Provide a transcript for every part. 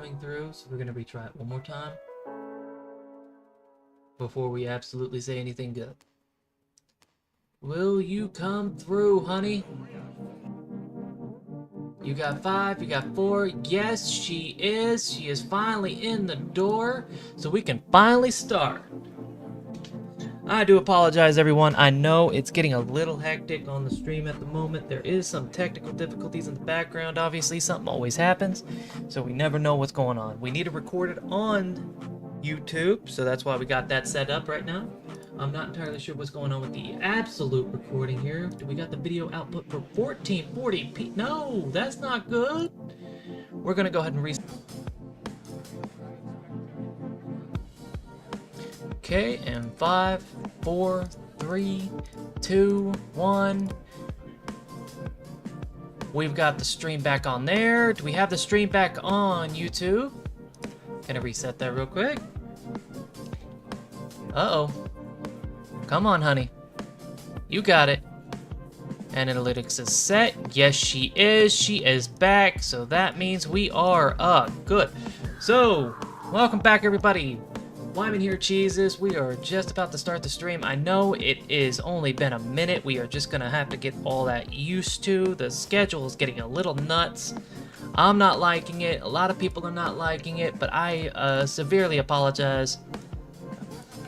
coming through, so we're going to retry it one more time before we absolutely say anything good. Will you come through, honey? You got 5, you got 4. Yes, she is. She is finally in the door, so we can finally start. I do apologize, everyone. I know it's getting a little hectic on the stream at the moment. There is some technical difficulties in the background, obviously. Something always happens, so we never know what's going on. We need to record it on YouTube, so that's why we got that set up right now. I'm not entirely sure what's going on with the absolute recording here. Do we got the video output for 1440p? No, that's not good. We're going to go ahead and reset. Okay, and 5, 4, 3, 2, 1. We've got the stream back on there. Do we have the stream back on YouTube? Gonna reset that real quick. Uh-oh. Come on, honey. You got it. Analytics is set. Yes, she is. She is back. So that means we are up. Good. So, welcome back, everybody. Wyman here, Cheeses. We are just about to start the stream. I know it is only been a minute. We are just gonna have to get all that used to. The schedule is getting a little nuts. I'm not liking it. A lot of people are not liking it, but I severely apologize.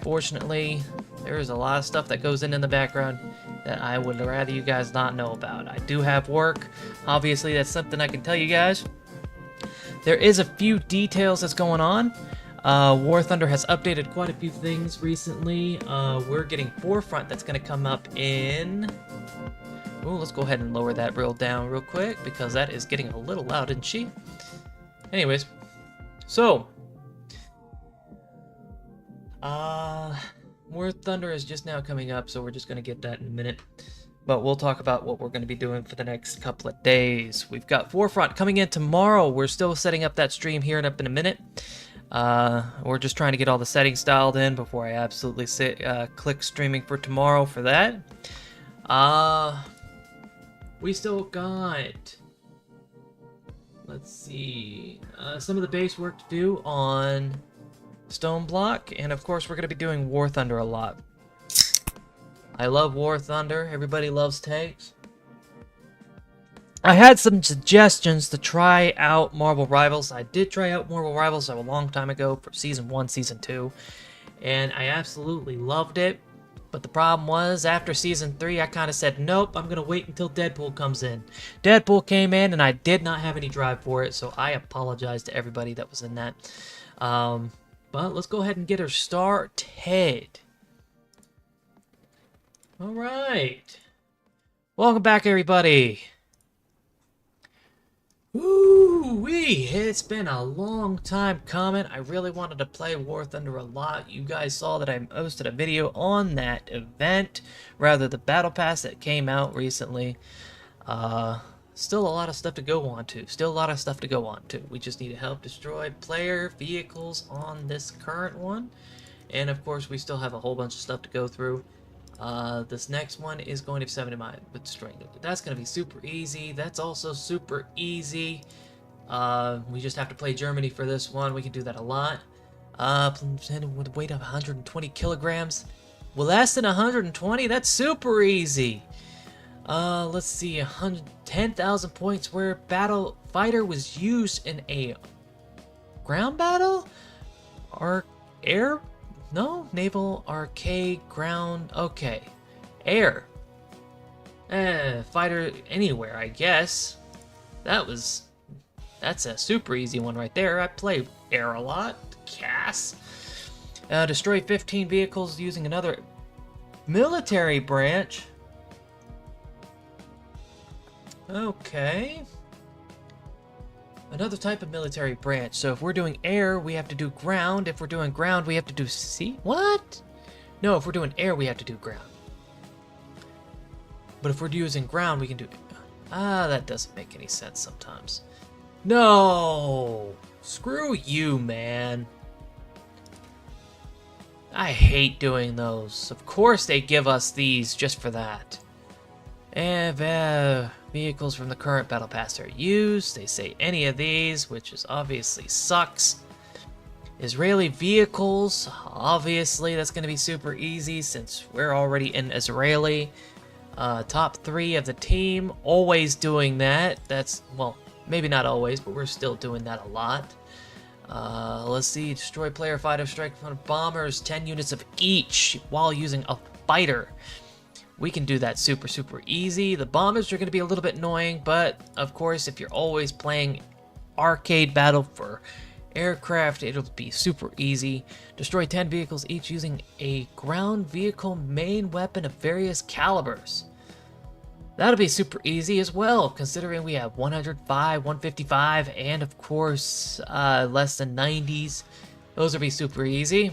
Fortunately, there is a lot of stuff that goes in the background that I would rather you guys not know about. I do have work. Obviously, that's something I can tell you guys. There is a few details that's going on. War Thunder has updated quite a few things recently. We're getting Forefront that's going to come up in... Oh, let's go ahead and lower that reel down real quick because that is getting a little loud, isn't she? Anyways, so... War Thunder is just now coming up, so we're just going to get that in a minute. But we'll talk about what we're going to be doing for the next couple of days. We've got Forefront coming in tomorrow. We're still setting up that stream here in a minute. We're just trying to get all the settings dialed in before I absolutely click streaming for tomorrow for that. We still got, let's see, some of the base work to do on Stone Block, and of course we're going to be doing War Thunder a lot. I love War Thunder. Everybody loves tanks. I had some suggestions to try out Marvel Rivals. I did try out Marvel Rivals a long time ago for Season 1, Season 2, and I absolutely loved it. But the problem was, after Season 3, I kind of said, nope, I'm going to wait until Deadpool comes in. Deadpool came in, and I did not have any drive for it, so I apologize to everybody that was in that. But let's go ahead and get her started. Alright. Welcome back, everybody. Woo-wee! It's been a long time coming. I really wanted to play War Thunder a lot. You guys saw that I posted a video on that event, rather the Battle Pass that came out recently. Still a lot of stuff to go on to. We just need to help destroy player vehicles on this current one. And of course, we still have a whole bunch of stuff to go through. This next one is going to be 70 miles with destroying it. That's going to be super easy. That's also super easy. We just have to play Germany for this one. We can do that a lot. With a weight of 120 kilograms. Well, less than 120? That's super easy. Let's see, 10,000 points where battle fighter was used in a ground battle? Or air? No, naval, arcade, ground, okay. Air. Fighter anywhere, I guess. That's a super easy one right there. I play air a lot. Cass. Destroy 15 vehicles using another military branch. Okay. Another type of military branch. So if we're doing air, we have to do ground. If we're doing ground, we have to do sea. What? No, if we're doing air, we have to do ground. But if we're using ground, we can do... that doesn't make any sense sometimes. No! Screw you, man. I hate doing those. Of course they give us these just for that. And vehicles from the current battle pass are used. They say any of these, which is obviously sucks. Israeli vehicles, obviously that's going to be super easy since we're already in Israeli. Top 3 of the team, always doing that. That's, well, maybe not always, but we're still doing that a lot. Let's see, destroy player fighter strike from bombers, 10 units of each while using a fighter. We can do that super easy. The bombers are going to be a little bit annoying, but of course, if you're always playing arcade battle for aircraft, it'll be super easy. Destroy 10 vehicles each using a ground vehicle main weapon of various calibers. That'll be super easy as well, considering we have 105, 155, and of course, less than 90s. Those will be super easy.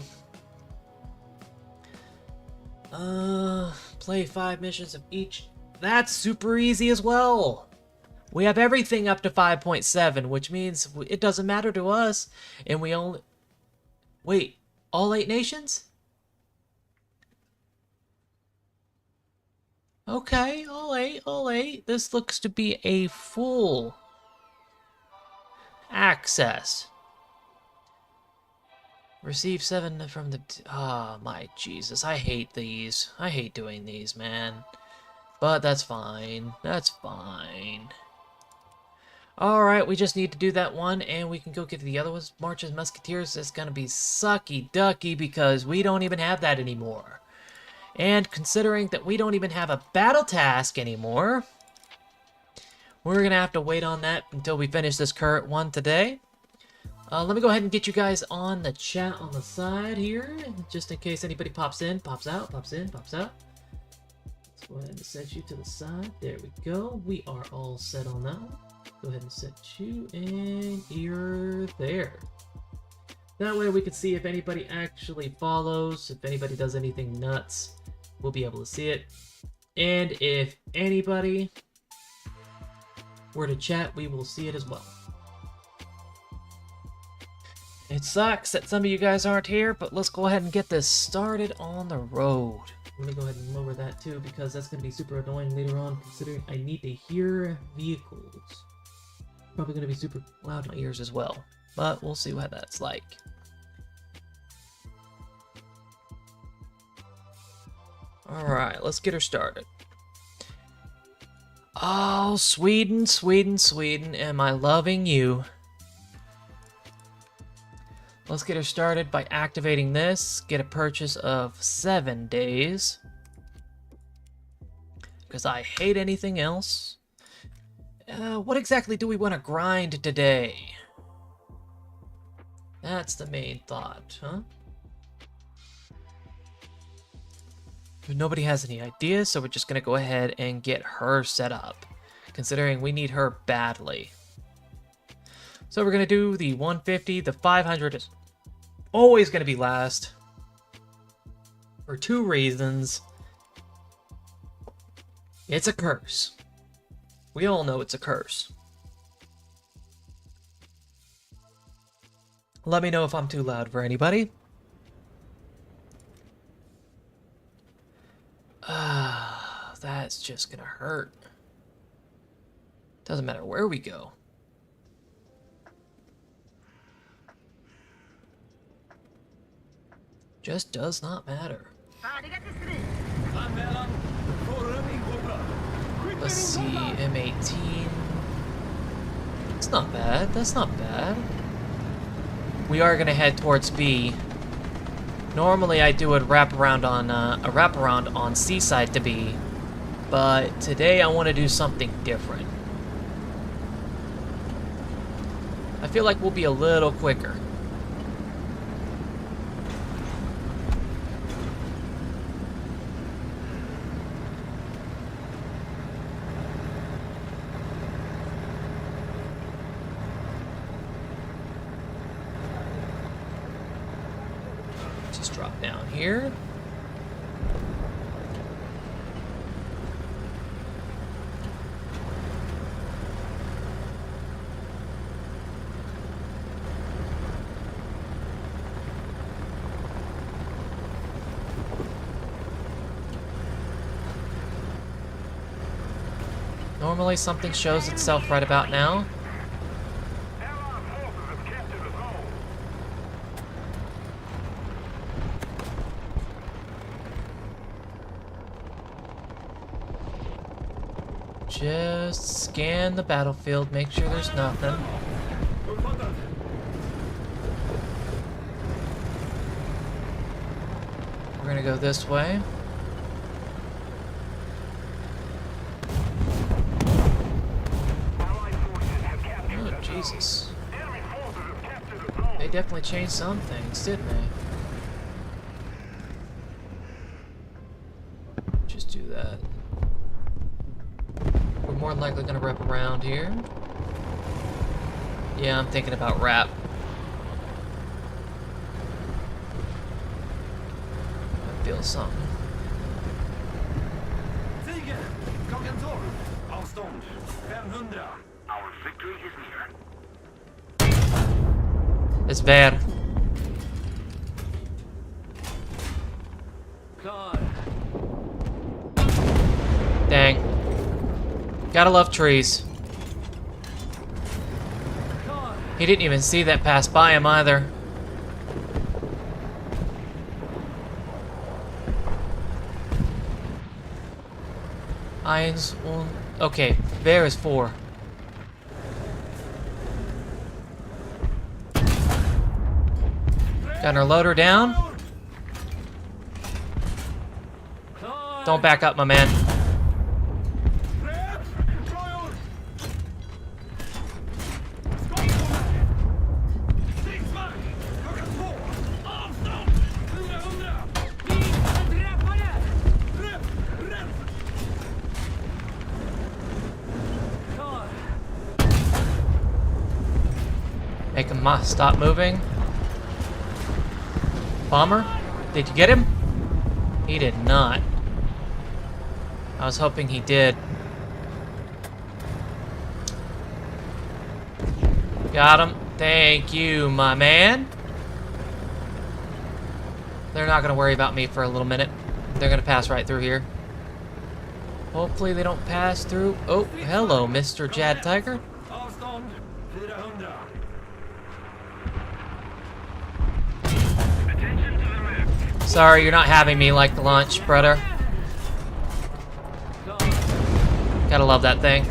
Play 5 missions of each. That's super easy as well. We have everything up to 5.7, which means it doesn't matter to us. And we only... Wait, all 8 nations? Okay, all 8. This looks to be a full access. Receive 7 from the... Ah, my Jesus. I hate these. I hate doing these, man. But that's fine. That's fine. Alright, we just need to do that one, and we can go get the other ones. Marches Musketeers is gonna be sucky-ducky because we don't even have that anymore. And considering that we don't even have a battle task anymore, we're gonna have to wait on that until we finish this current one today. Let me go ahead and get you guys on the chat on the side here, just in case anybody pops in, pops out, pops in, pops out. Let's go ahead and set you to the side. There we go. We are all set on that one. Go ahead and set you, and you're there. That way we can see if anybody actually follows, if anybody does anything nuts, we'll be able to see it. And if anybody were to chat, we will see it as well. It sucks that some of you guys aren't here, but let's go ahead and get this started on the road. I'm going to go ahead and lower that too, because that's going to be super annoying later on, considering I need to hear vehicles. Probably going to be super loud in my ears as well, but we'll see what that's like. Alright, let's get her started. Oh, Sweden, Sweden, Sweden, am I loving you? Let's get her started by activating this. Get a purchase of 7 days. Because I hate anything else. What exactly do we want to grind today? That's the main thought, huh? Nobody has any ideas, so we're just going to go ahead and get her set up, considering we need her badly. So we're going to do the 150, the 500 is always going to be last, for 2 reasons. It's a curse. We all know it's a curse. Let me know if I'm too loud for anybody. That's just gonna hurt. Doesn't matter where we go. Just does not matter. Let's see, M18. It's not bad. That's not bad. We are gonna head towards B. Normally I do a wraparound on Seaside to B, but today I want to do something different. I feel like we'll be a little quicker. Just drop down here. Normally something shows itself right about now. Just scan the battlefield, make sure there's nothing. We're gonna go this way. Oh, Jesus. They definitely changed some things, didn't they? Just do that. We're more than likely gonna wrap around here. Yeah, I'm thinking about wrap. I feel something. Our victory is near. It's bad. Dang. Gotta love trees. He didn't even see that pass by him either. Eins und... Okay, there is 4. Gunner loader down. Don't back up, my man. Make him stop moving. Bomber? Did you get him? He did not. I was hoping he did. Got him. Thank you, my man. They're not going to worry about me for a little minute. They're going to pass right through here. Hopefully they don't pass through. Oh, hello, Mr. Jad Tiger. Sorry, you're not having me like the lunch, brother. Gotta love that thing.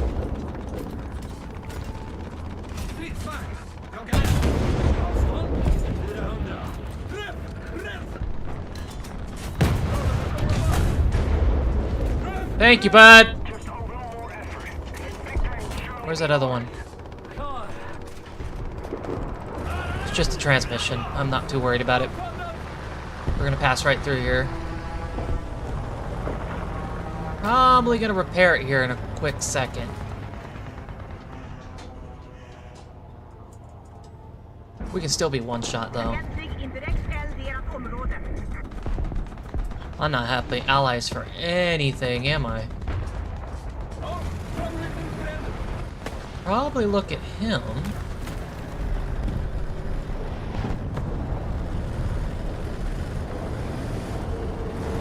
Thank you, bud. Where's that other one? It's just a transmission. I'm not too worried about it. We're gonna pass right through here. Probably gonna repair it here in a quick second. We can still be one shot though. I'm not happy allies for anything, am I? Probably look at him.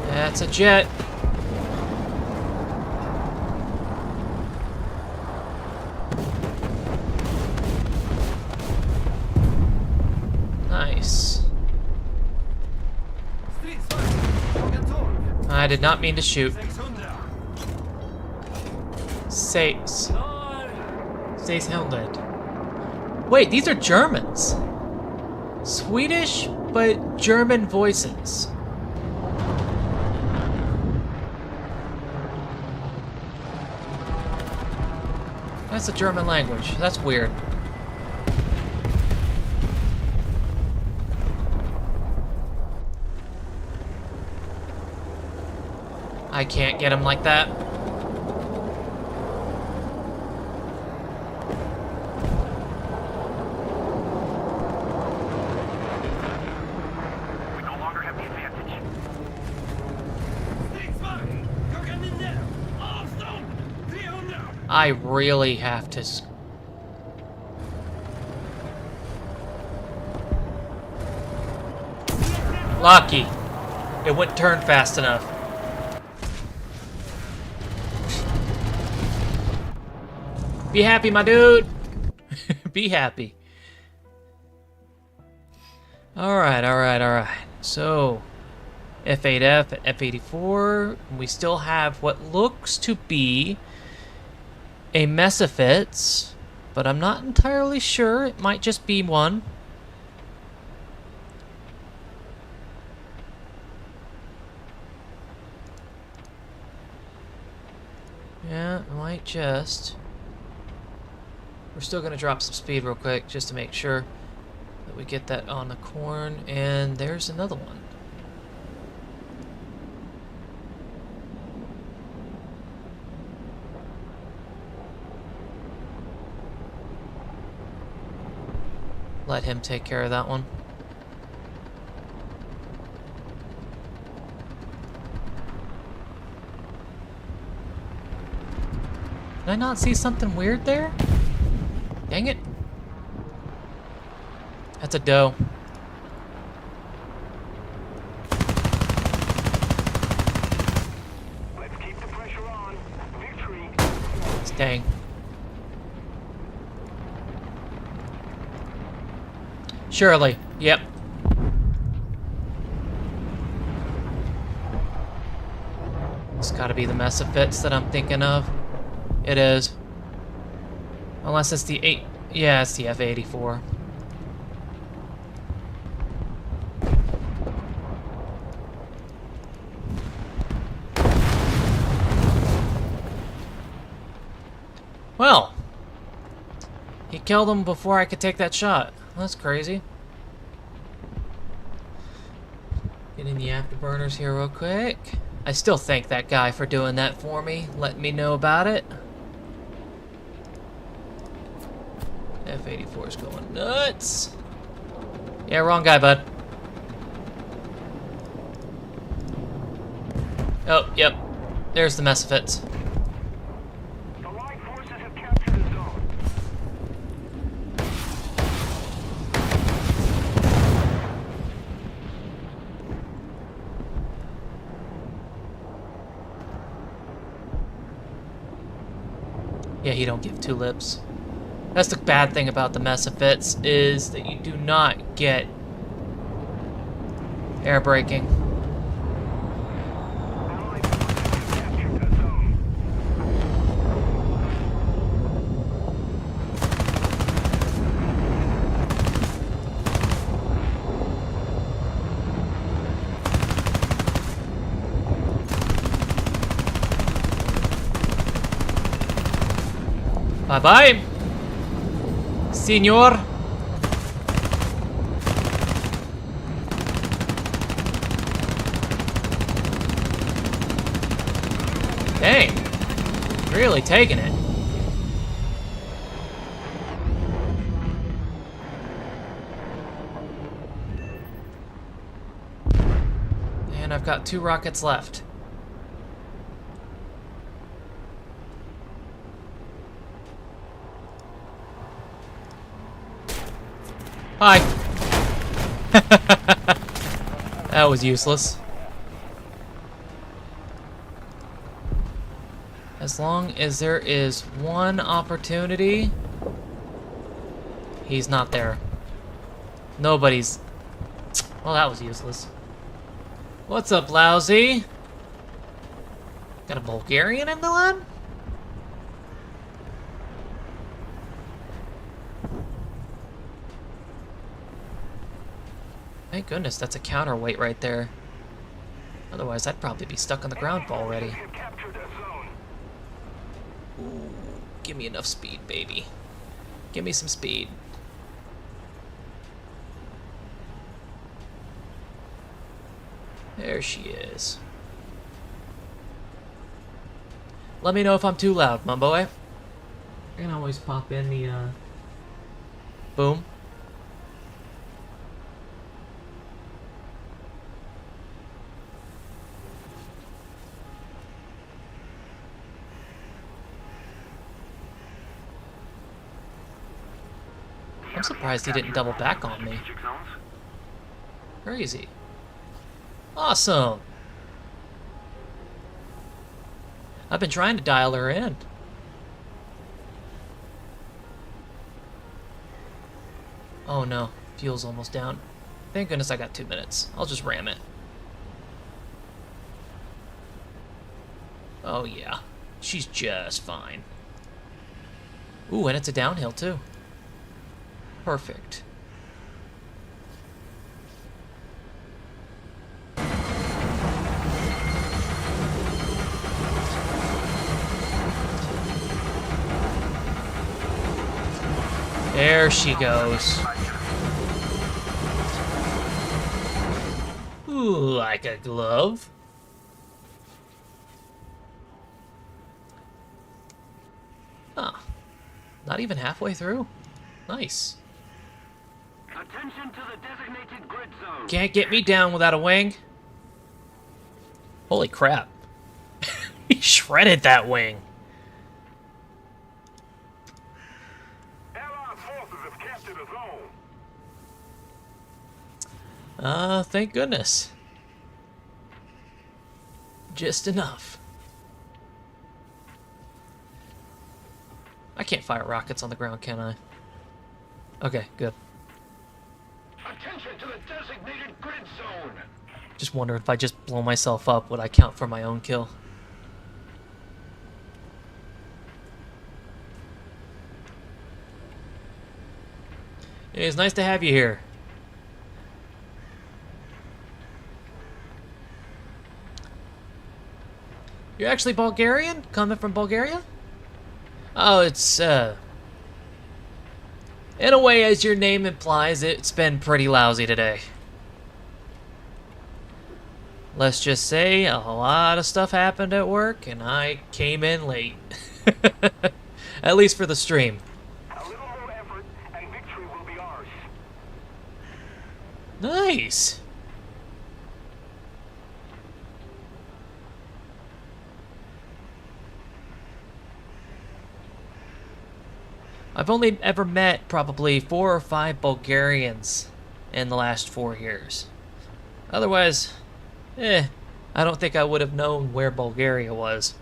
That's a jet. Nice. I did not mean to shoot. 600. Wait, these are Germans. Swedish, but German voices. That's the German language. That's weird. I can't get him like that. We no longer have the advantage. I really have to... Lucky. It wouldn't turn fast enough. Be happy, my dude. Be happy. Alright, alright, alright. So, F8F and F84. We still have what looks to be a Mesafits, but I'm not entirely sure. It might just be one. Yeah, it might just. We're still going to drop some speed real quick just to make sure that we get that on the corn. And there's another one. Let him take care of that one. Did I not see something weird there? Dang it. That's a doe. Let's keep the pressure on. Victory. Dang. Surely. Yep. It's gotta be the Mesafits that I'm thinking of. It is. Unless it's the 8... Yeah, it's the F-84. Well. He killed him before I could take that shot. That's crazy. Getting the afterburners here real quick. I still thank that guy for doing that for me, letting me know about it. F-84 is going nuts. Yeah, wrong guy, bud. Oh, yep. There's the Mesafits. The Allied forces have captured the zone. Yeah, he don't give two lips. That's the bad thing about the Mesafits, is that you do not get air braking. Allied forces have captured the zone. Bye-bye, senor. Dang. Really taking it. And I've got 2 rockets left. Hi. That was useless. As long as there is one opportunity, he's not there. Nobody's... Well, that was useless. What's up, lousy? Got a Bulgarian in the lab? Thank goodness, that's a counterweight right there. Otherwise, I'd probably be stuck on the ground already. Have captured the zone. Ooh, give me enough speed, baby. Give me some speed. There she is. Let me know if I'm too loud, my boy. I can always pop in the, boom. I'm surprised he didn't double back on me. Strategic zones. Crazy. Awesome. I've been trying to dial her in. Oh no, fuel's almost down. Thank goodness I got 2 minutes. I'll just ram it. Oh yeah, she's just fine. Ooh, and it's a downhill too. Perfect. There she goes. Ooh, like a glove. Huh. Not even halfway through. Nice. Attention to the designated grid zone. Can't get me down without a wing. Holy crap. He shredded that wing. Allied forces have captured a zone. Thank goodness. Just enough. I can't fire rockets on the ground, can I? Okay, good. Attention to the designated grid zone. Just wonder if I just blow myself up, would I count for my own kill? It's nice to have you here. You're actually Bulgarian? Coming from Bulgaria? Oh, it's, in a way, as your name implies, it's been pretty lousy today. Let's just say a lot of stuff happened at work, and I came in late. At least for the stream. A little more effort, and victory will be ours. Nice! I've only ever met probably 4 or 5 Bulgarians in the last 4 years. Otherwise, I don't think I would have known where Bulgaria was.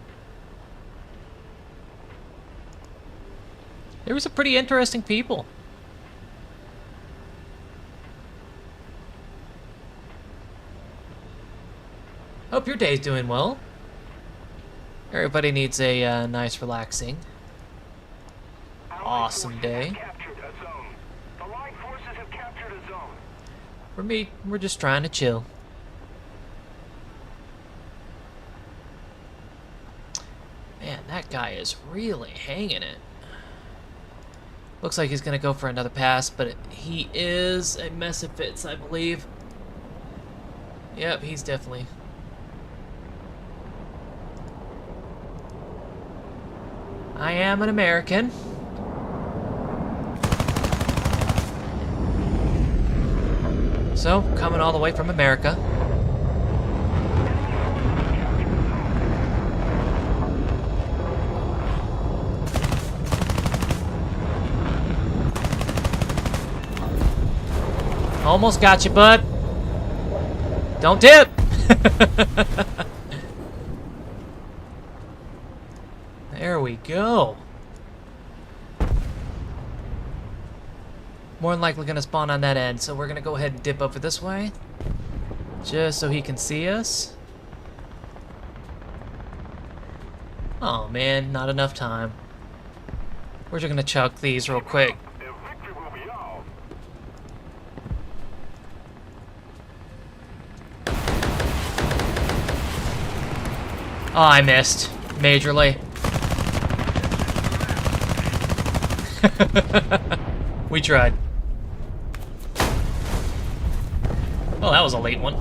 There were some pretty interesting people. Hope your day's doing well. Everybody needs a nice, relaxing, awesome day. The Allied forces have captured a zone. For me, we're just trying to chill. Man, that guy is really hanging it. Looks like he's gonna go for another pass, but he is a mess of fits, I believe. Yep, he's definitely... I am an American. So, coming all the way from America. Almost got you, bud. Don't dip! There we go. More than likely gonna spawn on that end, so we're gonna go ahead and dip over this way. Just so he can see us. Oh man, not enough time. We're just gonna chuck these real quick. Victory will be ours. Oh, I missed. Majorly. We tried. Oh, that was a late one.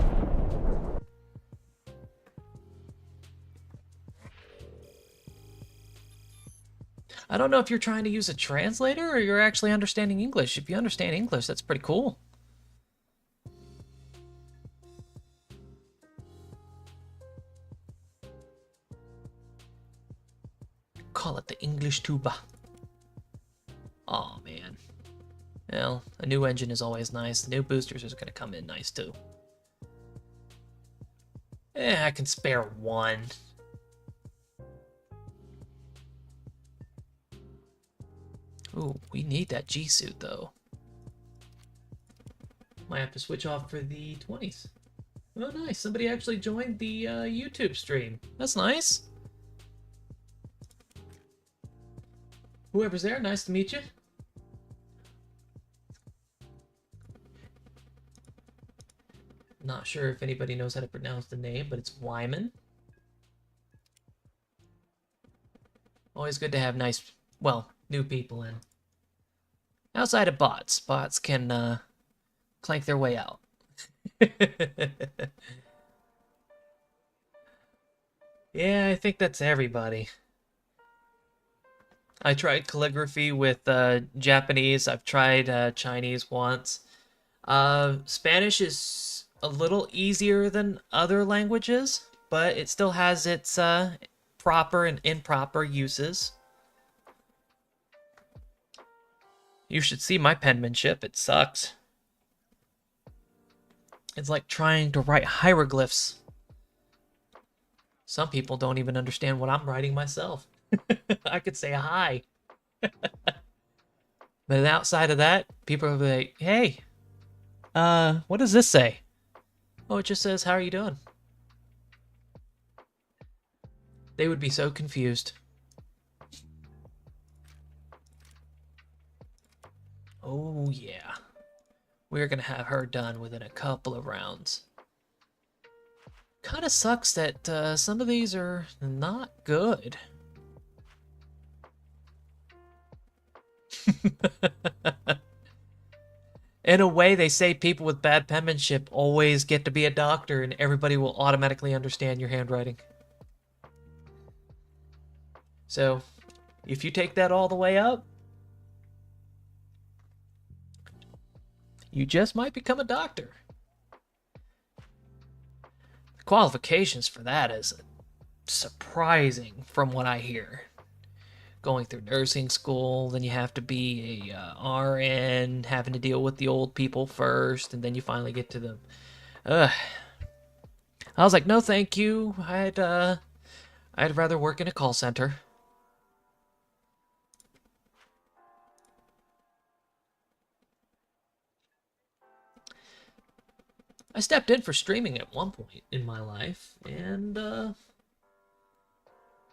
I don't know if you're trying to use a translator or you're actually understanding English. If you understand English, that's pretty cool. Call it the English tuba. Oh man. Well, a new engine is always nice. The new boosters are going to come in nice too. I can spare one. Ooh, we need that G suit though. Might have to switch off for the 20s. Oh, nice. Somebody actually joined the YouTube stream. That's nice. Whoever's there, nice to meet you. Not sure if anybody knows how to pronounce the name, but it's Wyman. Always good to have nice, well, new people in. Outside of bots. Bots can clank their way out. Yeah, I think that's everybody. I tried calligraphy with Japanese. I've tried Chinese once. Spanish is a little easier than other languages, but it still has its proper and improper uses. You should see my penmanship. It sucks. It's like trying to write hieroglyphs. Some people don't even understand what I'm writing myself. I could say hi. But outside of that, people will be like, hey, what does this say? Oh, it just says, how are you doing? They would be so confused. Oh, yeah. We're gonna have her done within a couple of rounds. Kinda sucks that some of these are not good. In a way, they say people with bad penmanship always get to be a doctor and everybody will automatically understand your handwriting. So, if you take that all the way up, you just might become a doctor. The qualifications for that is surprising from what I hear. Going through nursing school, then you have to be a RN, having to deal with the old people first, and then you finally get to them. Ugh. I was like, no, thank you. I'd rather work in a call center. I stepped in for streaming at one point in my life, and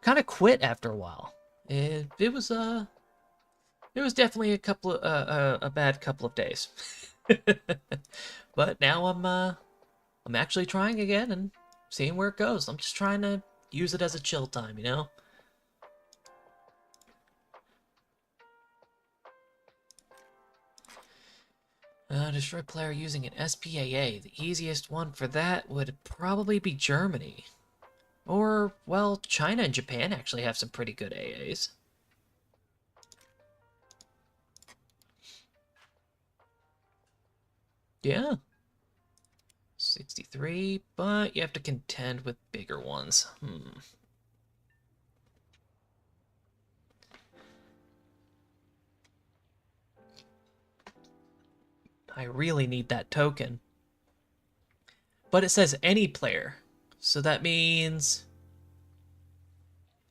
kind of quit after a while. It was definitely a bad couple of days. But now I'm actually trying again and seeing where it goes. I'm just trying to use it as a chill time, you know? Destroy player using an SPAA. The easiest one for that would probably be Germany. Or, well, China and Japan actually have some pretty good AAs. Yeah. 63, but you have to contend with bigger ones. I really need that token. But it says any player, so that means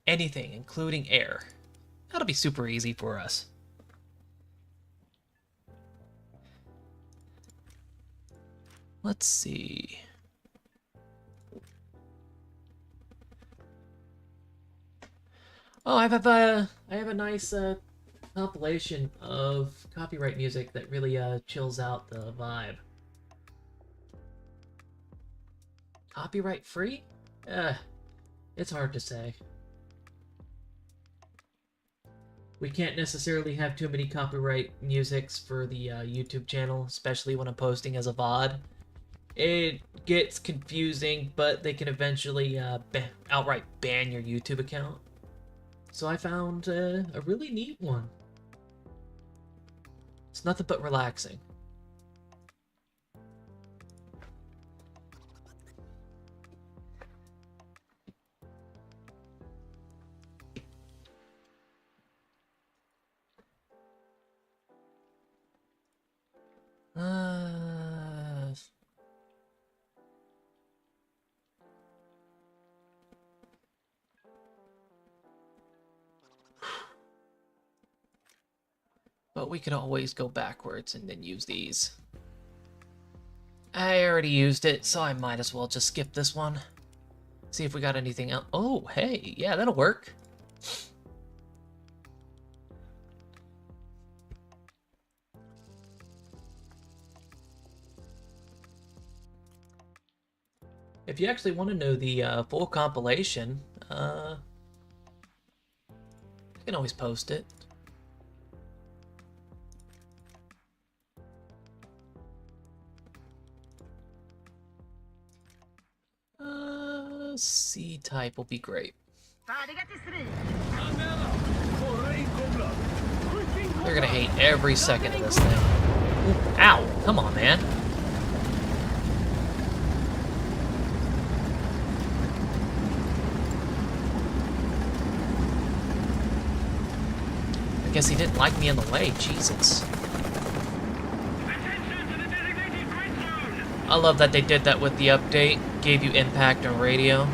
anything, including air. That'll be super easy for us. Let's see. Oh, I have a nice compilation of copyright music that really chills out the vibe. Copyright free? It's hard to say. We can't necessarily have too many copyright musics for the YouTube channel, especially when I'm posting as a VOD. It gets confusing, but they can eventually outright ban your YouTube account. So I found a really neat one. It's nothing but relaxing. But we could always go backwards and then use these. I already used it, so I might as well just skip this one. See if we got anything else. Oh, hey, yeah, that'll work. If you actually want to know the full compilation, you can always post it. C-type will be great. They're gonna hate every second of this thing. Ooh, ow! Come on, man. I guess he didn't like me in the way. Jesus. I love that they did that with the update. Gave you impact on radio.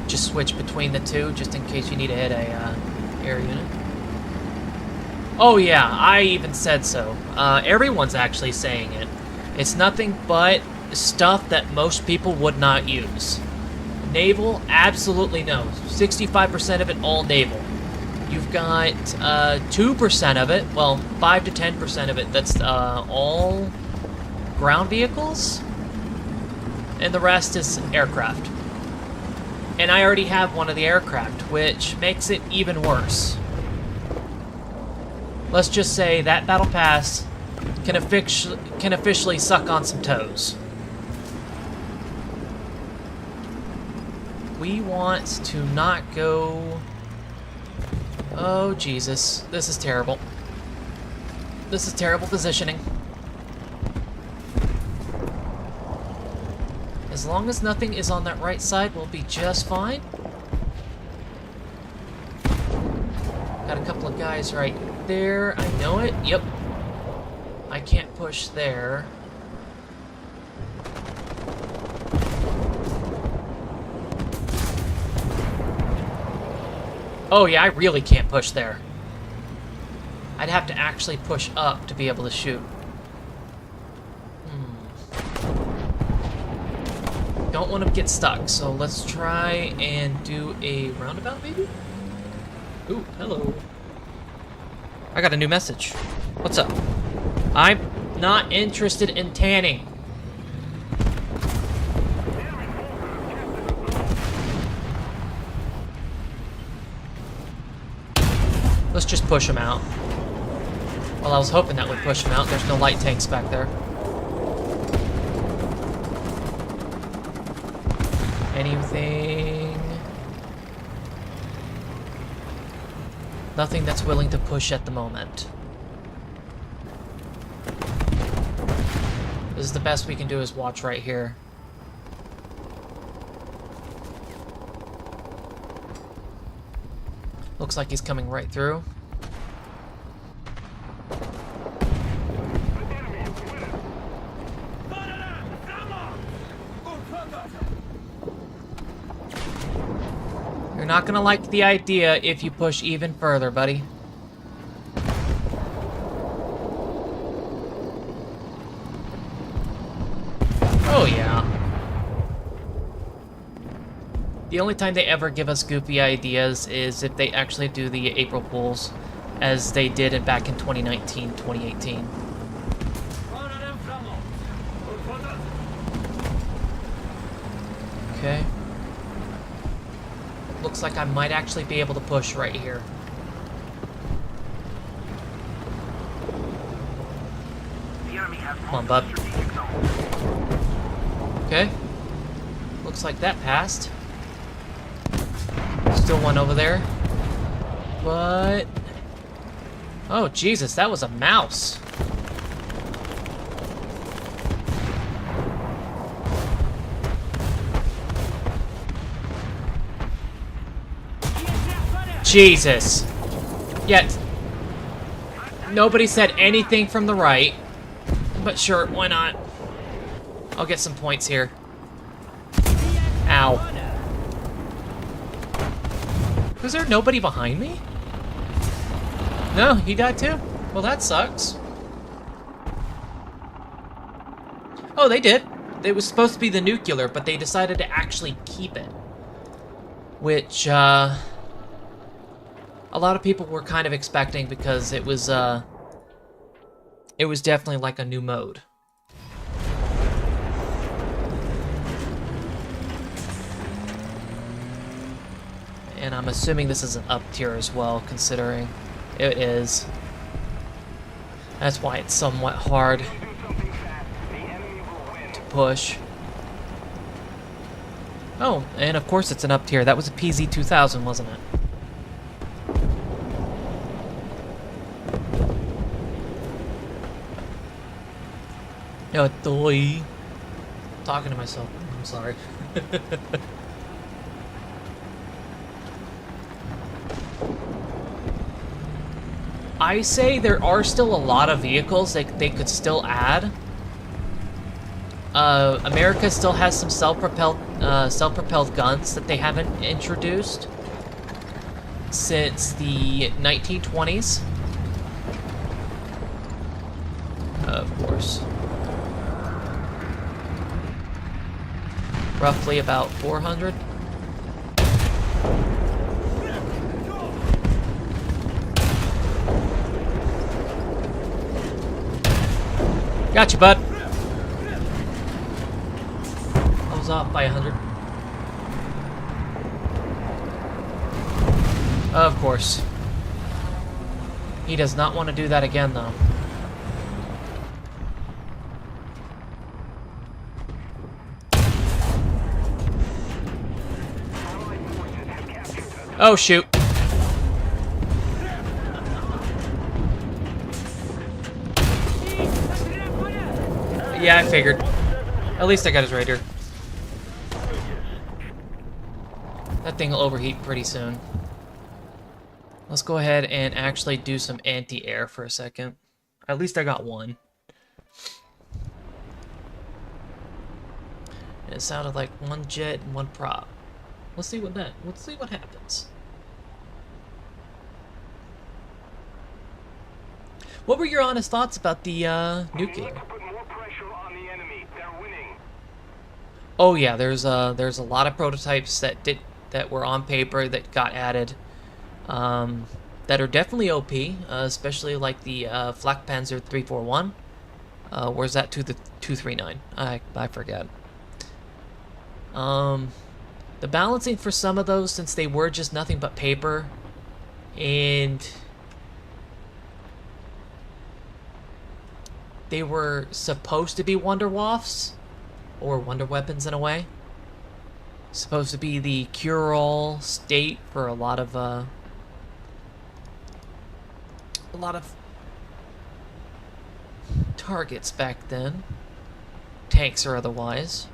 Just switch between the two, just in case you need to hit a air unit. Oh yeah, I even said so. Everyone's actually saying it. It's nothing but stuff that most people would not use. Naval, absolutely no. 65% of it, all naval. You've got 2% of it, well, 5 to 10% of it, that's all ground vehicles, and the rest is aircraft. And I already have one of the aircraft, which makes it even worse. Let's just say that battle pass can officially suck on some toes. We want to not go... Oh, Jesus. This is terrible. This is terrible positioning. As long as nothing is on that right side, we'll be just fine. Got a couple of guys right there. I know it. Yep. I can't push there. Oh yeah, I really can't push there. I'd have to actually push up to be able to shoot. Don't want to get stuck, so let's try and do a roundabout, maybe? Ooh, hello. I got a new message. What's up? I'm not interested in tanning. Let's just push him out. Well, I was hoping that would push him out. There's no light tanks back there. Anything? Nothing that's willing to push at the moment. This is the best we can do, is watch right here. Looks like he's coming right through. You're not gonna like the idea if you push even further, buddy. Oh yeah. The only time they ever give us goofy ideas is if they actually do the April Fools, as they did it back in 2019, 2018. Okay. Looks like I might actually be able to push right here. Come on, bud. Okay. Looks like that passed. Still one over there. But... oh, Jesus, that was a mouse. Jesus. Yet, nobody said anything from the right. But sure, why not? I'll get some points here. Ow. Was there nobody behind me? No, he died too? Well, that sucks. Oh, they did. It was supposed to be the nuclear, but they decided to actually keep it. Which, a lot of people were kind of expecting because it was definitely like a new mode. And I'm assuming this is an up tier as well, considering it is. That's why it's somewhat hard Do something fast. The enemy will win. to push. Oh, and of course it's an up tier. That was a PZ-2000, wasn't it? No, toy. Talking to myself. I'm sorry. I say there are still a lot of vehicles that they could still add. America still has some self-propelled guns that they haven't introduced since the 1920s. Of course. Roughly about 400. Gotcha, bud. I was off by 100. Of course. He does not want to do that again, though. Oh, shoot. Yeah, I figured. At least I got his radar. That thing will overheat pretty soon. Let's go ahead and actually do some anti-air for a second. At least I got one. It sounded like one jet and one prop. Let's see what happens. What were your honest thoughts about the nuclear? Put more pressure on the enemy. They're winning. Oh yeah, there's a lot of prototypes that were on paper that got added, that are definitely OP, especially like the Flak Panzer 341. Where's that to the 239? I forget. The balancing for some of those, since they were just nothing but paper, and they were supposed to be Wunderwaffes, or Wonder Weapons in a way. Supposed to be the cure-all state for a lot of targets back then, tanks or otherwise.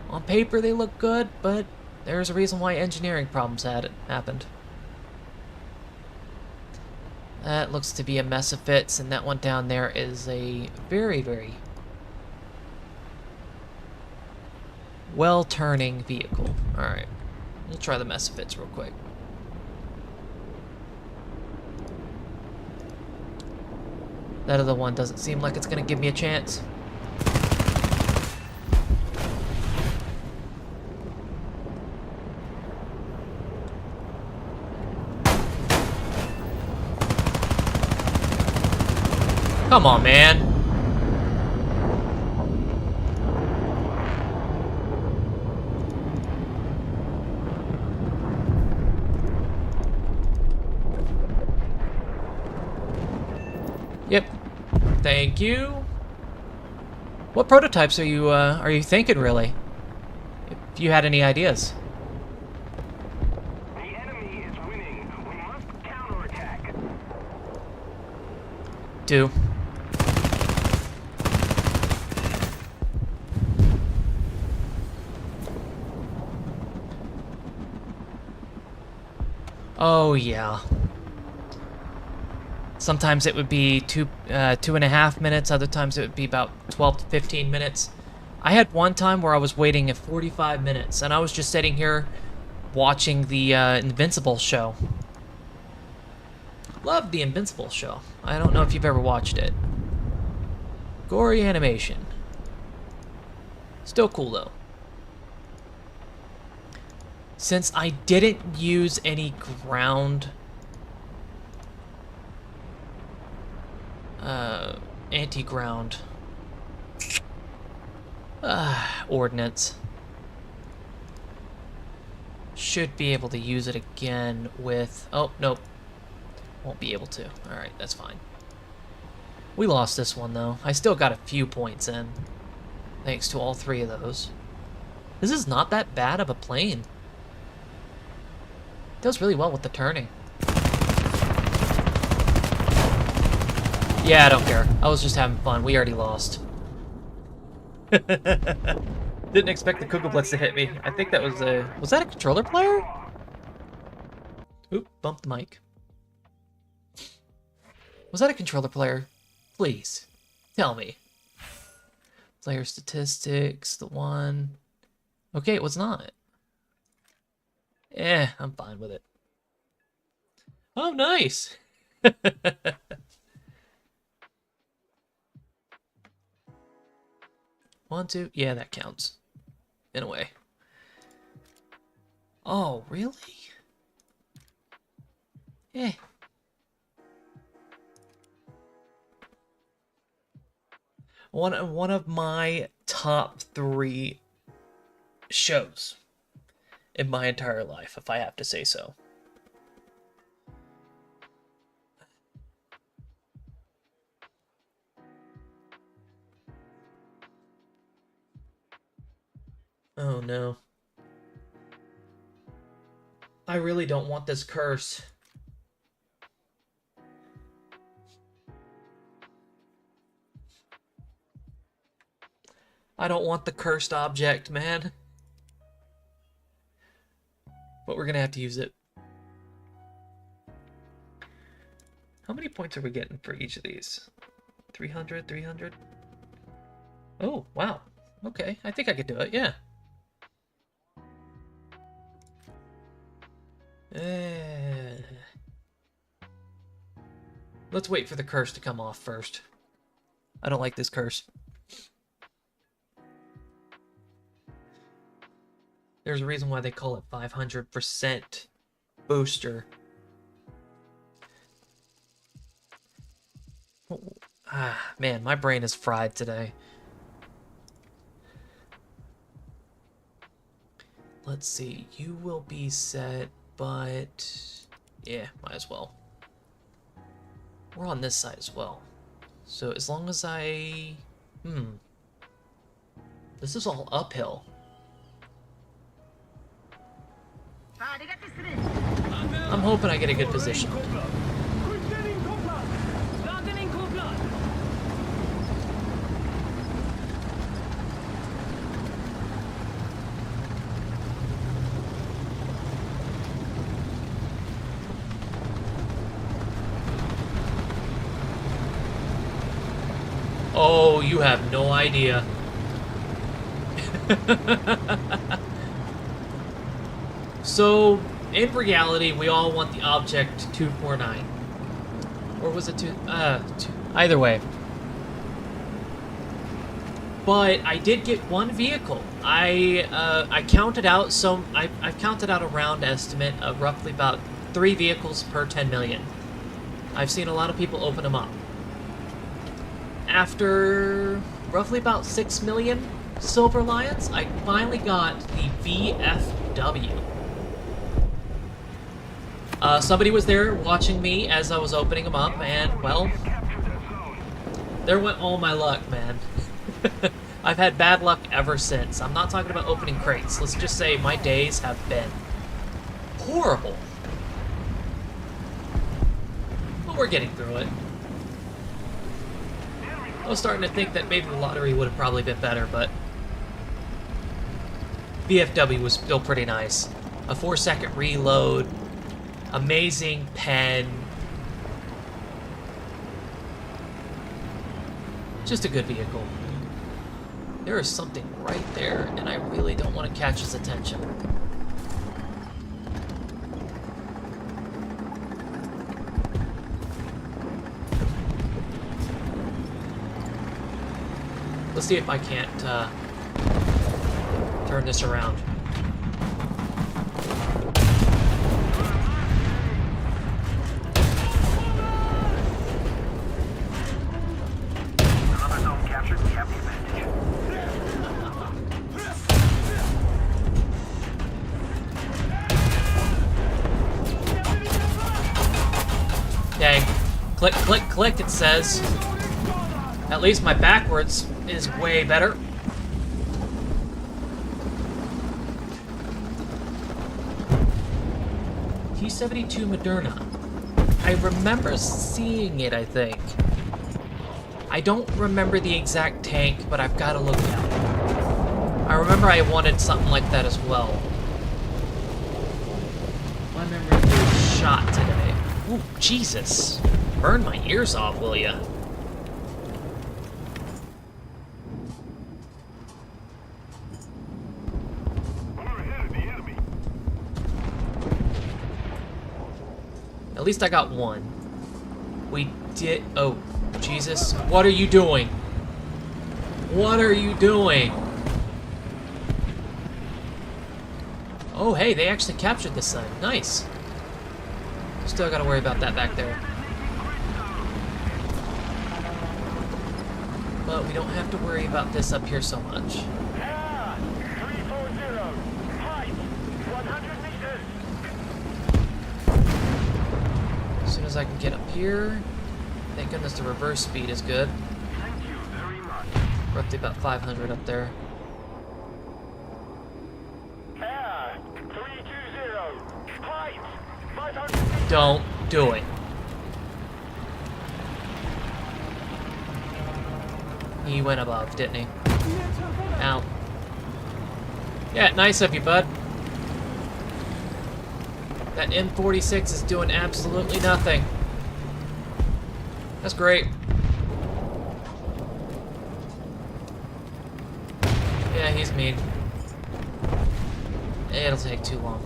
On paper they look good, but there's a reason why engineering problems happened. That looks to be a mess of fits, and that one down there is a very, very well-turning vehicle. Alright, we'll try the mess of fits real quick. That other one doesn't seem like it's going to give me a chance. Come on, man. Yep. Thank you. What prototypes are you thinking, really? If you had any ideas. The enemy is winning. We must counterattack. Do. Oh yeah. Sometimes it would be 2.5 minutes. Other times it would be about 12 to 15 minutes. I had one time where I was waiting at 45 minutes, and I was just sitting here watching the Invincible show. Love the Invincible show. I don't know if you've ever watched it. Gory animation. Still cool though. Since I didn't use any ground anti-ground ordnance, should be able to use it again with... Oh, nope. Won't be able to. Alright, that's fine. We lost this one, though. I still got a few points in, thanks to all three of those. This is not that bad of a plane. It does really well with the turning. Yeah, I don't care. I was just having fun. We already lost. Didn't expect the Cuckoo Blitz to hit me. I think that was a... Was that a controller player? Oop, bumped the mic. Was that a controller player? Please, tell me. Player statistics, the one... Okay, it was not. I'm fine with it. Oh, nice! 1, 2, yeah, that counts. In a way. Oh, really? One of my top 3 shows in my entire life, if I have to say so. Oh no. I really don't want this curse. I don't want the cursed object, man. But we're gonna have to use it. How many points are we getting for each of these? 300, 300? Oh, wow. Okay, I think I could do it, yeah. Let's wait for the curse to come off first. I don't like this curse. There's a reason why they call it 500% booster. Man, my brain is fried today. Let's see, you will be set, but yeah, might as well. We're on this side as well. So as long as I... This is all uphill. I'm hoping I get a good position. Oh, you have no idea. So, in reality, we all want the object 249. Or was it 2? Either way. But I did get one vehicle. I counted out I counted out a round estimate of roughly about 3 vehicles per 10 million. I've seen a lot of people open them up. After roughly about 6 million Silver Lions, I finally got the VFW. Somebody was there watching me as I was opening them up, and, well, there went all my luck, man. I've had bad luck ever since. I'm not talking about opening crates. Let's just say my days have been horrible. But we're getting through it. I was starting to think that maybe the lottery would have probably been better, but VFW was still pretty nice. A 4-second reload, amazing pen, just a good vehicle. There is something right there, and I really don't want to catch his attention. Let's see if I can't turn this around. Another zone captured. We have the advantage. Dang. Click, click, click, it says. At least my backwards is way better. T-72 Moderna. I remember seeing it, I think. I don't remember the exact tank, but I've got to look at it. I remember I wanted something like that as well. My memory is shot today. Ooh, Jesus. Burn my ears off, will ya? We're ahead of the enemy. At least I got one. We did... Oh, Jesus. What are you doing? What are you doing? Oh, hey, they actually captured this thing. Nice. Still gotta worry about that back there. But we don't have to worry about this up here so much. 340. Height 100 meters. As soon as I can get up here. Thank goodness the reverse speed is good. Thank you very much. We're up to about 500 up there. Air 320. Height 500 meters. Don't do it. He went above, didn't he? Ow. Yeah, nice of you, bud. That M46 is doing absolutely nothing. That's great. Yeah, he's mean. It'll take too long.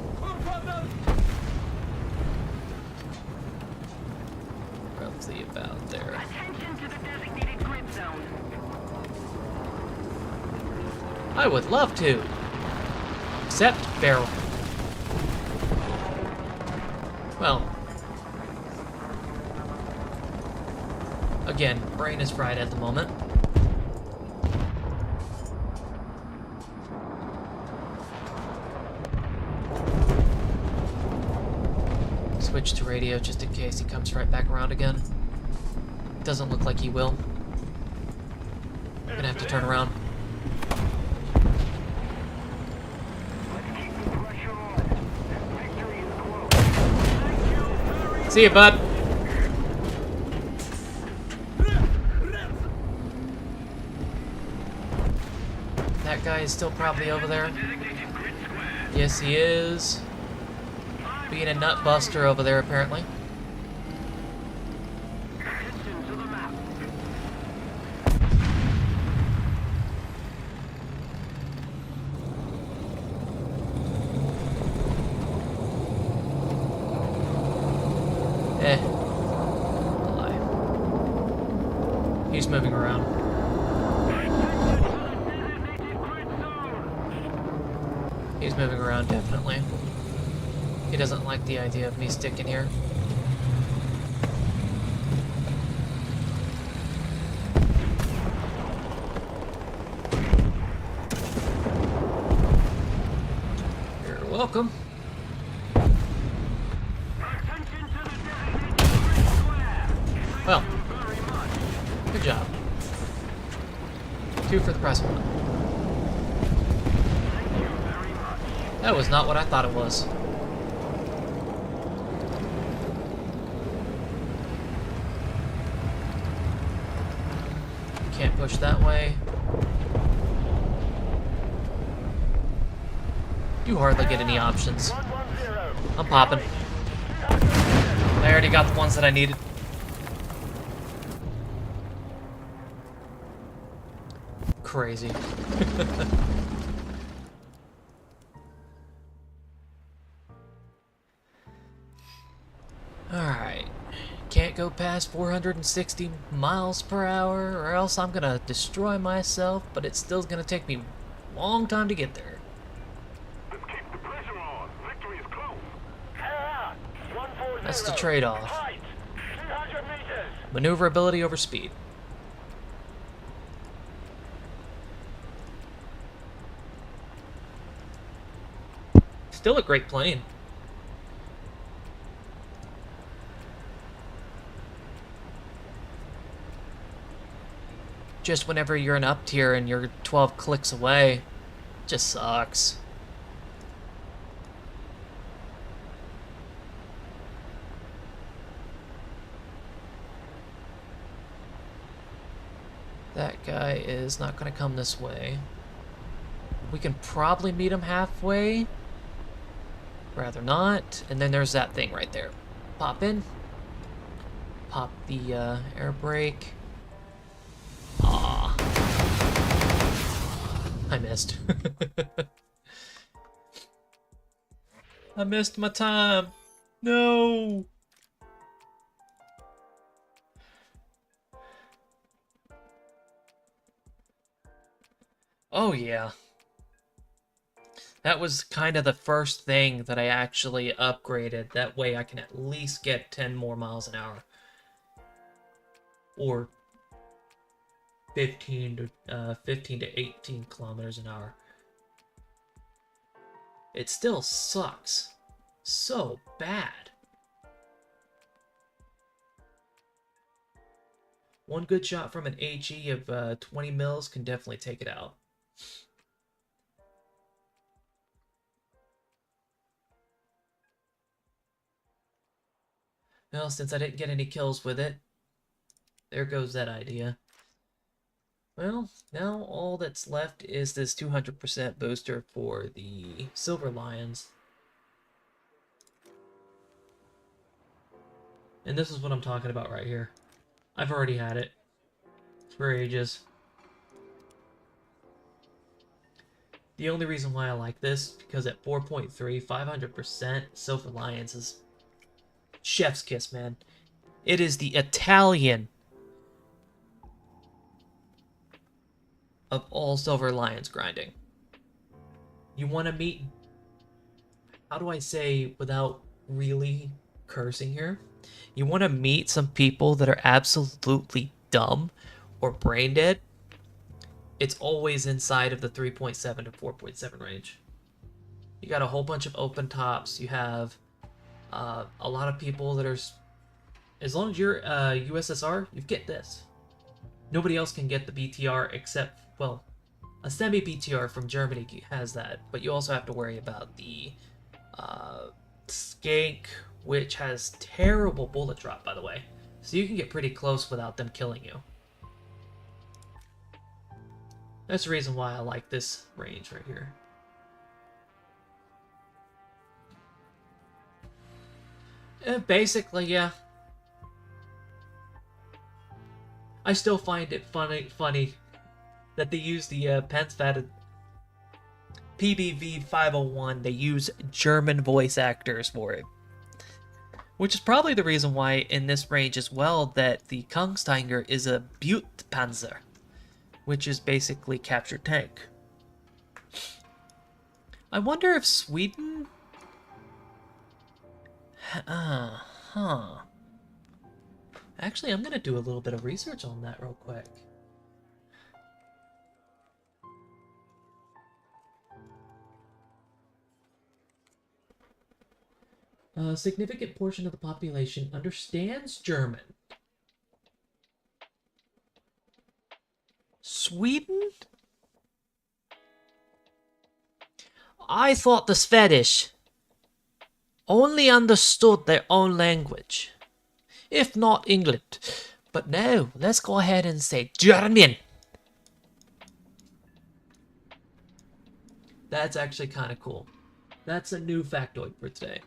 Roughly about there. Attention to the designated grid zone. I would love to. Except barrel. Well. Again, brain is fried at the moment. Switch to radio just in case he comes right back around again. Doesn't look like he will. I'm gonna have to turn around. See you, bud. That guy is still probably over there. Yes, he is. Being a nut buster over there, apparently. Lie. He's moving around. He's moving around, definitely. He doesn't like the idea of me sticking here. You're welcome. Well, good job. 2 for the price of 1. That was not what I thought it was. Can't push that way. You hardly get any options. I'm popping. I already got the ones that I needed. Crazy. Alright. Can't go past 460 miles per hour or else I'm gonna destroy myself, but it's still gonna take me a long time to get there. Let's keep the pressure on. Victory is close. Yeah, 140. That's the trade-off. Height, 200 meters. Maneuverability over speed. Still a great plane. Just whenever you're in up tier and you're 12 clicks away, just sucks. That guy is not gonna come this way. We can probably meet him halfway. Rather not. And then there's that thing right there. Pop in. Pop the air brake. Ah, I missed. I missed my time. No. Oh yeah. That was kind of the first thing that I actually upgraded. That way I can at least get 10 more miles an hour. Or 15 to 18 kilometers an hour. It still sucks so bad. One good shot from an HE of 20 mils can definitely take it out. Well, since I didn't get any kills with it, there goes that idea. Well, now all that's left is this 200% booster for the Silver Lions. And this is what I'm talking about right here. I've already had it for ages. The only reason why I like this, because at 4.3, 500%, Silver Lions is chef's kiss, man. It is the Italian of all Silver Lions grinding. You want to meet... How do I say without really cursing here? You want to meet some people that are absolutely dumb or brain dead? It's always inside of the 3.7 to 4.7 range. You got a whole bunch of open tops. You have a lot of people that are... As long as you're USSR, you get this. Nobody else can get the BTR except, well, a semi-BTR from Germany has that. But you also have to worry about the Skank, which has terrible bullet drop, by the way. So you can get pretty close without them killing you. That's the reason why I like this range right here. Basically, yeah. I still find it funny that they use the Pensfat PBV 501. They use German voice actors for it. Which is probably the reason why in this range as well that the Kungstinger is a Butpanzer, which is basically captured tank. I wonder if Sweden... Actually, I'm going to do a little bit of research on that real quick. A significant portion of the population understands German. Sweden? I thought the Swedish only understood their own language, if not England. But no, let's go ahead and say German. That's actually kind of cool. That's a new factoid for today.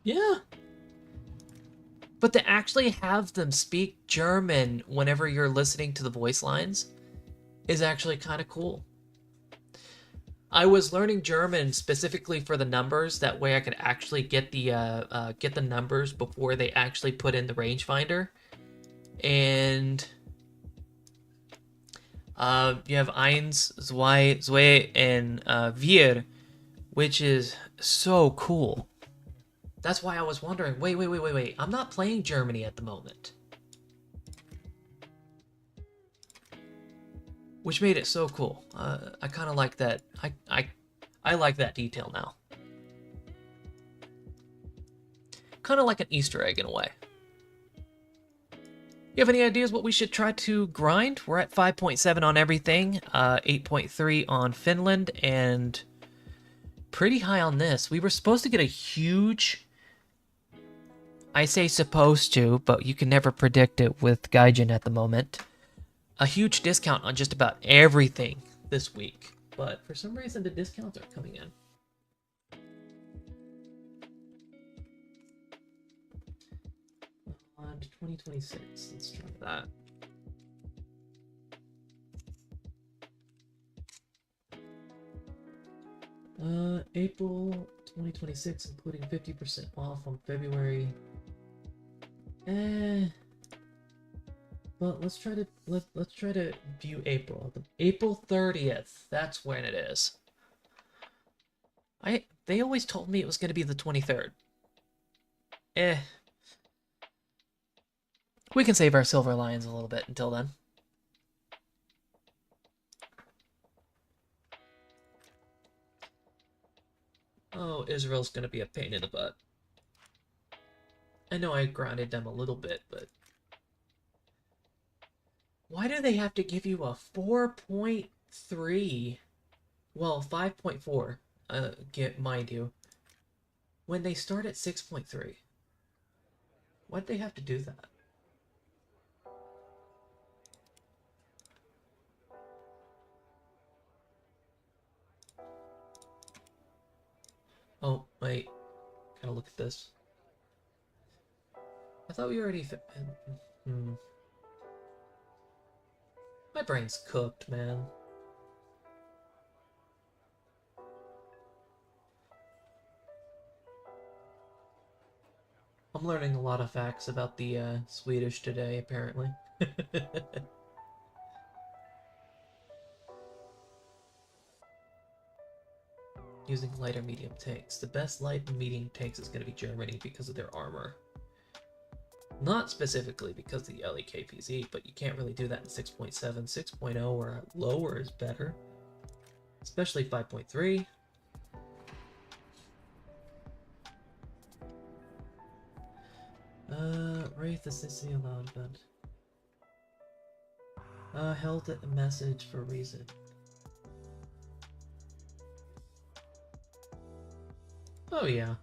Yeah. But to actually have them speak German whenever you're listening to the voice lines is actually kind of cool. I was learning German specifically for the numbers. That way, I could actually get the numbers before they actually put in the rangefinder. And you have eins, zwei, and wir, which is so cool. That's why I was wondering. Wait. I'm not playing Germany at the moment, which made it so cool. I kind of like that. I like that detail now. Kind of like an Easter egg in a way. You have any ideas what we should try to grind? We're at 5.7 on everything, 8.3 on Finland, and pretty high on this. We were supposed to get a huge... I say supposed to, but you can never predict it with Gaijin at the moment. A huge discount on just about everything this week. But for some reason, the discounts aren't coming in. On to 2026. Let's try that. April 2026, including 50% off on February. But let's try to view April. April 30th. That's when it is. They always told me it was going to be the 23rd. We can save our silver lions a little bit until then. Oh, Israel's going to be a pain in the butt. I know I grounded them a little bit, but... Why do they have to give you a 4.3? Well, 5.4, mind you. When they start at 6.3. Why'd they have to do that? Oh, wait. Gotta look at this. I thought we already... My brain's cooked, man. I'm learning a lot of facts about the Swedish today, apparently. Using light or medium tanks. The best light and medium tanks is going to be Germany because of their armor. Not specifically because of the LEKPZ, but you can't really do that in 6.7. 6.0 or lower is better. Especially 5.3. Wraith is this allowed event. Held a message for reason. Oh yeah.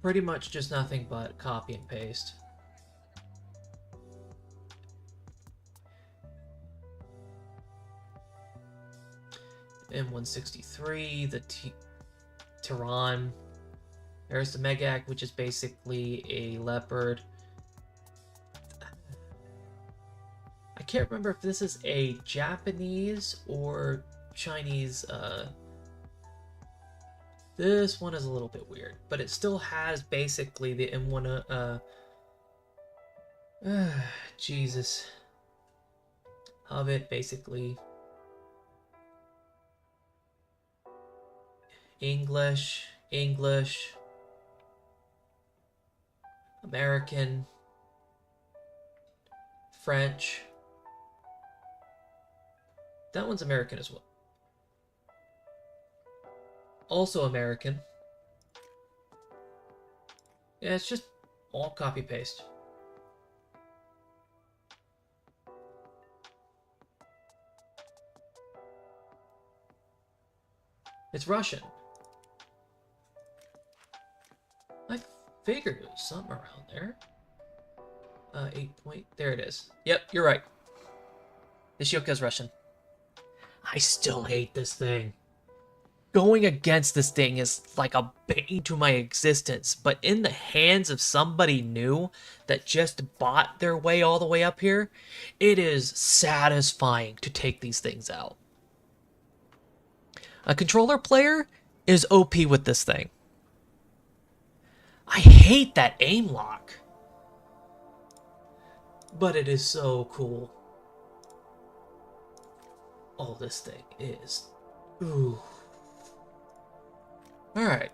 Pretty much just nothing but copy and paste. M163, the Tehran. There's the Megak, which is basically a leopard. I can't remember if this is a Japanese or Chinese. This one is a little bit weird, but it still has basically the M1. Jesus. Of it, basically. English, American, French. That one's American as well. Also American. Yeah, it's just all copy-paste. It's Russian. I figured it was somewhere around there. 8 point... There it is. Yep, you're right. This yoke is Russian. I still hate this thing. going against this thing is like a bane to my existence, but in the hands of somebody new that just bought their way all the way up here, it is satisfying to take these things out. A controller player is OP with this thing. I hate that aim lock, but it is so cool. Oh, this thing is... Ooh. Alright.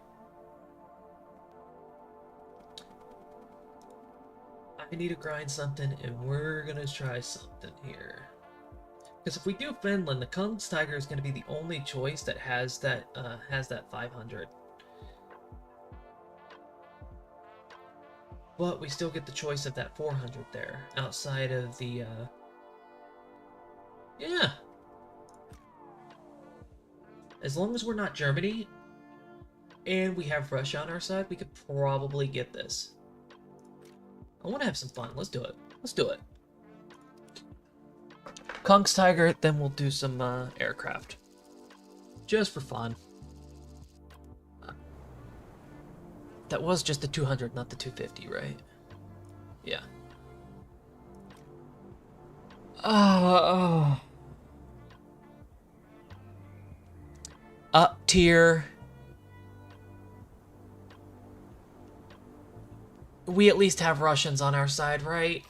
I need to grind something, and we're gonna try something here. Because if we do Finland, the Kungstiger is gonna be the only choice that has that 500. But we still get the choice of that 400 there, outside of the, yeah. As long as we're not Germany, and we have Russia on our side, we could probably get this. I want to have some fun. Let's do it. Let's do it. Kungstiger, then we'll do some aircraft. Just for fun. That was just the 200, not the 250, right? Yeah. Up tier. We at least have Russians on our side, right?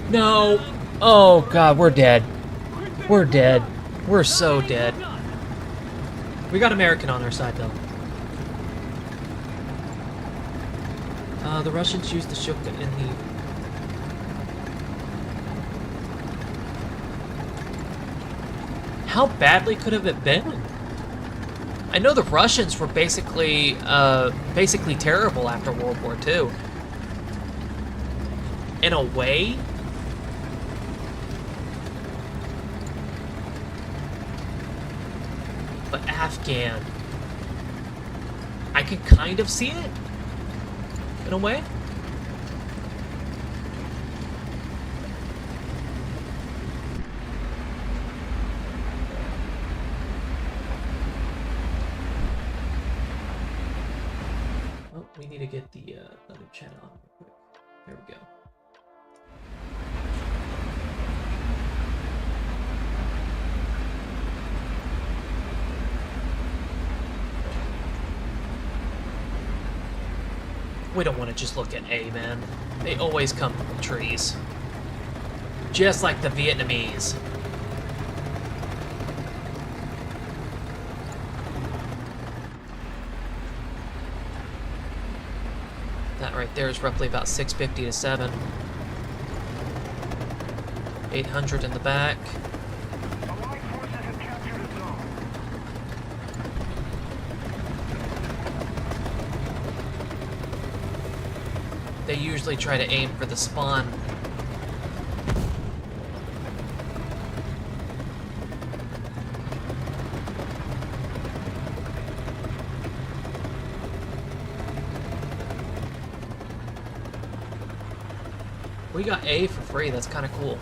No. Oh god, we're dead. We're dead. We're so dead. We got American on our side though. The Russians used the Shuka in the... How badly could have it been? I know the Russians were basically terrible after World War II. In a way. But Afghan. I can kind of see it. In a way. Oh, we need to get the other channel on real quick. There we go. We don't want to just look at A, man. They always come from trees. Just like the Vietnamese. That right there is roughly about 650 to 7. 800 in the back. They usually try to aim for the spawn. We got A for free, that's kind of cool.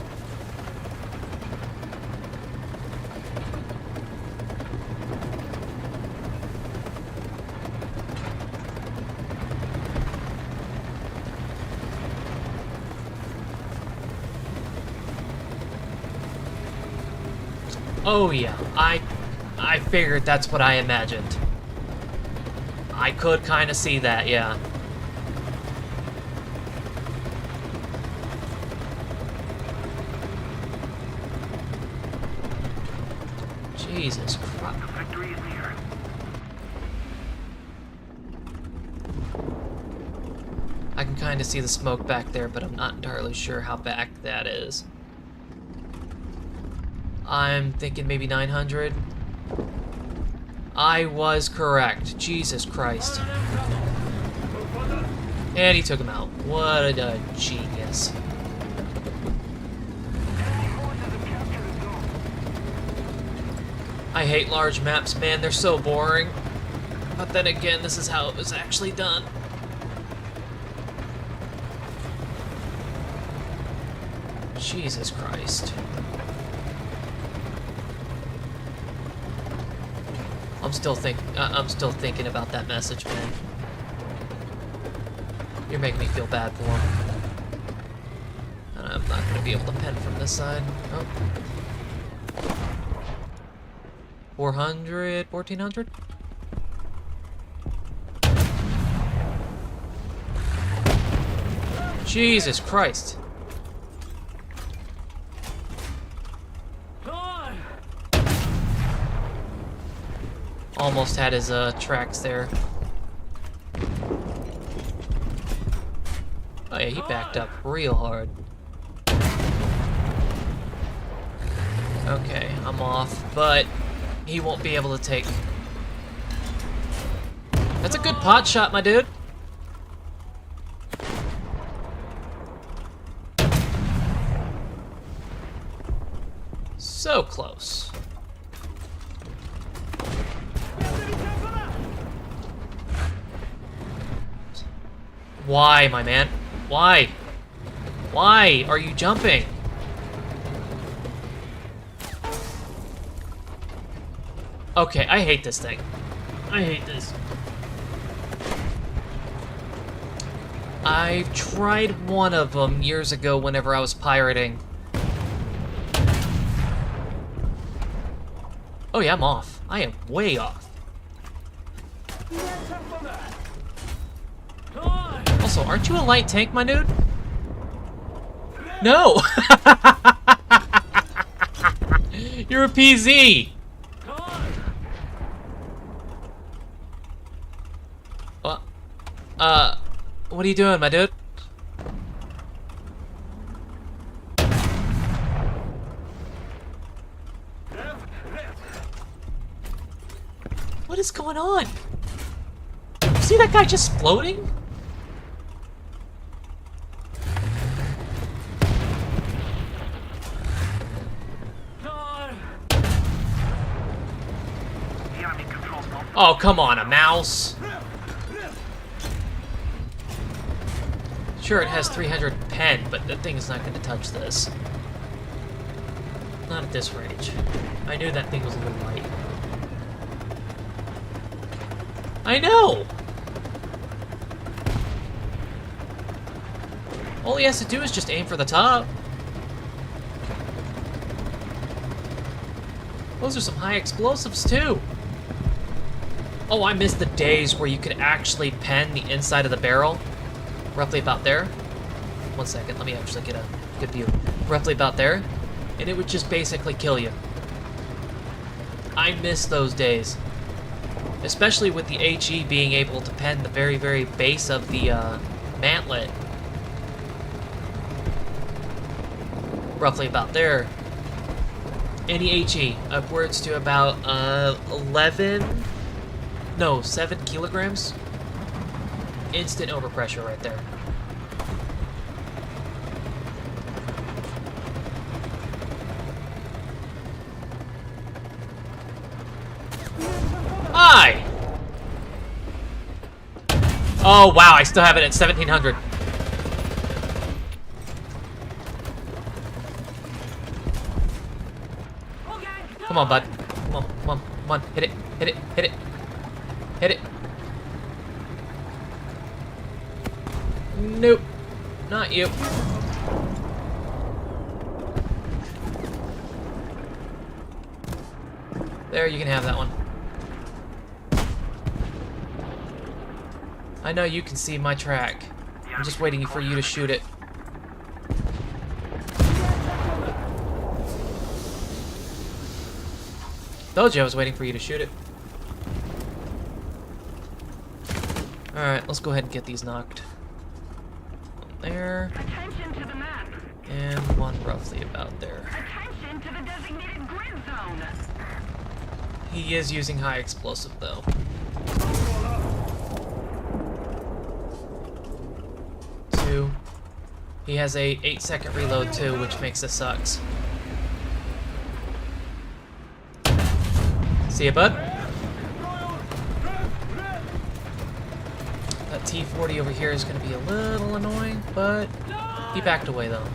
Oh yeah, I figured that's what I imagined. I could kind of see that, yeah. Jesus Christ. Victory is near. I can kind of see the smoke back there, but I'm not entirely sure how back that is. I'm thinking maybe 900. I was correct. Jesus Christ. And he took him out. What a genius. I hate large maps, man. They're so boring. But then again, this is how it was actually done. Jesus Christ. I'm still thinking about that message, man. You're making me feel bad for him. And I'm not gonna be able to pen from this side. Oh. 400, 1400? Jesus Christ. Almost had his tracks there. Oh yeah, he backed up real hard. Okay, I'm off, but he won't be able to take... That's a good pot shot, my dude. So close. Why, my man? Why? Why are you jumping? Okay, I hate this thing. I hate this. I tried one of them years ago whenever I was pirating. Oh yeah, I'm off. I am way off. Also, aren't you a light tank, my dude? No! You're a PZ! What are you doing, my dude? What is going on? You see that guy just floating? Oh, come on, a mouse. Sure, it has 300 pen, but the thing is not going to touch this. Not at this range. I knew that thing was a little light. I know! All he has to do is just aim for the top. Those are some high explosives, too. Oh, I miss the days where you could actually pen the inside of the barrel. Roughly about there. 1 second, let me actually get a good view. Roughly about there. And it would just basically kill you. I miss those days. Especially with the HE being able to pen the very, very base of the mantlet. Roughly about there. Any HE, upwards to about 7 kilograms. Instant overpressure right there. Hi! Oh wow, I still have it at 1700. Come on, bud. Come on, come on, come on. Hit it, hit it, hit it. Hit it. Nope. Not you. There, you can have that one. I know you can see my track. I'm just waiting for you to shoot it. Told you I was waiting for you to shoot it. Alright, let's go ahead and get these knocked. One there. Attention to the map. And one roughly about there. Attention to the designated grid zone. He is using high explosive though. Two. He has a 8-second reload too, which makes it sucks. See ya, bud? That T-40 over here is going to be a little annoying, but he backed away though.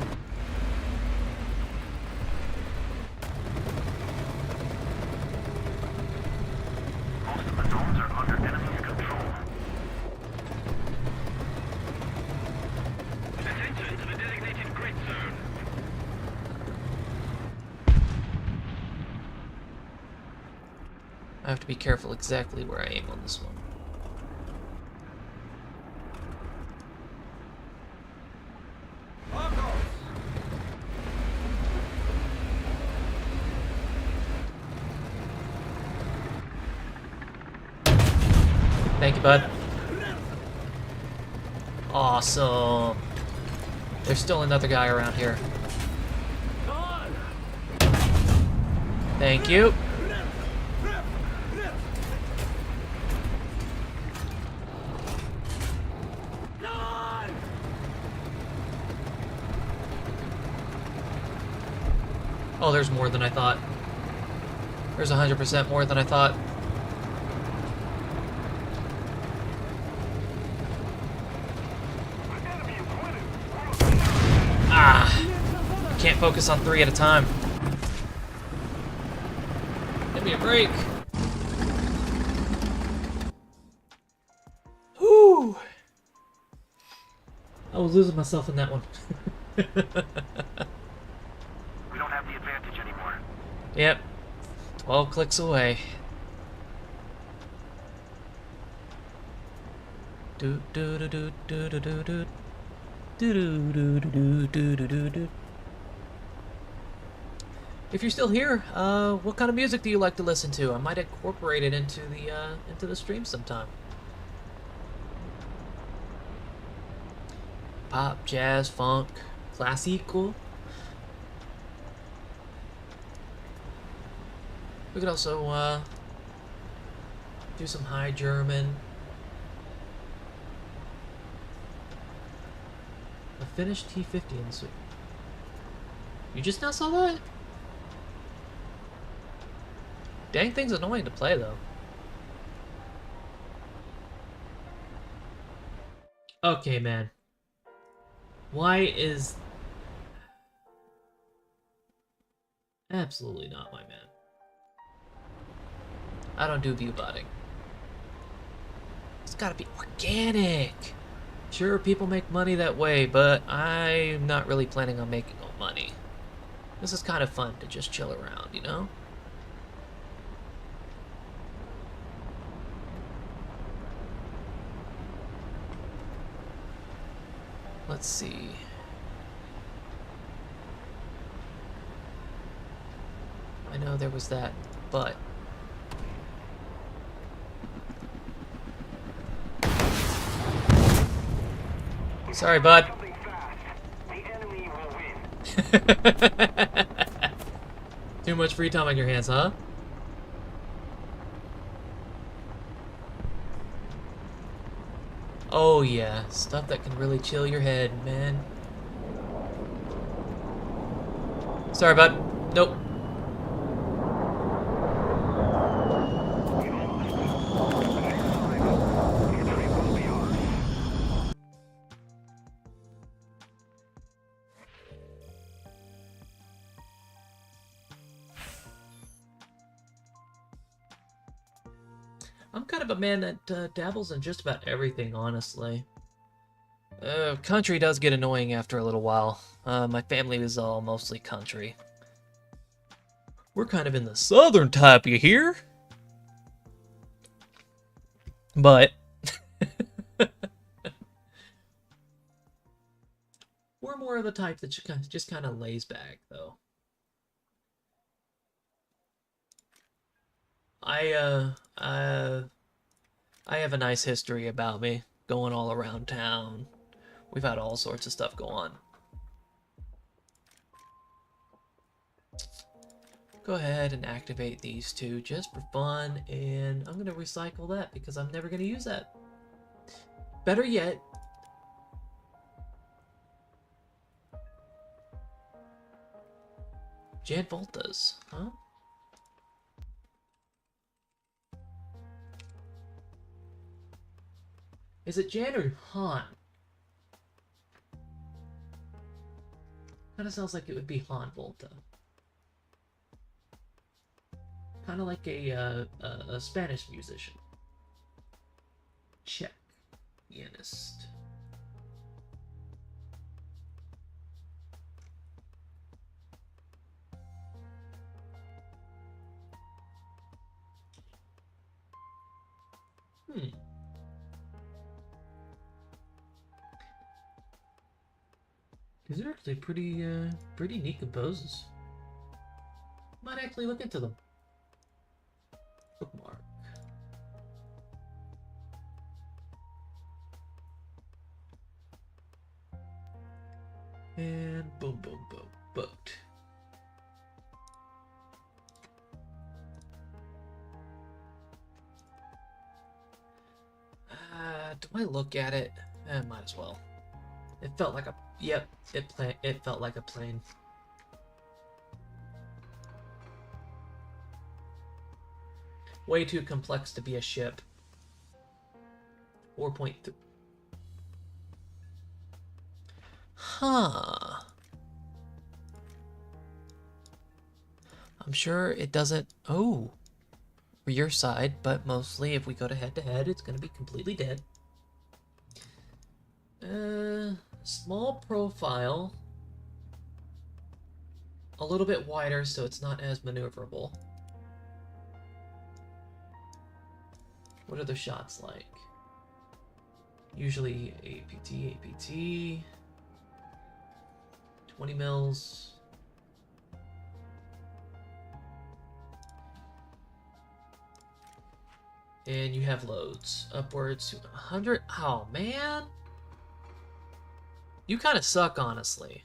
I have to be careful exactly where I aim on this one. Thank you, bud. Awesome. There's still another guy around here. Thank you. Oh, there's more than I thought. There's 100% more than I thought. Ah! Can't focus on 3 at a time. Give me a break. Whew! I was losing myself in that one. We don't have the advantage anymore. Yep. 12 clicks away. Do do do do do do do do. Do do do do do do do do. If you're still here, what kind of music do you like to listen to? I might incorporate it into the stream sometime. Pop, jazz, funk, classical. We could also do some High German. A finished T50 in the suit. You just now saw that? Dang thing's annoying to play though. Okay, man. Why is... Absolutely not, my man. I don't do view botting. It's gotta be organic. Sure, people make money that way, but I'm not really planning on making no money. This is kind of fun to just chill around, you know? Let's see. I know there was that, but... Sorry, bud. Something fast. The enemy will win. Too much free time on your hands, huh? Oh yeah, stuff that can really chill your head, man. Sorry, bud. Nope. I'm kind of a man that dabbles in just about everything, honestly. Country does get annoying after a little while. My family is all mostly country. We're kind of in the southern type, you hear? But... we're more of the type that just kind of lays back, though. I have a nice history about me, going all around town. We've had all sorts of stuff go on. Go ahead and activate these two just for fun, and I'm going to recycle that because I'm never going to use that. Better yet, Jan Voltas, huh? Is it Jan or Han? Kind of sounds like it would be Han Volta. Kind of like a Spanish musician. Czech pianist. These are actually pretty neat composes. Might actually look into them. Bookmark. And boom, boom, boom. Booked. Do I look at it? Might as well. It felt like a... Yep, it felt like a plane. Way too complex to be a ship. 4.3. Huh. I'm sure it doesn't... Oh. Rear side, but mostly if we go to head, it's going to be completely dead. Small profile. A little bit wider so it's not as maneuverable. What are the shots like? Usually APT, 20 mils. And you have loads. Upwards to 100. Oh, man. You kind of suck, honestly.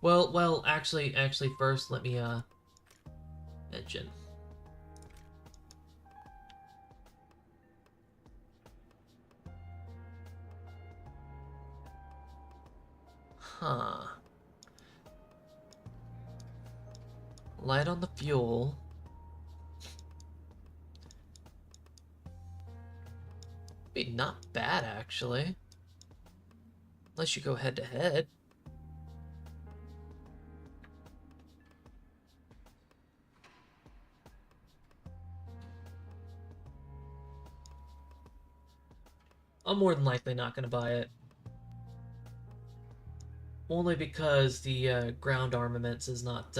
Well, actually, first, let me, engine. Huh. Light on the fuel. Be not bad, actually. Unless you go head to head. I'm more than likely not going to buy it. Only because the ground armaments is not...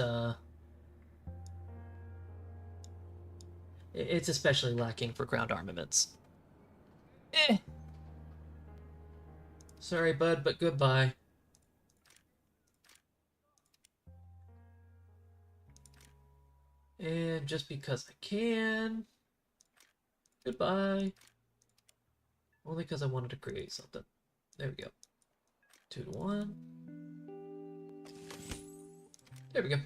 It's especially lacking for ground armaments. Eh. Sorry, bud, but goodbye. And just because I can... Goodbye. Only because I wanted to create something. There we go. 2 to 1. There we go.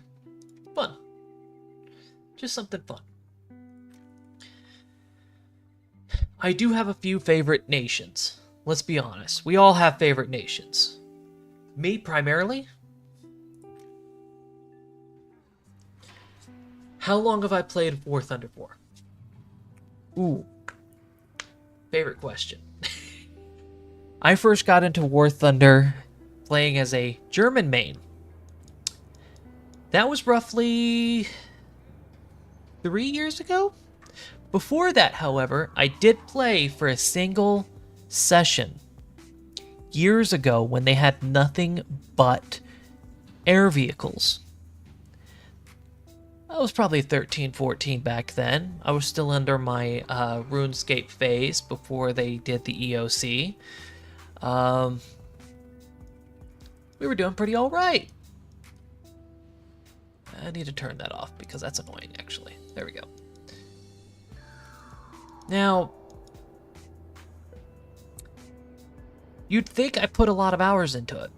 Fun. Just something fun. I do have a few favorite nations. Let's be honest. We all have favorite nations. Me, primarily. How long have I played War Thunder for? Ooh. Favorite question. I first got into War Thunder playing as a German main. That was roughly 3 years ago? Before that, however, I did play for a single session years ago when they had nothing but air vehicles. I was probably 13, 14 back then. I was still under my RuneScape phase before they did the EOC. We were doing pretty alright. I need to turn that off because that's annoying, actually. There we go. Now, you'd think I put a lot of hours into it.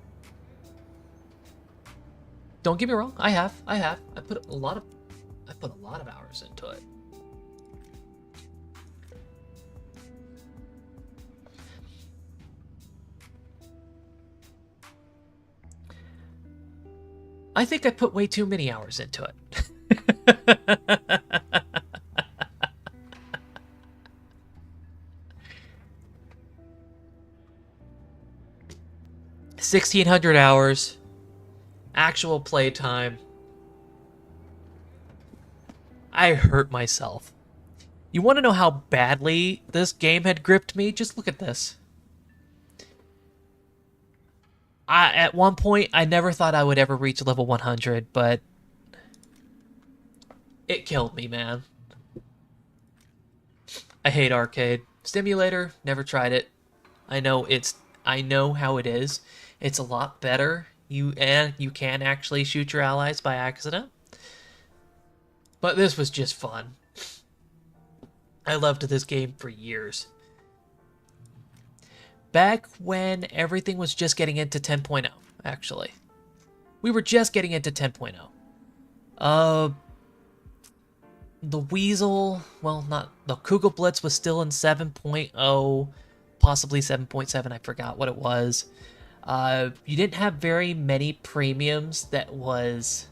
Don't get me wrong, I have. I put a lot of hours into it. I think I put way too many hours into it. 1,600 hours. Actual play time. I hurt myself. You want to know how badly this game had gripped me? Just look at this. At one point, I never thought I would ever reach level 100, but it killed me, man. I hate arcade. Stimulator, never tried it. I know it's I know how it is. It's a lot better. You can actually shoot your allies by accident. But this was just fun. I loved this game for years. Back when everything was just getting into 10.0, actually. We were just getting into 10.0. The Weasel, well, not the Kugel Blitz was still in 7.0, possibly 7.7. I forgot what it was. You didn't have very many premiums that was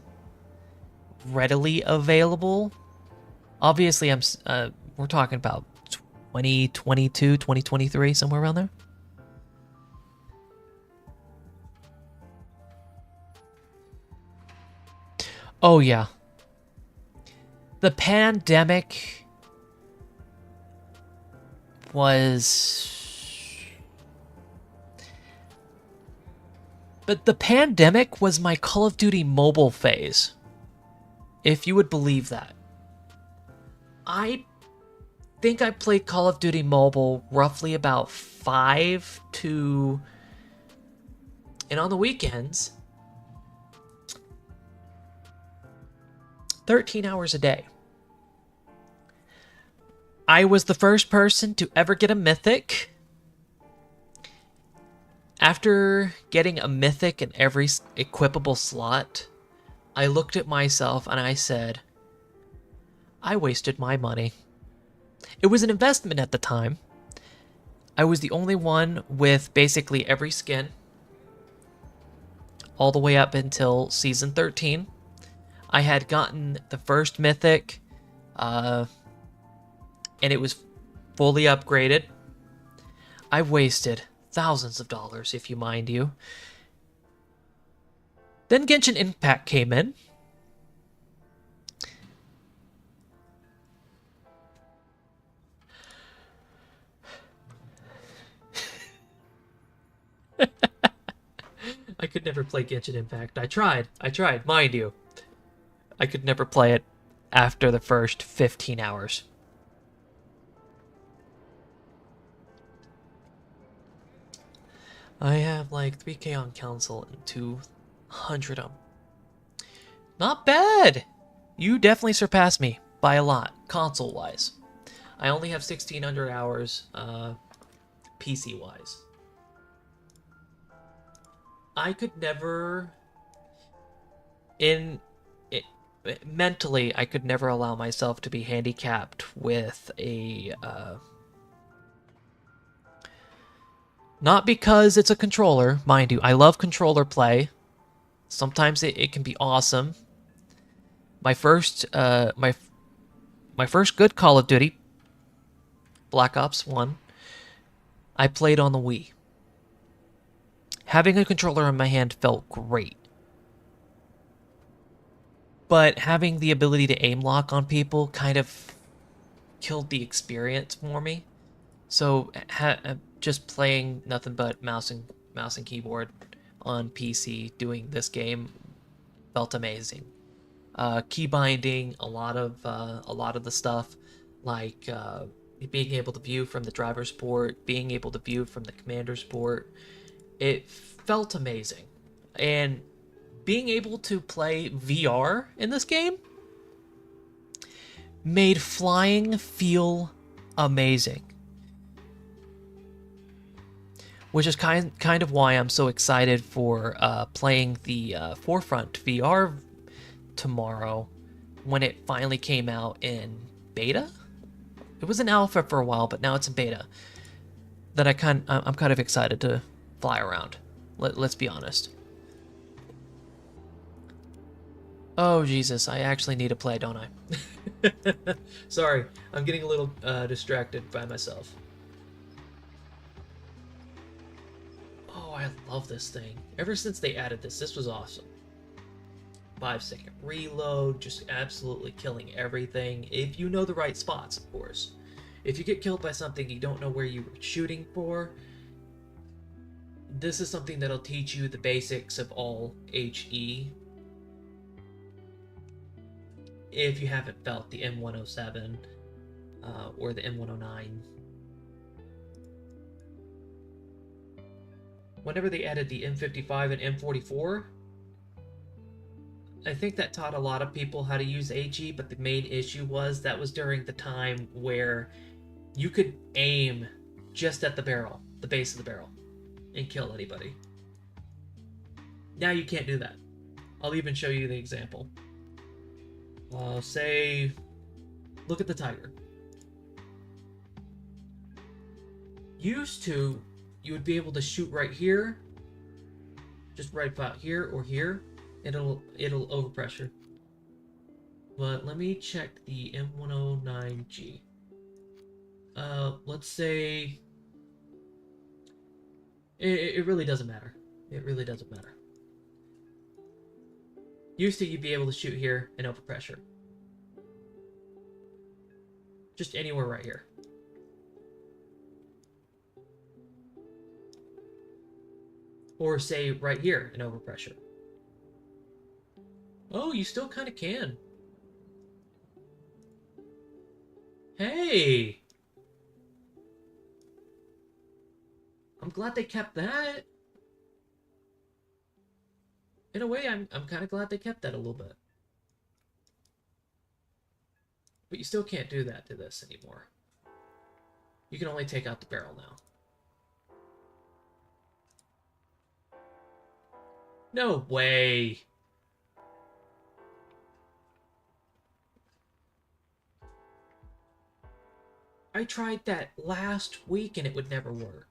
readily available. Obviously, we're talking about 2022, 2023, somewhere around there. Oh yeah. The pandemic was... But the pandemic was my Call of Duty mobile phase. If you would believe that. I think I played Call of Duty Mobile roughly about 5 to... And on the weekends, 13 hours a day. I was the first person to ever get a mythic. After getting a mythic in every equipable slot, I looked at myself and I said, I wasted my money. It was an investment at the time. I was the only one with basically every skin, all the way up until Season 13. I had gotten the first mythic, and it was fully upgraded. I wasted thousands of dollars, if you mind you. Then Genshin Impact came in. I could never play Genshin Impact. I tried, mind you. I could never play it after the first 15 hours. I have like 3K on console and 200 of them. Not bad! You definitely surpassed me by a lot, console-wise. I only have 1,600 hours, PC-wise. I could never... mentally, I could never allow myself to be handicapped with a... Not because it's a controller, mind you. I love controller play. Sometimes it can be awesome. My first my first good Call of Duty, Black Ops 1, I played on the Wii. Having a controller in my hand felt great. But having the ability to aim lock on people kind of killed the experience for me. So just playing nothing but mouse and keyboard on PC doing this game felt amazing. Key binding, a lot of the stuff, like being able to view from the driver's port, being able to view from the commander's port, it felt amazing. And being able to play VR in this game made flying feel amazing. Which is kind of why I'm so excited for playing the Forefront VR tomorrow when it finally came out in beta. It was in alpha for a while, but now it's in beta. That I'm kind of excited to fly around. Let's be honest. Oh Jesus, I actually need to play, don't I? Sorry, I'm getting a little distracted by myself. Oh, I love this thing. Ever since they added this was awesome. 5-second reload, just absolutely killing everything. If you know the right spots, of course. If you get killed by something you don't know where you were shooting for, this is something that'll teach you the basics of all HE. If you haven't felt the M107 or the M109. whenever they added the M55 and M44, I think that taught a lot of people how to use HE, but the main issue was that was during the time where you could aim just at the barrel, the base of the barrel, and kill anybody. Now you can't do that. I'll even show you the example. Say, look at the Tiger. Used to, you would be able to shoot right here, just right about here or here, and it'll overpressure. But let me check the M109G. Let's say it really doesn't matter. It really doesn't matter. Used to, you'd be able to shoot here and overpressure. Just anywhere right here. Or say right here and overpressure. Oh, you still kind of can. Hey! I'm glad they kept that. In a way, I'm kind of glad they kept that a little bit. But you still can't do that to this anymore. You can only take out the barrel now. No way! I tried that last week and it would never work.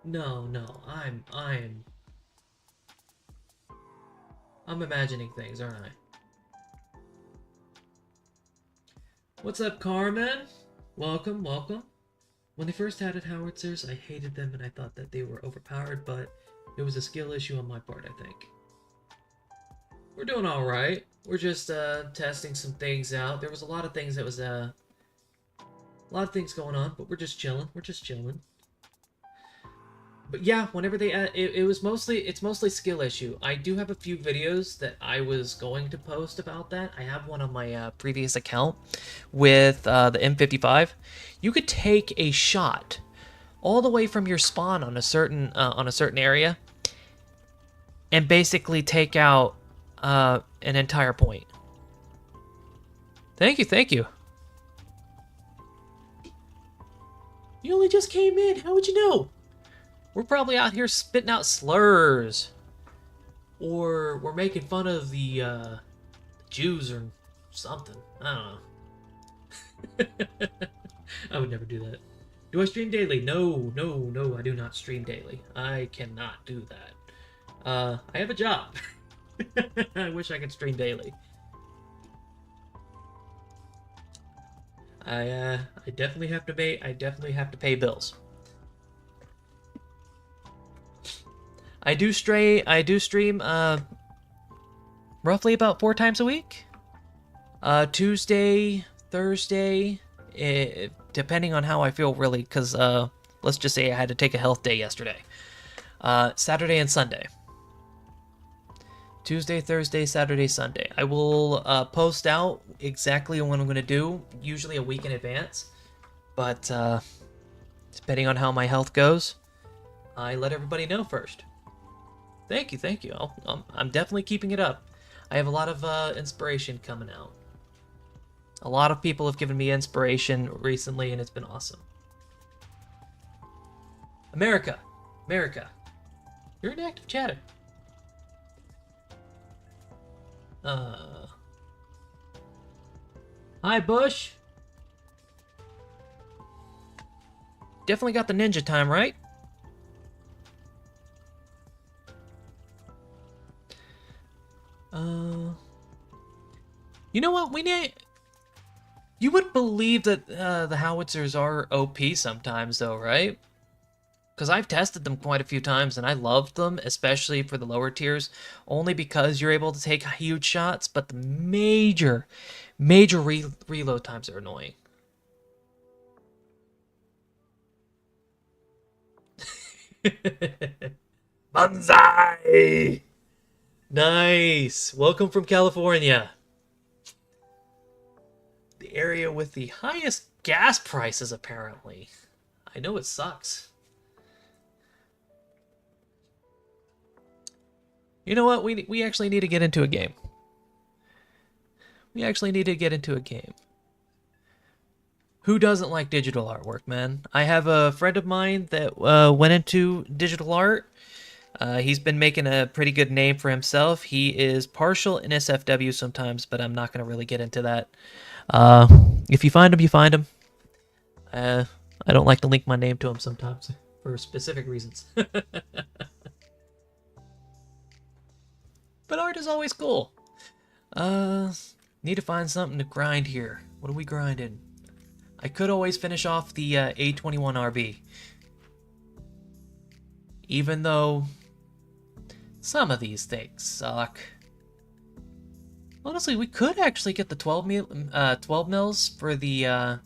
No, I'm imagining things, aren't I? What's up, Carmen? Welcome, welcome. When they first added howitzers, I hated them and I thought that they were overpowered, but it was a skill issue on my part, I think. We're doing alright. We're just testing some things out. There was a lot of things that was a lot of things going on, but we're just chilling. We're just chilling. But yeah, whenever they it's mostly skill issue. I do have a few videos that I was going to post about that. I have one on my previous account with the M55. You could take a shot all the way from your spawn on a certain area and basically take out an entire point. Thank you, thank you. You only just came in. How would you know? We're probably out here spitting out slurs. Or we're making fun of the Jews or something. I don't know. I would never do that. Do I stream daily? No, I do not stream daily. I cannot do that. I have a job. I wish I could stream daily. I definitely have to pay bills. I do stream roughly about 4 times a week. Tuesday, Thursday, depending on how I feel, really, because let's just say I had to take a health day yesterday. Saturday and Sunday. Tuesday, Thursday, Saturday, Sunday. I will post out exactly what I'm going to do, usually a week in advance. But depending on how my health goes, I let everybody know first. Thank you, thank you. I'm definitely keeping it up. I have a lot of inspiration coming out. A lot of people have given me inspiration recently, and it's been awesome. America, you're an active chatter. Hi, Bush. Definitely got the ninja time, right? You know what? You would believe that the howitzers are OP sometimes, though, right? Because I've tested them quite a few times, and I loved them, especially for the lower tiers, only because you're able to take huge shots, but the major reload times are annoying. Banzai! Nice! Welcome from California. The area with the highest gas prices, apparently. I know it sucks. You know what? We actually need to get into a game. We actually need to get into a game. Who doesn't like digital artwork, man? I have a friend of mine that went into digital art. He's been making a pretty good name for himself. He is partial in SFW sometimes, but I'm not going to really get into that. If you find him, you find him. I don't like to link my name to him sometimes for specific reasons. But art is always cool. Need to find something to grind here. What are we grinding? I could always finish off the A21RB. Even though some of these things suck. Honestly, we could actually get the 12 mils for the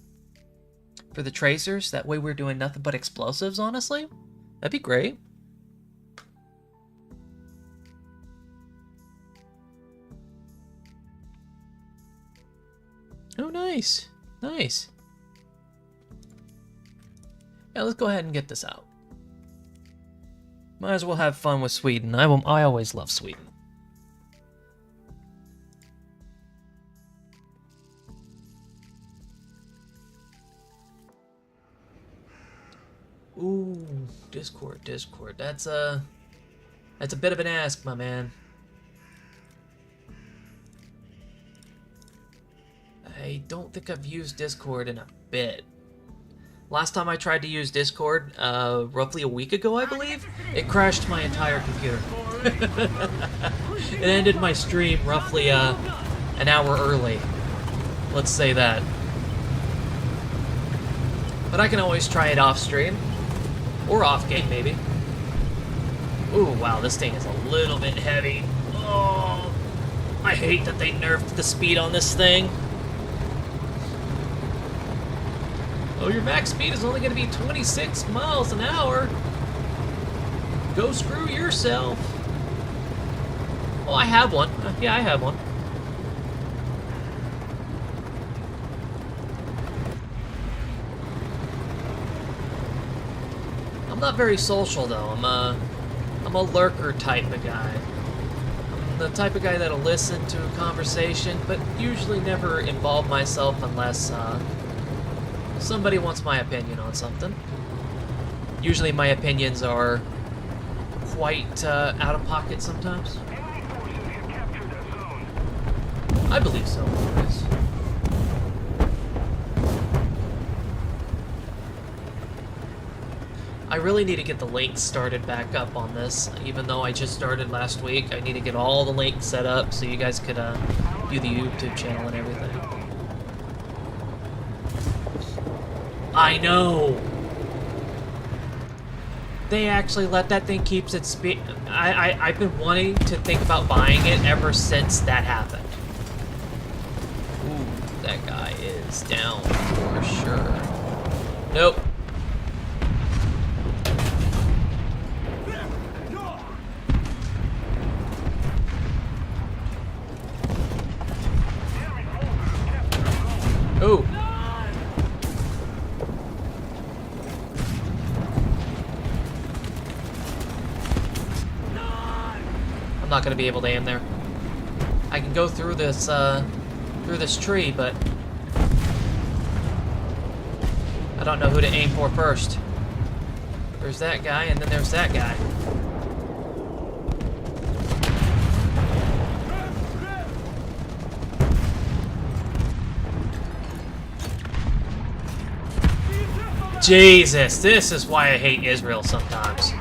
tracers. That way we're doing nothing but explosives, honestly. That'd be great. Oh, nice. Nice. Yeah, let's go ahead and get this out. Might as well have fun with Sweden. I always love Sweden. Ooh, Discord. That's a bit of an ask, my man. I don't think I've used Discord in a bit. Last time I tried to use Discord, roughly a week ago, I believe, it crashed my entire computer. It ended my stream roughly an hour early. Let's say that. But I can always try it off stream. Or off game, maybe. Ooh, wow, this thing is a little bit heavy. Oh, I hate that they nerfed the speed on this thing. Oh, your max speed is only going to be 26 miles an hour. Go screw yourself. Oh, I have one. Yeah, I have one. I'm not very social, though. I'm a lurker type of guy. I'm the type of guy that'll listen to a conversation, but usually never involve myself unless, somebody wants my opinion on something. Usually my opinions are quite out of pocket sometimes. Enemy forces have captured that zone. I believe so, Chris. I really need to get the links started back up on this. Even though I just started last week, I need to get all the links set up so you guys could view the YouTube channel and everything. I know! They actually let that thing keep its speed. I've been wanting to think about buying it ever since that happened. Ooh, that guy is down for sure. Nope. Ooh. I'm not gonna be able to aim there. I can go through this tree, but I don't know who to aim for first. There's that guy, and then there's that guy. Jesus, this is why I hate Israel sometimes.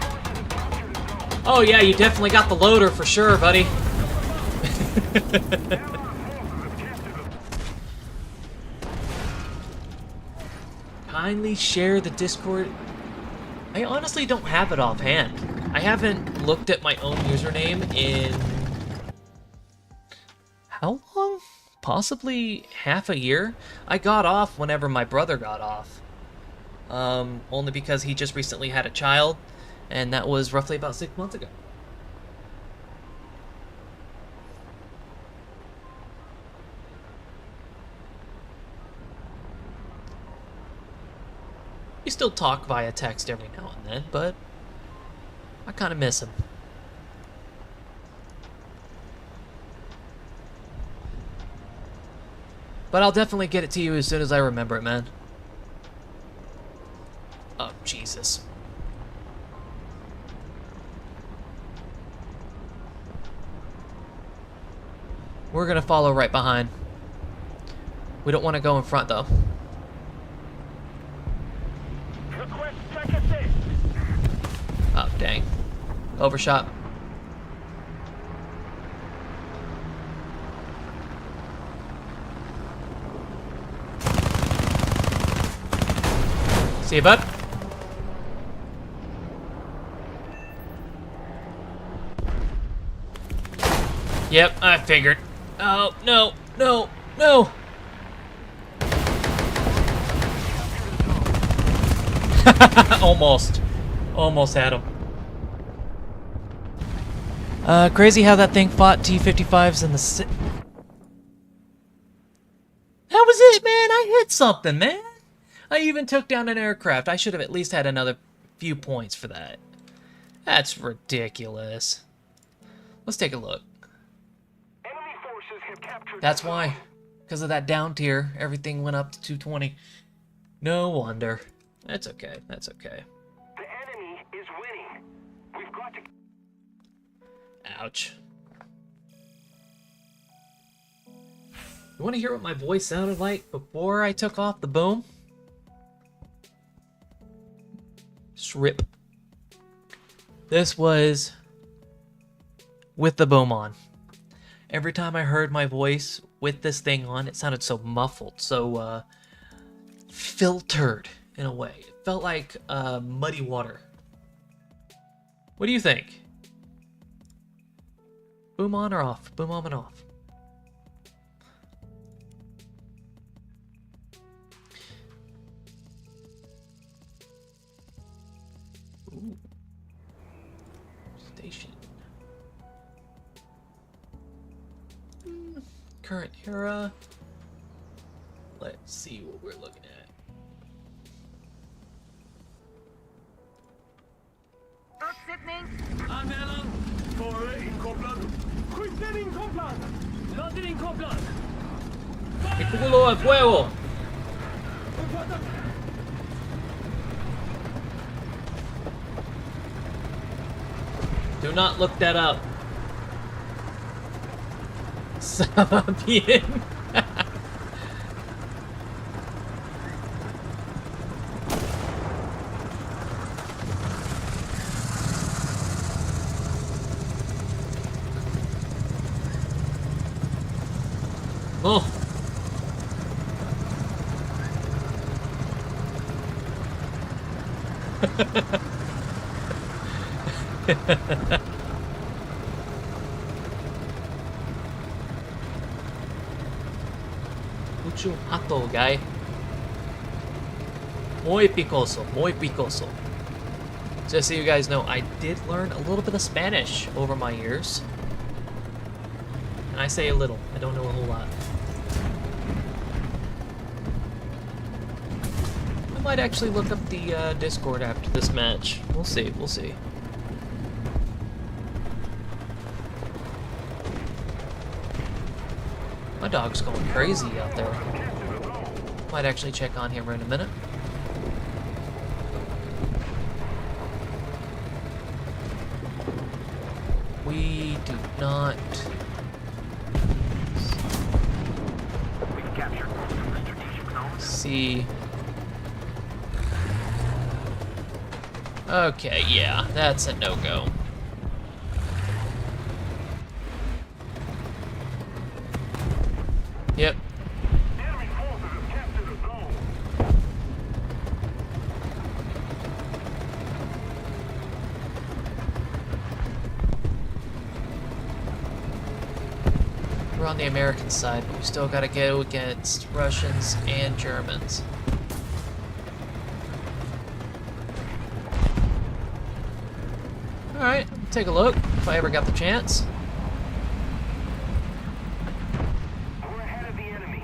Oh yeah, you definitely got the loader for sure, buddy. Kindly share the Discord. I honestly don't have it offhand. I haven't looked at my own username in... how long? Possibly half a year? I got off whenever my brother got off. Only because he just recently had a child, and that was roughly about 6 months ago. still talk via text every now and then, but I kind of miss him. But I'll definitely get it to you as soon as I remember it, man. Oh, Jesus. We're gonna follow right behind. We don't want to go in front, though. Request check assist. Oh, dang. Overshot. See you, bud. Yep, I figured. Oh, no, no, no. Almost. Almost had him. Crazy how that thing fought T-55s in the That was it, man. I hit something, man. I even took down an aircraft. I should have at least had another few points for that. That's ridiculous. Let's take a look. Enemy forces have captured. That's why. Because of that down tier, everything went up to 220. No wonder. That's okay. That's okay. The enemy is winning. We've got to. Ouch. You want to hear what my voice sounded like before I took off the boom? Srip. This was with the boom on. Every time I heard my voice with this thing on, it sounded so muffled, so filtered in a way. It felt like muddy water. What do you think? Boom on or off? Boom on and off. Ooh. Station. Current era. Let's see what we're looking at. Uppsättning. Anmälan. Fare inkopplad. Skjuten inkopplad. Laddning inkopplad. ¡Mi culo de fuego! Do not look that up. Estaba bien. Oh. Mucho hato, guy. Muy picoso, muy picoso. Just so you guys know, I did learn a little bit of Spanish over my years. And I say a little, I don't know a whole lot. I might actually look up the Discord after this match. We'll see, we'll see. My dog's going crazy out there. Might actually check on him in a minute. We do not We've captured most of the strategic zones. see. Okay, yeah, that's a no-go. Yep. Enemy forces have captured a zone. We're on the American side, but we still gotta go against Russians and Germans. Alright, take a look if I ever got the chance. We're ahead of the enemy.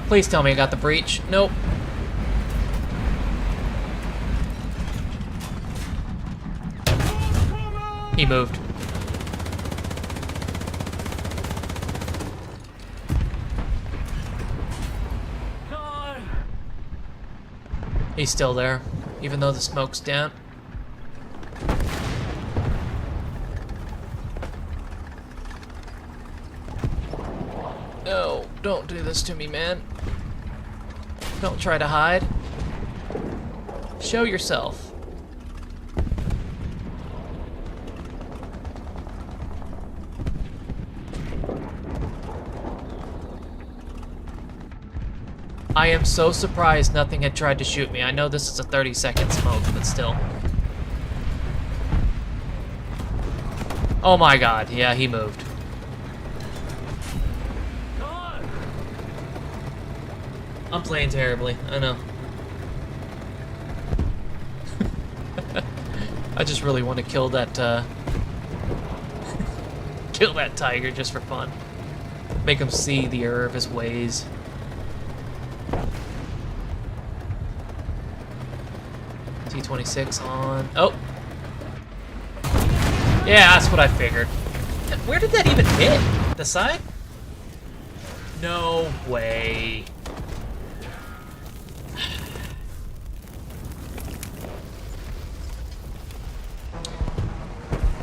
Please tell me I got the breach. Nope. He moved. He's still there, even though the smoke's down. No, don't do this to me, man. Don't try to hide. Show yourself. I am so surprised nothing had tried to shoot me. I know this is a 30-second smoke, but still. Oh my god, yeah, he moved. I'm playing terribly, I know. I just really want to kill that, kill that tiger just for fun. Make him see the error of his ways. T-26 on. Oh! Yeah, that's what I figured. Where did that even hit? The side? No way.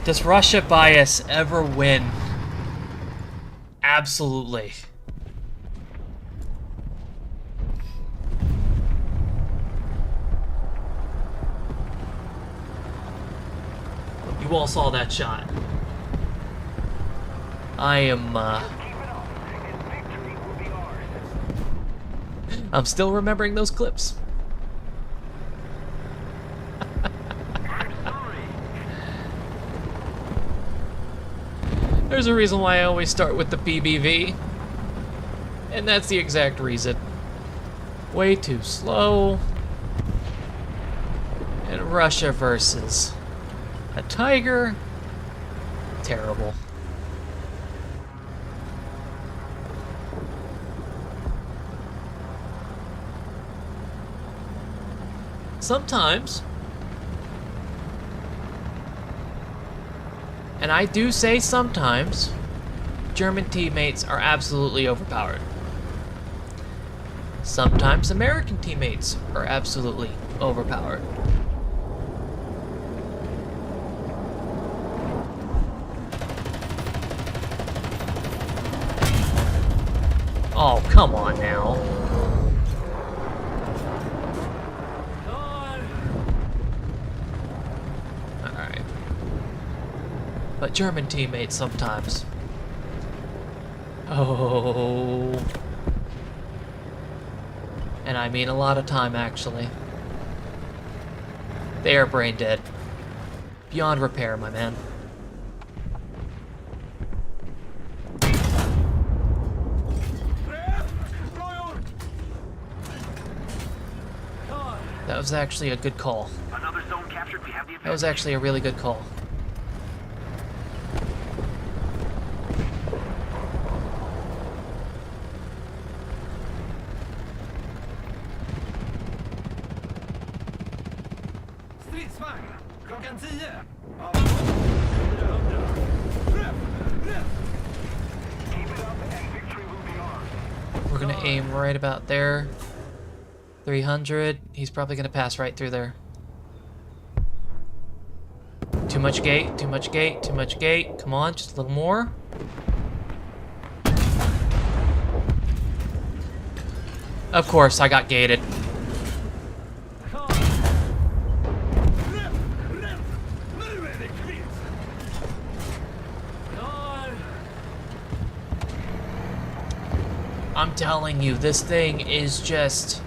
Does Russia bias ever win? Absolutely. You all saw that shot. I am, I'm still remembering those clips. There's a reason why I always start with the PBV. And that's the exact reason. Way too slow. And Russia versus a tiger. Terrible. Sometimes, and I do say sometimes, German teammates are absolutely overpowered. Sometimes American teammates are absolutely overpowered. Oh, come on now. Alright. But German teammates sometimes. Oh. And I mean a lot of time, actually. They are brain dead. Beyond repair, my man. That was actually a good call. Another zone captured. We have the That was actually a really good call. We're gonna aim right about there. 300. He's probably gonna pass right through there. Too much gate, too much gate, too much gate. Come on, just a little more. Of course, I got gated. I'm telling you, this thing is just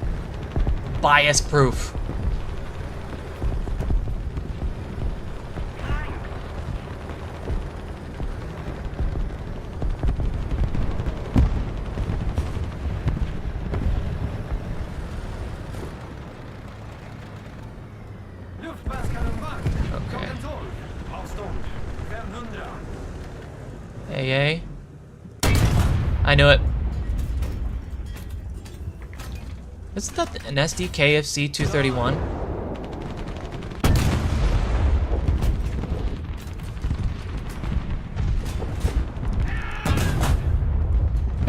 bias proof. Okay. AA. I knew it. Isn't that an SDKFC 231?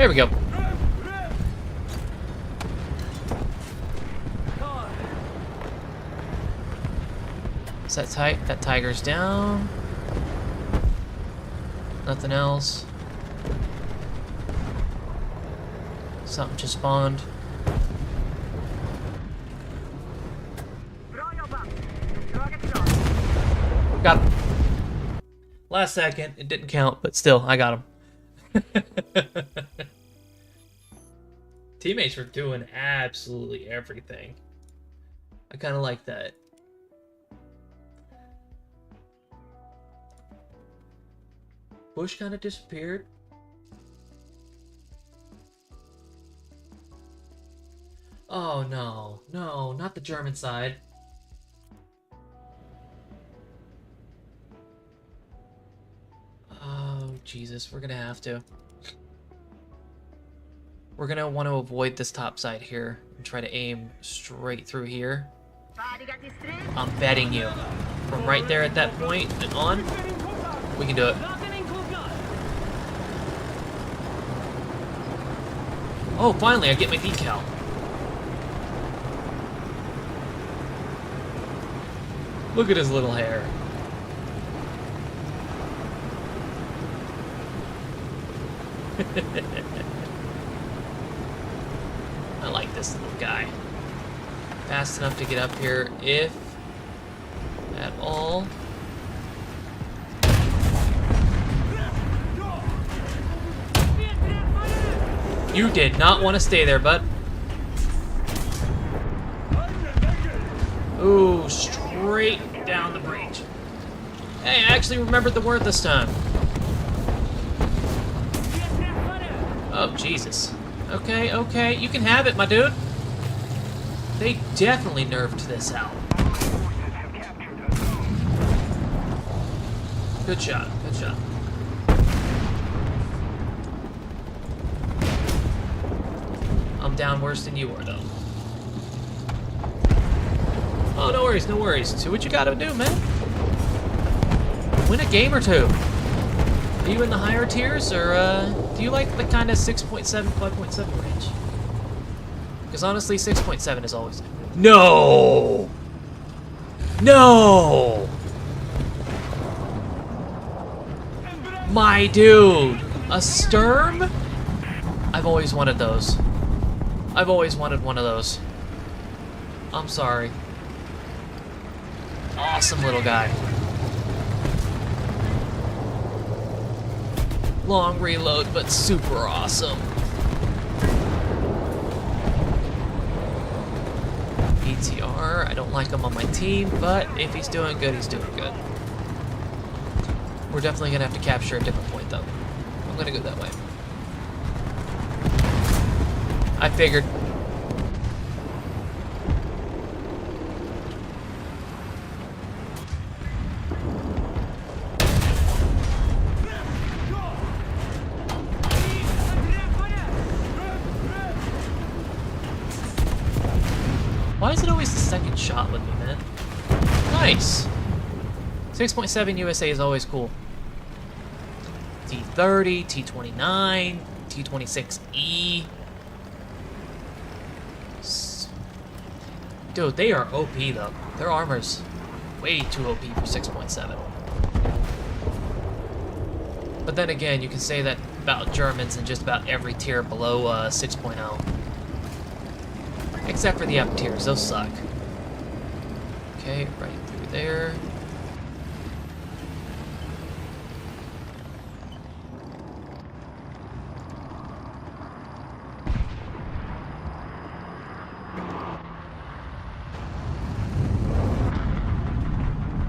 There we go. Is that tight? That tiger's down. Nothing else. Something just spawned. Bra jobbat! Draget klart. Got him. Last second, it didn't count, but still, I got him. Teammates were doing absolutely everything. I kind of like that. Bush kind of disappeared. Oh no, no, not the German side. Oh Jesus, we're gonna have to. We're gonna want to avoid this top side here and try to aim straight through here. Färdiga till strid. I'm betting you. From right there at that point and on, we can do it. Oh, finally, I get my decal. Look at his little hair. I like this little guy. Fast enough to get up here, if at all. You did not want to stay there, bud. Ooh, straight down the breach. Hey, I actually remembered the word this time. Oh, Jesus. Okay, okay, you can have it, my dude. They definitely nerfed this out. Good shot, good shot. I'm down worse than you are, though. Oh, no worries, no worries. Do what you gotta do, man. Win a game or two. Are you in the higher tiers, or do you like the kind of 6.7, 5.7 range? Because honestly, 6.7 is always... No! No! My dude! A Sturm? I've always wanted those. I've always wanted one of those. I'm sorry. Awesome little guy. Long reload, but super awesome. ETR, I don't like him on my team, but if he's doing good, he's doing good. We're definitely gonna have to capture a different point, though. I'm gonna go that way. I figured. Why is it always the second shot with me, man? Nice! 6.7 USA is always cool. T30, T29, T26E. Dude, they are OP though. Their armor's way too OP for 6.7. But then again, you can say that about Germans in just about every tier below 6.0. Except for the upper tiers, those suck. Okay, right through there.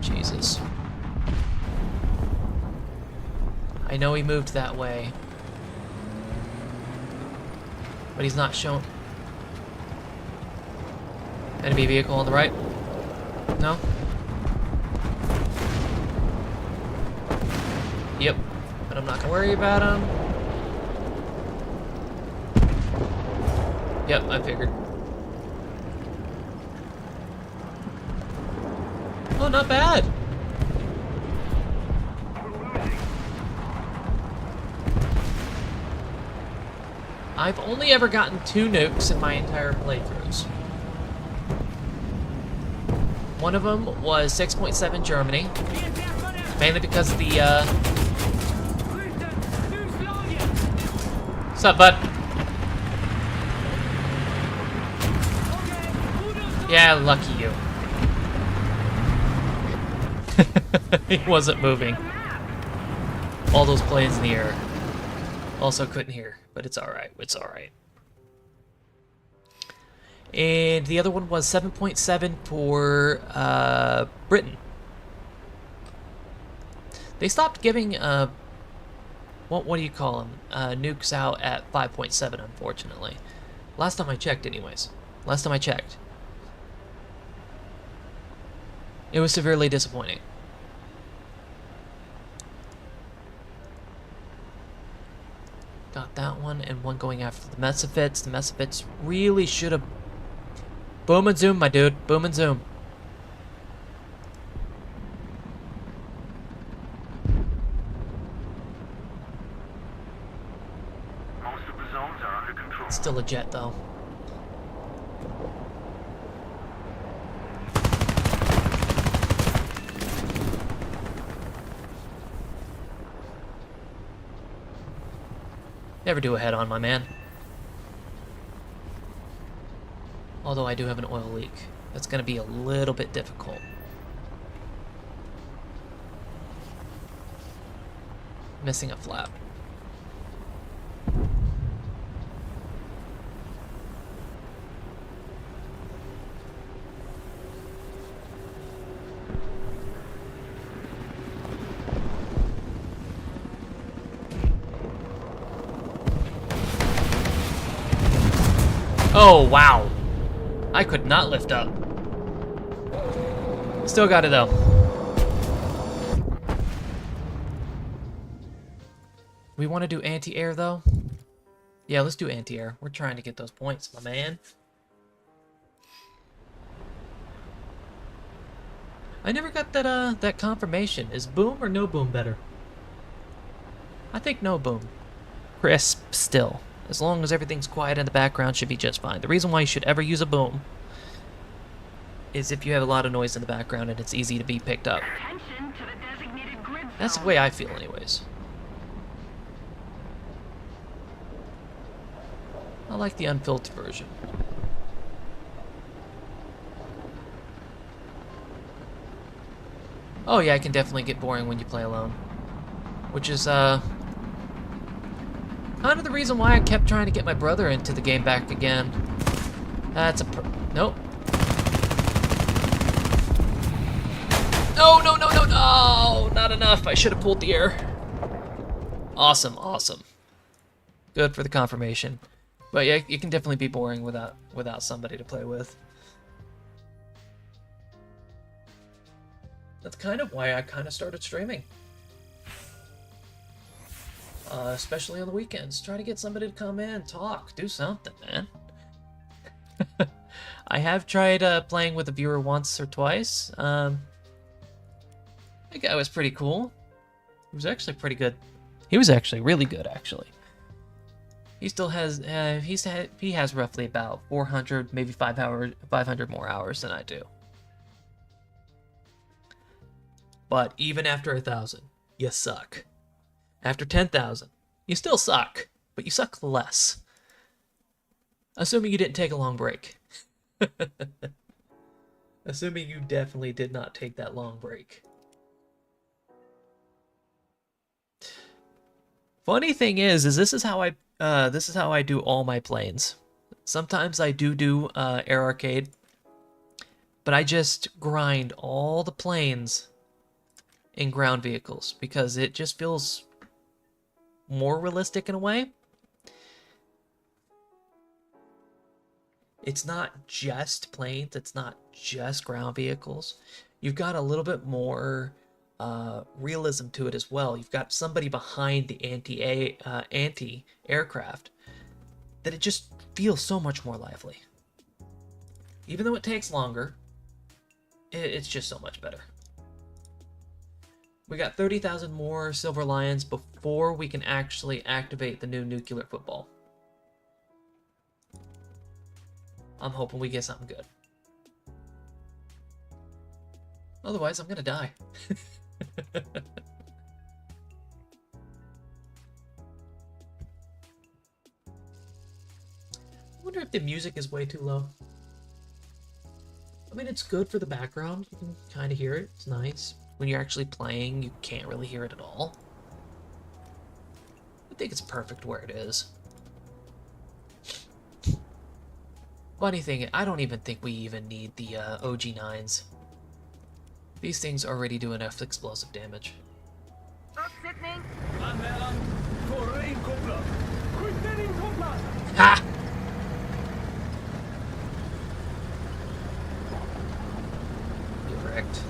Jesus. I know he moved that way. But he's not shown. Enemy vehicle on the right? No? Yep. But I'm not gonna worry about him. Yep, I figured. Oh, not bad. I've only ever gotten 2 nukes in my entire playthroughs. One of them was 6.7 Germany, mainly because of the, What's up, bud? Yeah, lucky you. He wasn't moving. All those planes in the air. Also couldn't hear, but it's alright. It's alright. And the other one was 7.7 for Britain. They stopped giving what do you call them? Nukes out at 5.7, unfortunately. Last time I checked, anyways. Last time I checked. It was severely disappointing. Got that one, and one going after the Mesophyts. The Mesophyts really should have... Boom and zoom, my dude. Boom and zoom. Most of the zones are under control. It's still a jet, though. Never do a head-on, my man. Although I do have an oil leak. That's going to be a little bit difficult. Missing a flap. Oh, wow. I could not lift up. Still got it, though. We want to do anti-air, though? Yeah, let's do anti-air. We're trying to get those points, my man. I never got that, that confirmation. Is boom or no boom better? I think no boom. Crisp still. As long as everything's quiet in the background, should be just fine. The reason why you should ever use a boom is if you have a lot of noise in the background and it's easy to be picked up. Attention to the designated grid That's the zone. way I feel anyways. I like the unfiltered version. Oh yeah, it can definitely get boring when you play alone. Which is, kind of the reason why I kept trying to get my brother into the game back again. That's a nope. No, no, no, no, no! Not enough. I should have pulled the air. Awesome, awesome. Good for the confirmation. But yeah, it can definitely be boring without somebody to play with. That's kind of why I kind of started streaming. Especially on the weekends. Try to get somebody to come in, talk, do something, man. I have tried playing with a viewer once or twice. That guy was pretty cool. He was actually pretty good. He was actually really good, actually. He still has, he has roughly about 400, maybe 500 more hours than I do. But even after 1,000, you suck. After 10,000, you still suck, but you suck less. Assuming you didn't take a long break. Assuming you definitely did not take that long break. Funny thing is this is how I do all my planes. Sometimes I do Air Arcade, but I just grind all the planes in ground vehicles because it just feels more realistic in a way. It's not just planes, it's not just ground vehicles. You've got a little bit more realism to it as well. You've got somebody behind the anti-aircraft that it just feels so much more lively. Even though it takes longer, it's just so much better. We got 30,000 more Silver Lions before we can actually activate the new nuclear football. I'm hoping we get something good. Otherwise, I'm gonna die. I wonder if the music is way too low. I mean, it's good for the background. You can kind of hear it. It's nice. When you're actually playing, you can't really hear it at all. I think it's perfect where it is. Funny thing, I don't even think we even need the OG9s. These things already do enough explosive damage. Anmälan. Torre inkopplad. Skjuten inkopplad. Ha! Correct.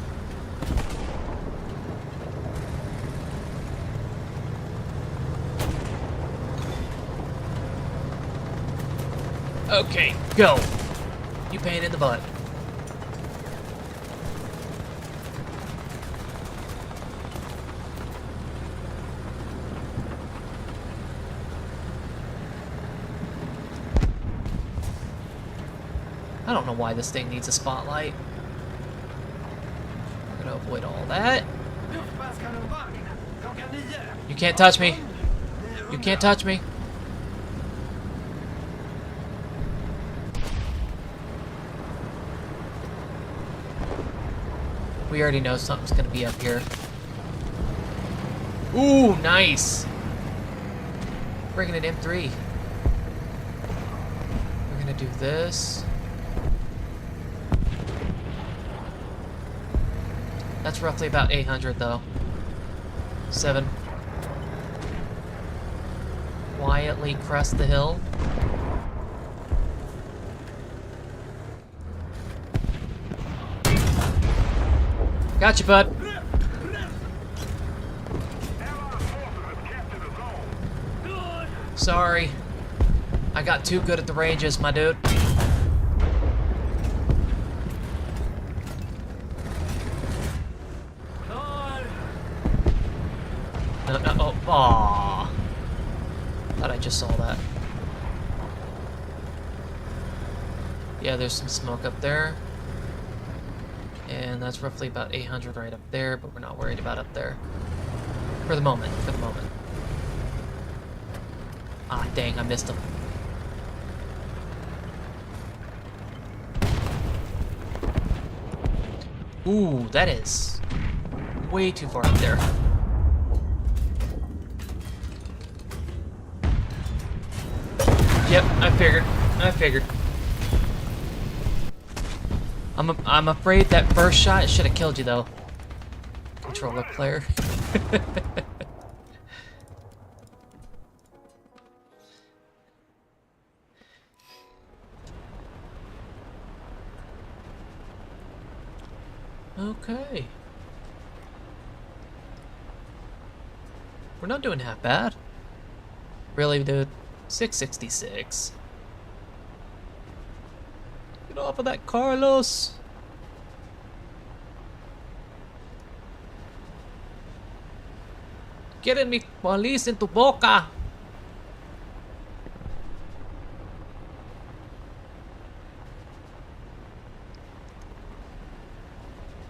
Okay, go. You pain in the butt. I don't know why this thing needs a spotlight. I'm gonna avoid all that. You can't touch me. You can't touch me. We already know something's gonna be up here. Ooh, nice. Bringing an M3. We're gonna do this. That's roughly about 800 though. 7. Quietly crest the hill. Gotcha, bud. Allied forces have captured the zone. Sorry. I got too good at the ranges, my dude. No, no, oh, aw. Thought I just saw that. Yeah, there's some smoke up there. And that's roughly about 800 right up there, but we're not worried about up there. For the moment, for the moment. Ah, dang, I missed him. Ooh, that is way too far up there. Yep, I figured. I'm afraid that first shot should have killed you though. Controller player. Okay. We're not doing half bad. Really, dude? 666. Get off of that, Carlos. Quieren mi police en tu boca.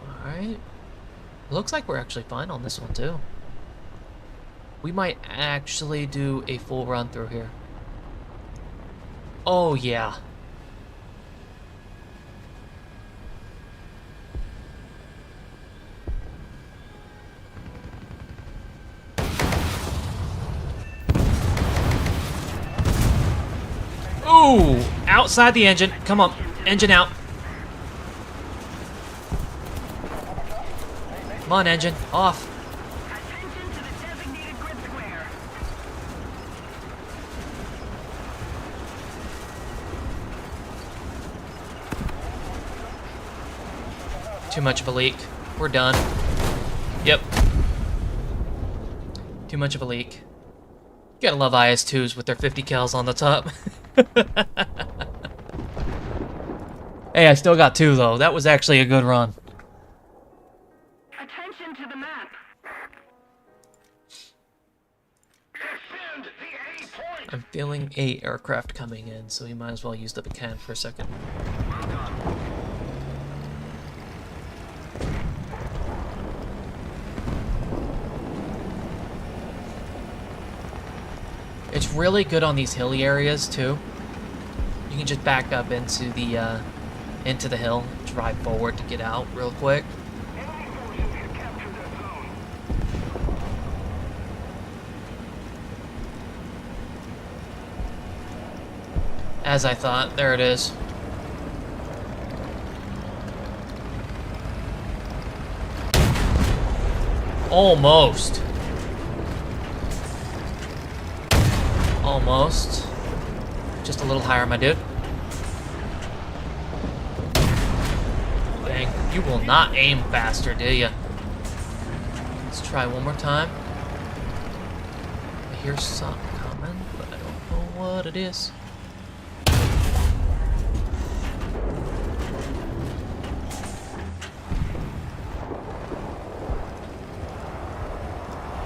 Alright. Looks like we're actually fine on this one, too. We might actually do a full run through here. Oh, yeah. Ooh! Outside the engine. Come on. Engine out. Come on, engine. Off. Attention to the designated grid square. Too much of a leak. We're done. Yep. Too much of a leak. You gotta love IS-2s with their 50 cals on the top. Hey, I still got 2 though. That was actually a good run. Attention to the map. Defend the A point. I'm feeling a aircraft coming in, so we might as well use the can for a second. It's really good on these hilly areas too. You can just back up into the hill, drive forward to get out real quick. Enemy forces have captured that zone. As I thought, there it is. Almost. Almost. Just a little higher, my dude. Dang, you will not aim faster, do you? Let's try one more time. I hear something coming, but I don't know what it is.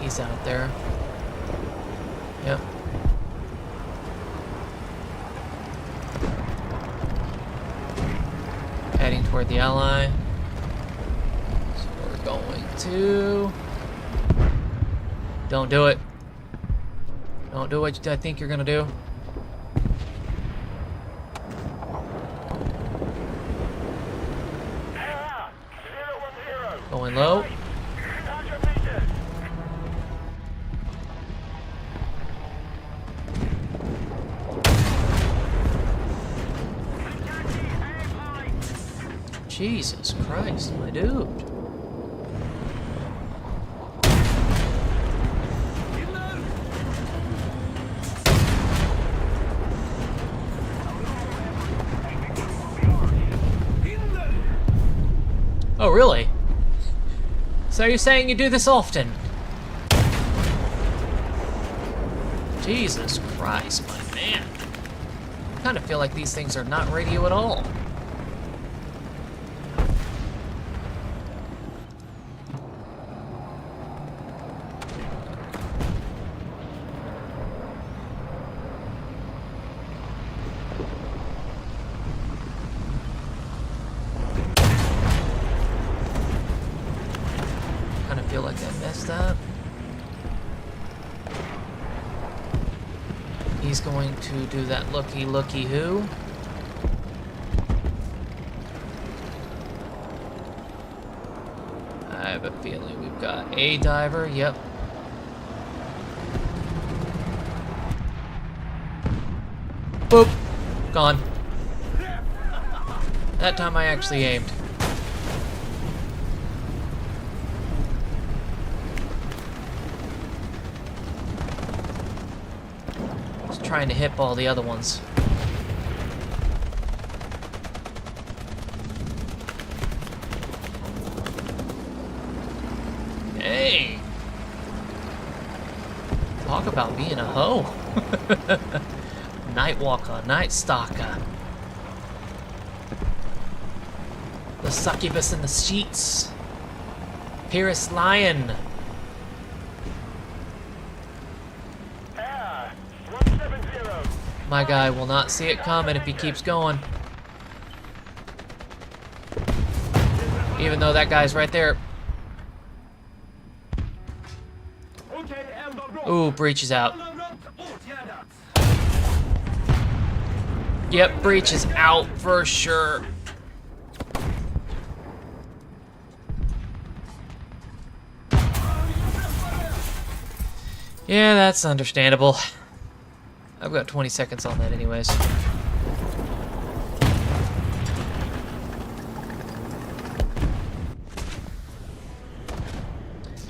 He's out there. Yep. Heading toward the ally. So we're going to... Don't do it. Don't do what I think you're gonna do. Ah, 010. Going low. 300 meters. Jesus Christ, my dude. Oh, really? So you're saying you do this often? Jesus Christ, my man. I kind of feel like these things are not radio at all. Kind of feel like I messed up. He's going to do that looky who. I have a feeling we've got a diver, yep. Boop! Gone. That time I actually aimed. Just trying to hit all the other ones. Hey! Talk about being a hoe. Night Walker, Night Stalker. The succubus in the sheets. Pierce Lion. Ah, 170. My guy will not see it coming if he keeps going. Even though that guy's right there. Ooh, breach is out. Yep, breach is out for sure. Yeah, that's understandable. I've got 20 seconds on that anyways.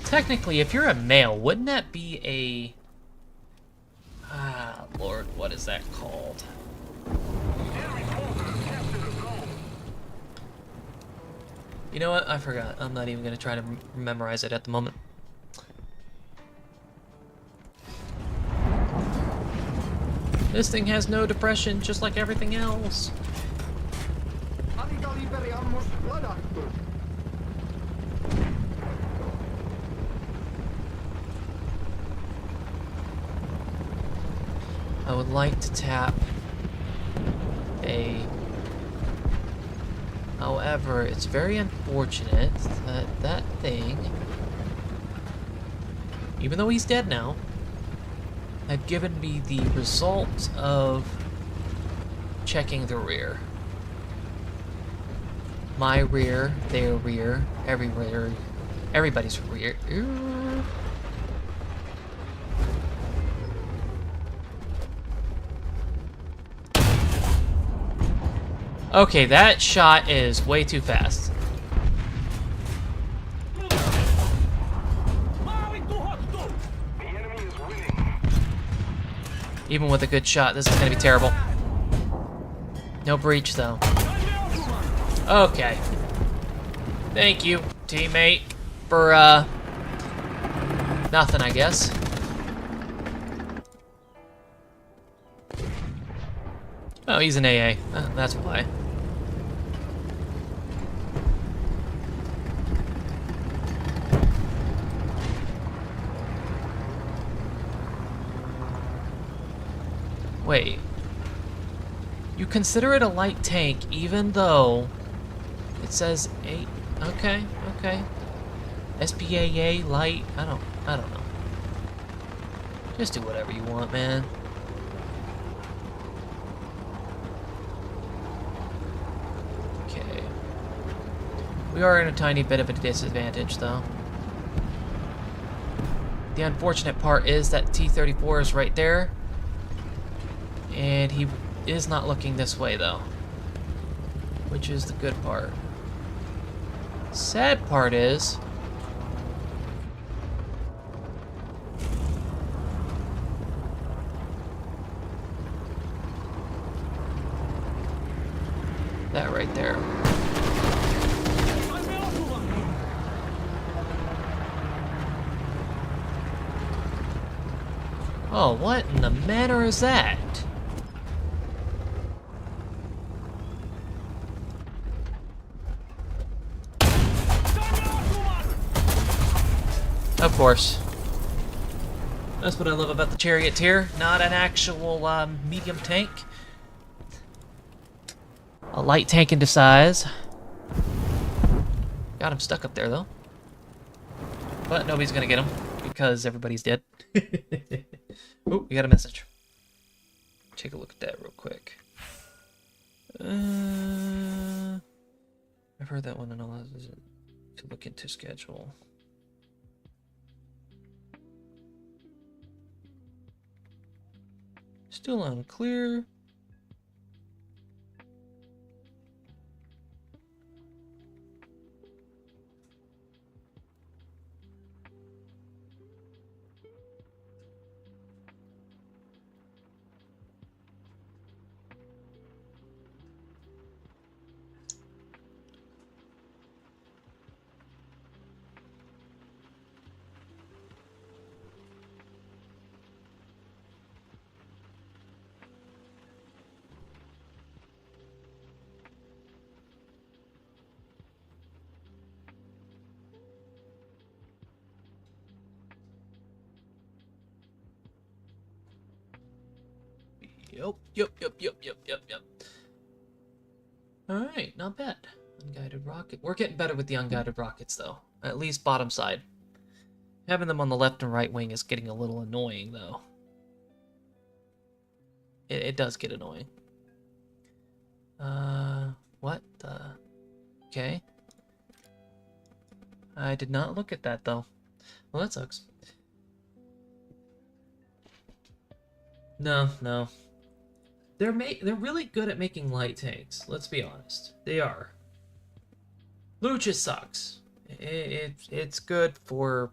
Technically, if you're a male, wouldn't that be a... Ah, Lord, what is that called? You know what? I forgot. I'm not even going to try to memorize it at the moment. This thing has no depression, just like everything else. would like to tap a... However, it's very unfortunate that that thing, even though he's dead now, had given me the result of checking the rear. My rear, their rear, everybody's rear. Okay, that shot is way too fast. The enemy is winning. Even with a good shot, this is gonna be terrible. No breach, though. Okay. Thank you, teammate, for, nothing, I guess. Oh, he's an AA. That's why. Wait. You consider it a light tank even though it says 8. Okay, okay. SPAA light. I don't know. Just do whatever you want, man. Okay. We are in a tiny bit of a disadvantage though. The unfortunate part is that T-34 is right there. And he is not looking this way, though. Which is the good part. Sad part is... that right there. Oh, what in the manner is that? Of course. That's what I love about the Charioteer. Not an actual medium tank. A light tank into size. Got him stuck up there, though. But nobody's gonna get him, because everybody's dead. Oh, we got a message. Take a look at that real quick. I've heard that one and all that is to look into schedule. Still unclear. Yep. Alright, not bad. Unguided rocket. We're getting better with the unguided rockets, though. At least bottom side. Having them on the left and right wing is getting a little annoying, though. It does get annoying. What the... Okay. I did not look at that, though. Well, that sucks. No. They're really good at making light tanks. Let's be honest. They are. Lucha sucks. It's good for,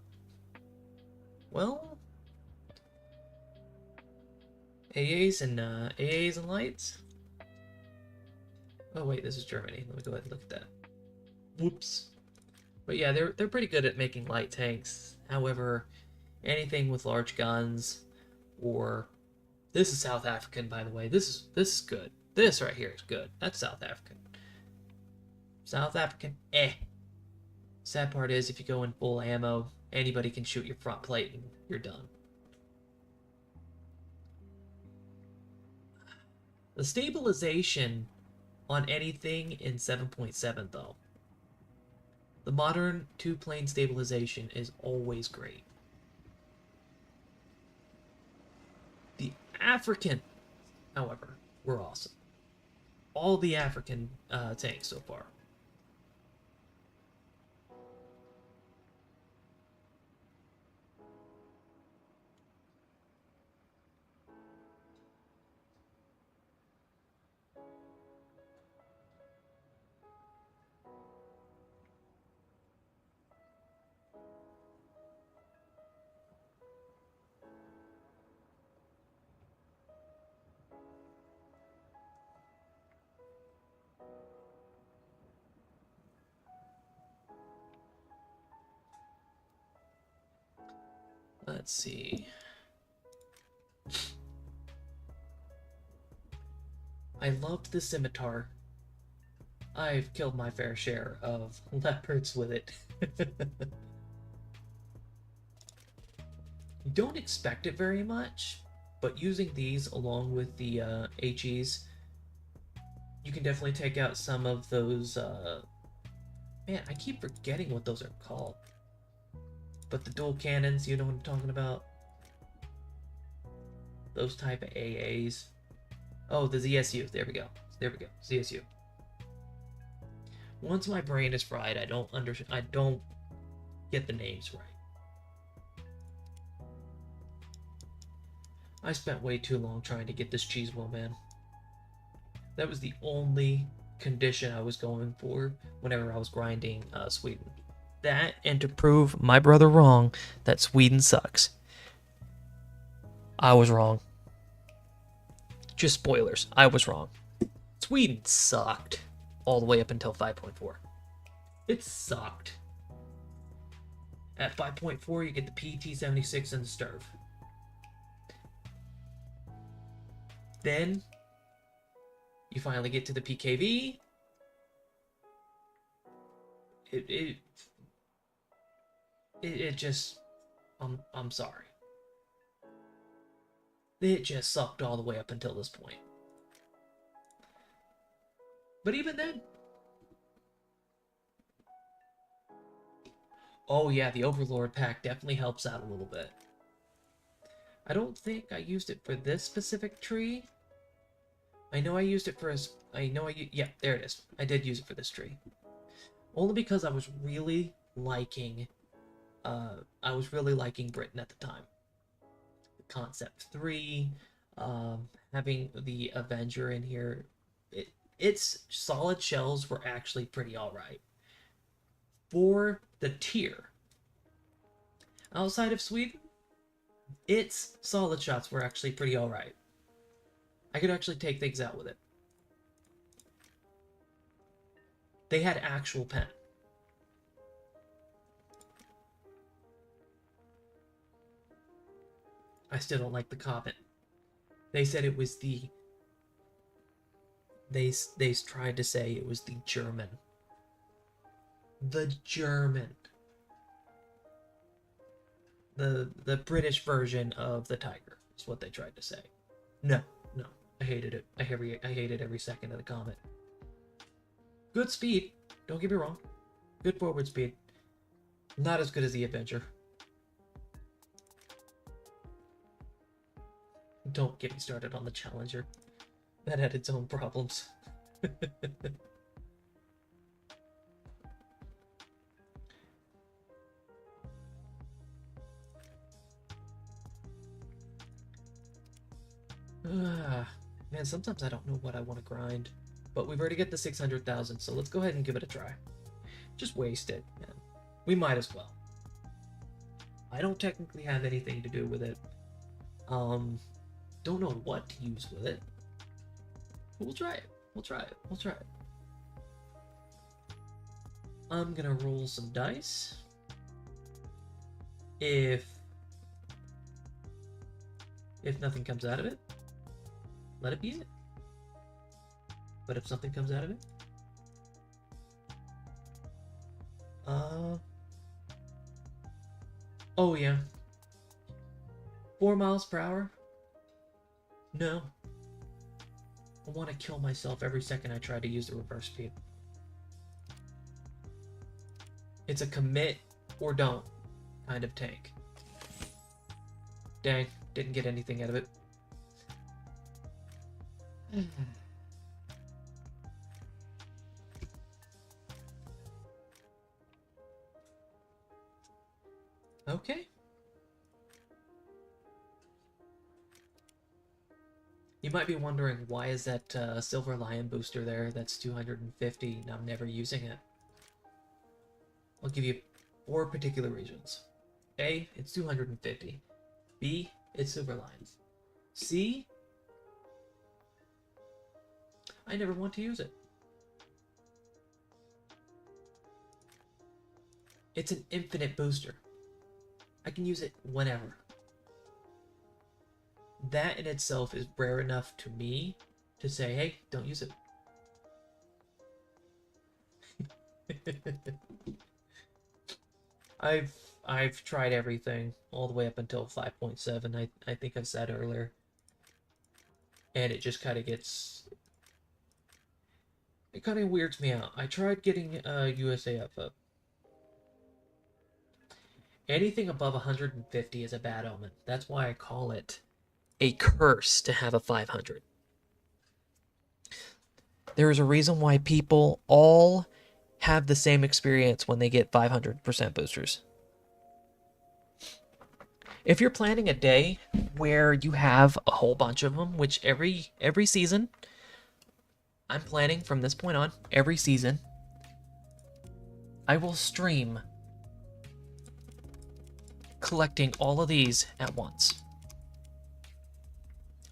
well, AAs and lights. Oh wait, this is Germany. Let me go ahead and look at that. Whoops. But yeah, they're pretty good at making light tanks. However, anything with large guns or... This is South African, by the way. This is good. This right here is good. That's South African. South African, eh. Sad part is, if you go in full ammo, anybody can shoot your front plate and you're done. The stabilization on anything in 7.7 though. The modern two-plane stabilization is always great. The African, however, were awesome. All the African tanks so far. Let's see. I loved the scimitar. I've killed my fair share of leopards with it. You don't expect it very much, but using these along with the HEs, you can definitely take out some of those. Man, I keep forgetting what those are called. But the dual cannons, you know what I'm talking about? Those type of AAs. Oh, the ZSU. There we go. There we go. ZSU. Once my brain is fried, I don't get the names right. I spent way too long trying to get this cheese wheel, man. That was the only condition I was going for whenever I was grinding Sweden. That, and to prove my brother wrong that Sweden sucks. I was wrong. Just spoilers. I was wrong. Sweden sucked all the way up until 5.4. It sucked. At 5.4, you get the PT-76 and the Sturv. Then you finally get to the PKV. It just, I'm sorry. It just sucked all the way up until this point. But even then, oh yeah, the Overlord pack definitely helps out a little bit. I don't think I used it for this specific tree. I know I used it for yeah, there it is. I did use it for this tree. Only because I was really liking Britain at the time. The Concept 3, having the Avenger in here, its solid shells were actually pretty alright. For the tier. Outside of Sweden, its solid shots were actually pretty alright. I could actually take things out with it. They had actual pen. I still don't like the comment. They said it was the... They tried to say it was the German. The German. The British version of the Tiger is what they tried to say. No. I hated it. I hated every second of the comment. Good speed. Don't get me wrong. Good forward speed. Not as good as the Avenger. Don't get me started on the Challenger. That had its own problems. Man, sometimes I don't know what I want to grind. But we've already got the 600,000, so let's go ahead and give it a try. Just waste it, man. We might as well. I don't technically have anything to do with it. Don't know what to use with it. But we'll try it. We'll try it. I'm gonna roll some dice. If nothing comes out of it, let it be it. But if something comes out of it, oh yeah, 4 miles per hour. No. I want to kill myself every second I try to use the reverse speed. It's a commit or don't kind of tank. Dang, didn't get anything out of it. Okay. You might be wondering, why is that Silver Lion booster there that's 250 and I'm never using it? I'll give you 4 particular reasons. A, it's 250. B, it's Silver Lions. C, I never want to use it. It's an infinite booster. I can use it whenever. That in itself is rare enough to me to say, hey, don't use it. I've tried everything all the way up until 5.7. I think I said earlier. And it just kind of gets... It kind of weirds me out. I tried getting USAF up. Anything above 150 is a bad omen. That's why I call it a curse to have a 500. There is a reason why people all have the same experience when they get 500% boosters. If you're planning a day where you have a whole bunch of them, which every season, I'm planning from this point on, every season, I will stream collecting all of these at once.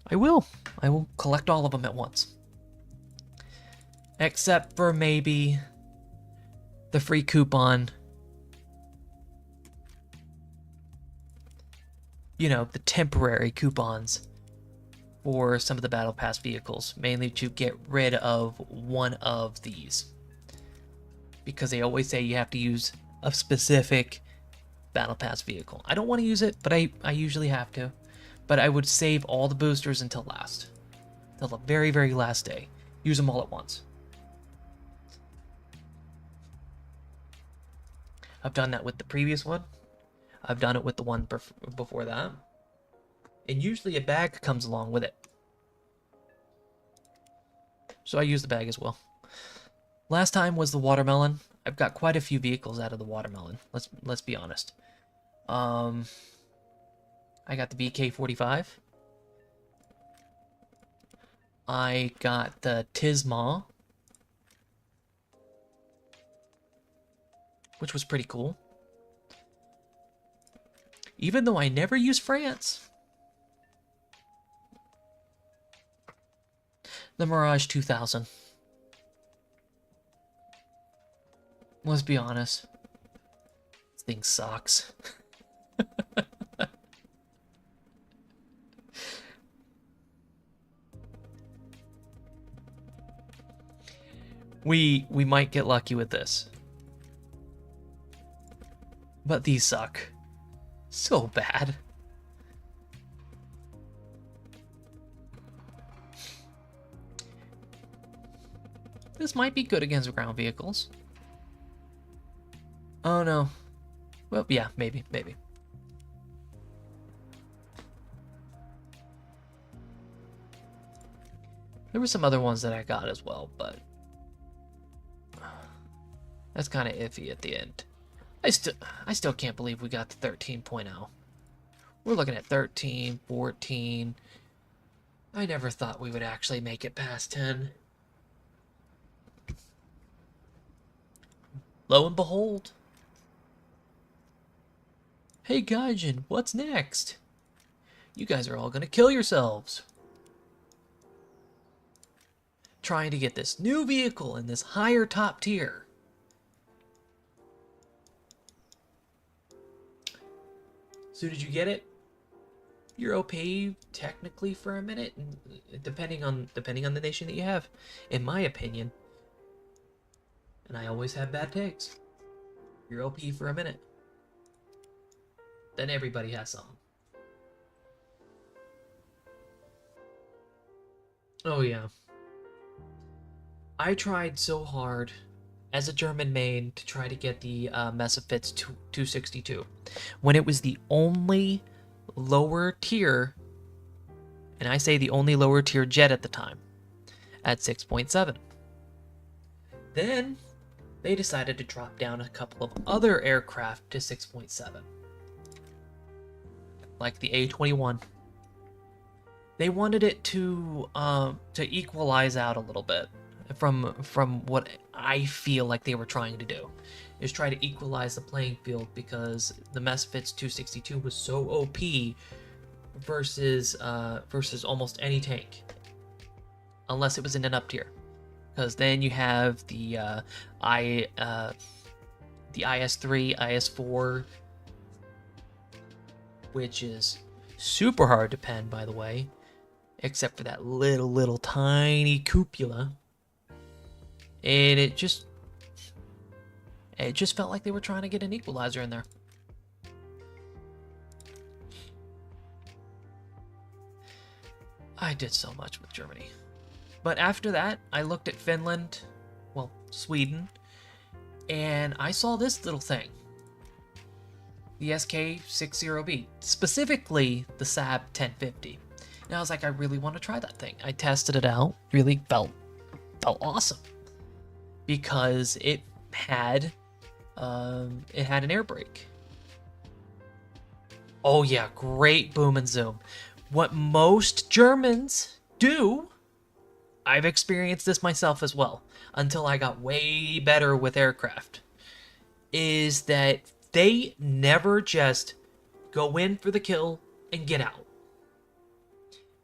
I will collect all of them at once. Except for maybe the free coupon. You know, the temporary coupons for some of the Battle Pass vehicles, mainly to get rid of one of these. Because they always say you have to use a specific Battle Pass vehicle. I don't want to use it, but I usually have to. But I would save all the boosters until last. Till the very, very last day. Use them all at once. I've done that with the previous one. I've done it with the one before that. And usually a bag comes along with it. So I use the bag as well. Last time was the watermelon. I've got quite a few vehicles out of the watermelon. Let's be honest. I got the VK-45. I got the Tisma, which was pretty cool. Even though I never use France. The Mirage 2000. Let's be honest. This thing sucks. We might get lucky with this. But these suck. So bad. This might be good against ground vehicles. Oh no. Well, yeah, maybe. There were some other ones that I got as well, but that's kind of iffy at the end. I still can't believe we got to 13.0. We're looking at 13, 14. I never thought we would actually make it past 10. Lo and behold. Hey Gaijin, what's next? You guys are all gonna kill yourselves. Trying to get this new vehicle in this higher top tier. So did you get it? You're OP technically for a minute, depending on the nation that you have, in my opinion. And I always have bad takes. You're OP for a minute. Then everybody has some. Oh yeah. I tried so hard as a German main to try to get the Messerschmitt 262 when it was the only lower tier, and I say the only lower tier jet at the time, at 6.7. Then they decided to drop down a couple of other aircraft to 6.7, like the A-21. They wanted it to equalize out a little bit from what I feel like they were trying to do, is try to equalize the playing field, because the Messerschmitt 262 was so OP versus almost any tank, unless it was in an up tier, because then you have the IS-3, IS-4, which is super hard to pen, by the way, except for that little tiny cupola. And it just felt like they were trying to get an equalizer in there. I did so much with Germany. But after that, I looked at Finland, well, Sweden, and I saw this little thing. The SK-60B, specifically the SAB 1050. And I was like, I really want to try that thing. I tested it out, really felt awesome, because it had an air brake. Oh yeah, great boom and zoom. What most Germans do, I've experienced this myself as well, until I got way better with aircraft, is that they never just go in for the kill and get out.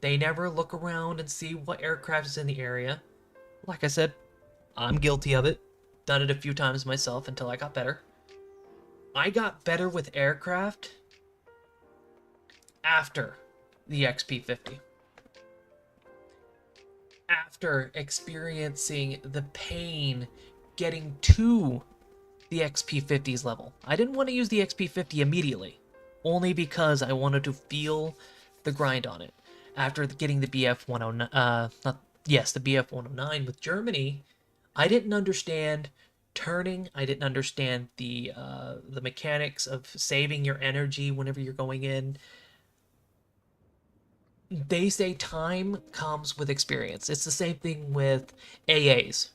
They never look around and see what aircraft is in the area. Like I said, I'm guilty of it. Done it a few times myself until I got better. I got better with aircraft after the XP50. After experiencing the pain getting to the XP50's level. I didn't want to use the XP50 immediately, only because I wanted to feel the grind on it. After getting the BF-109, the BF-109 with Germany, I didn't understand turning. I didn't understand the mechanics of saving your energy whenever you're going in. They say time comes with experience. It's the same thing with AAs.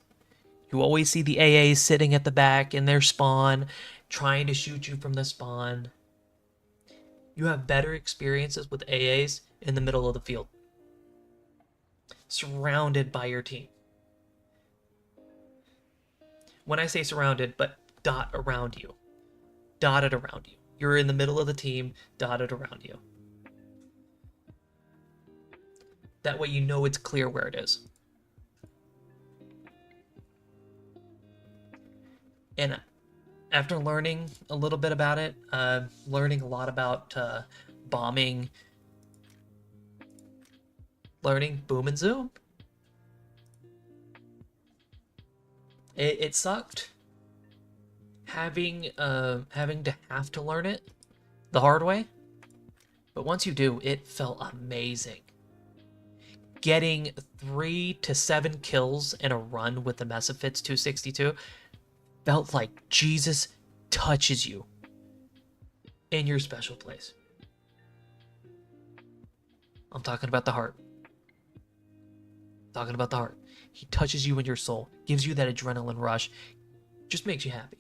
You always see the AAs sitting at the back in their spawn, trying to shoot you from the spawn. You have better experiences with AAs in the middle of the field, surrounded by your team. When I say surrounded, but dot around you. Dotted around you. You're in the middle of the team, dotted around you. That way you know it's clear where it is. And after learning a little bit about it, learning a lot about bombing, learning boom and zoom, it sucked having to learn it the hard way. But once you do, it felt amazing. Getting 3 to 7 kills in a run with the Messerschmitt 262 felt like Jesus touches you in your special place. I'm talking about the heart. Talking about the heart. He touches you in your soul, gives you that adrenaline rush, just makes you happy.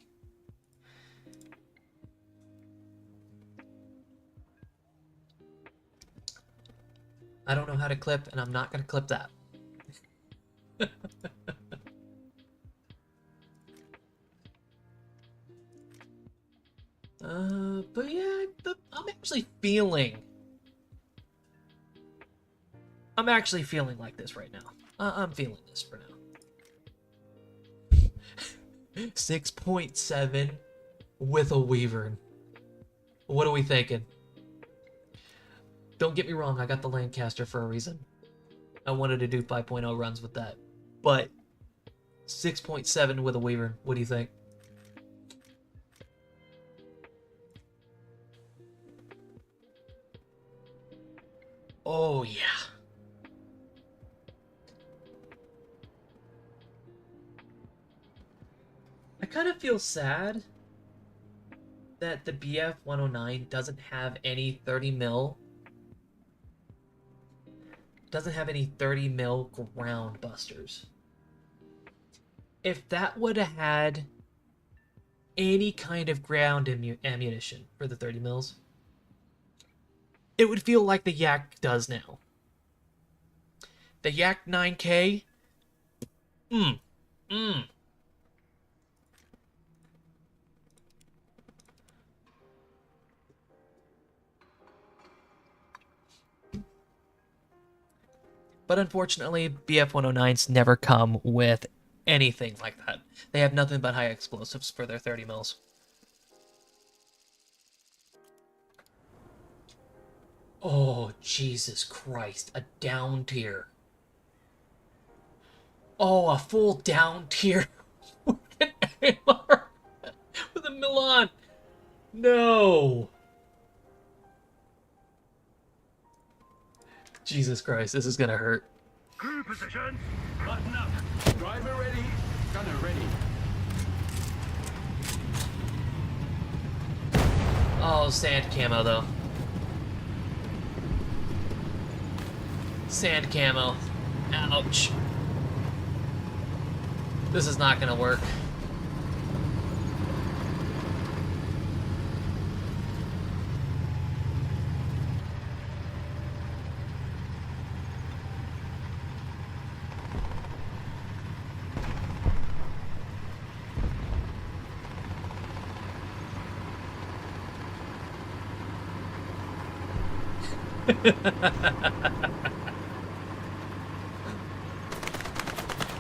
I don't know how to clip, and I'm not going to clip that. But yeah, I'm actually feeling like this right now. I'm feeling this for now. 6.7 with a Weaver. What are we thinking? Don't get me wrong, I got the Lancaster for a reason. I wanted to do 5.0 runs with that. But 6.7 with a Weaver, what do you think? Oh yeah. kind of feel sad that the BF-109 doesn't have any 30 mil ground busters. If that would have had any kind of ground ammunition for the 30 mils, it would feel like the Yak does now. The Yak 9K, But unfortunately, BF-109s never come with anything like that. They have nothing but high explosives for their 30 mils. Oh, Jesus Christ. A down tier. Oh, a full down tier with an AR with a Milan. No. Jesus Christ, this is gonna hurt. Crew position. Button up. Driver ready. Gunner ready. Oh, sand camo though. Sand camo. Ouch. This is not gonna work.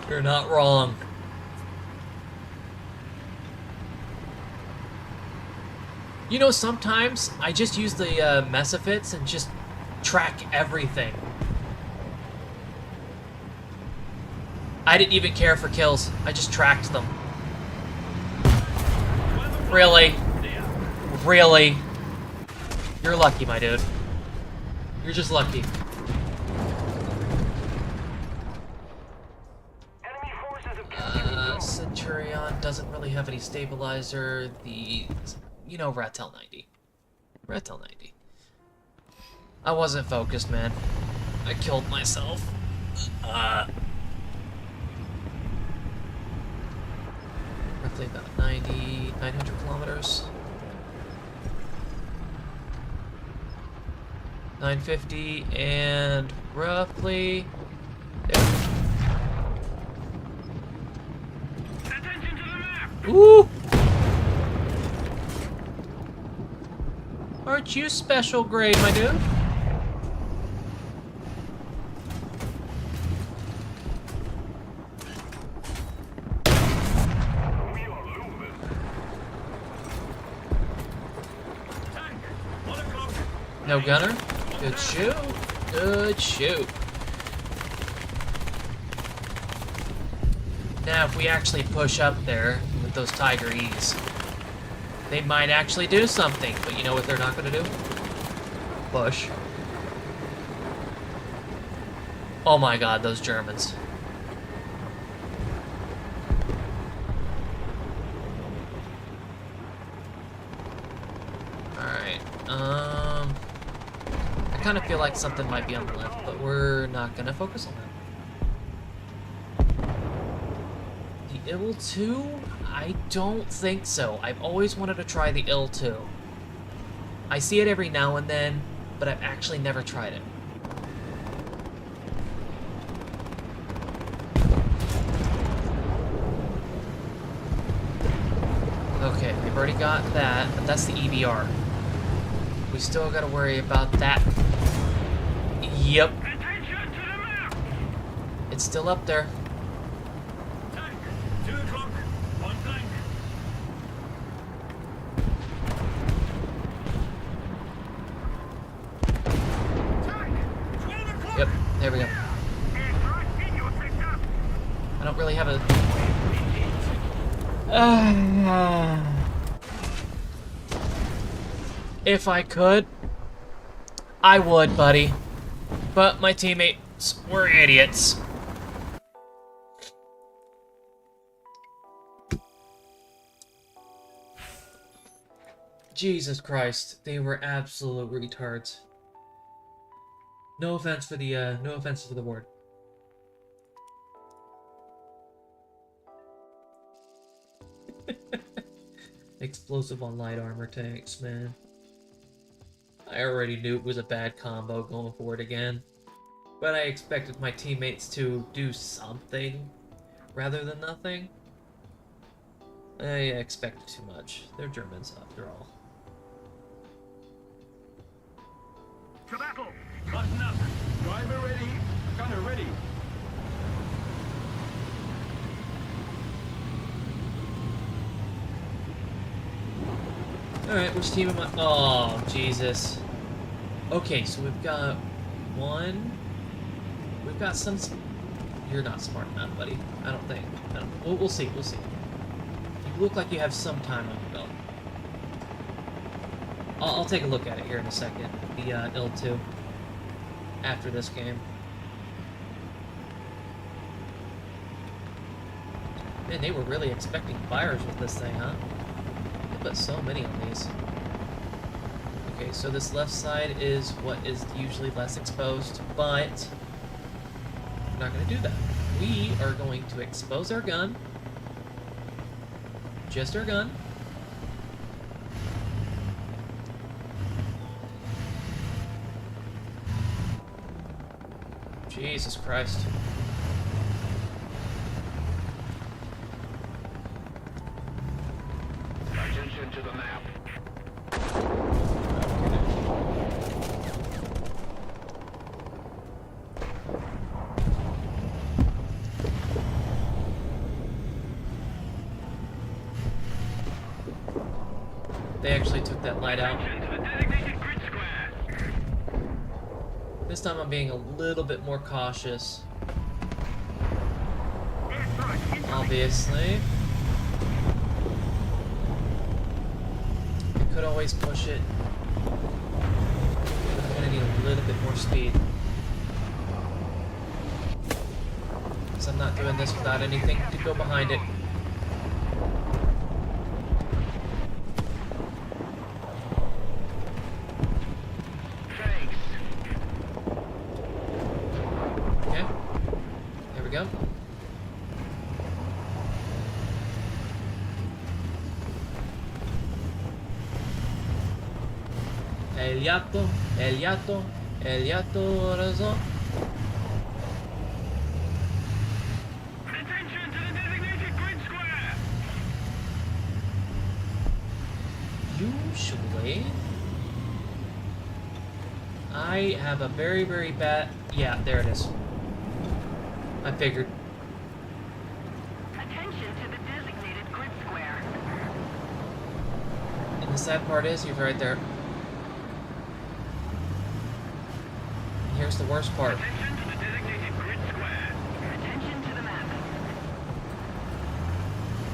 You're not wrong. You know, sometimes I just use the mesafits and just track everything. I didn't even care for kills. I just tracked them. Really? Really? You're lucky, my dude. You're just lucky. Enemy forces have captured Centurion doesn't really have any stabilizer. You know, Ratel 90. Ratel 90. I wasn't focused, man. I killed myself. Roughly about 900 kilometers. 950 and roughly there. Attention to the map. Ooh! Aren't you special grade, my dude? We are losing. Tank. 1 o'clock. No gunner? Good shoot. Good shoot. Now, if we actually push up there with those Tiger E's, they might actually do something. But you know what they're not going to do? Push. Oh my god, those Germans. Alright, I kind of feel like something might be on the left, but we're not going to focus on that. The IL-2? I don't think so. I've always wanted to try the IL-2. I see it every now and then, but I've actually never tried it. Okay, we've already got that, but that's the EBR. We still gotta worry about that. Yep. Attention to the map. It's still up there. Tank. 2 o'clock. 1 flank. Tank. 12 o'clock. Yep, there we go. Airstrike in your sector. I don't really have a... If I could, I would, buddy. But my teammates were idiots. Jesus Christ, they were absolute retards. No offense for the word. Explosive on light armor tanks, man. I already knew it was a bad combo going for it again. But I expected my teammates to do something rather than nothing. I expected too much. They're Germans after all. To battle! Button up. Driver ready. Gunner ready. Alright, which team am I? Oh, Jesus. Okay, so we've got one. We've got some. You're not smart enough, buddy. I don't think. We'll see. We'll see. You look like you have some time on your belt. I'll take a look at it here in a second. The IL-2. After this game. Man, they were really expecting fires with this thing, huh? They put so many on these. Okay, so this left side is what is usually less exposed, but we're not going to do that. We are going to expose our gun. Just our gun. Jesus Christ. Attention to the map. They actually took that light out. Attention to the designated grid square. This time I'm being a little bit more cautious. Obviously. I could always push it. I'm gonna need a little bit more speed. Because I'm not doing this without anything to go behind it. Thanks. Okay. There we go. El yato, razón. Attention to the designated grid square. Usually, I have a very, very bad... Yeah, there it is. I figured. Attention to the designated grid square. And the sad part is, he's right there. And here's the worst part. Attention to the designated grid square. Attention to the map.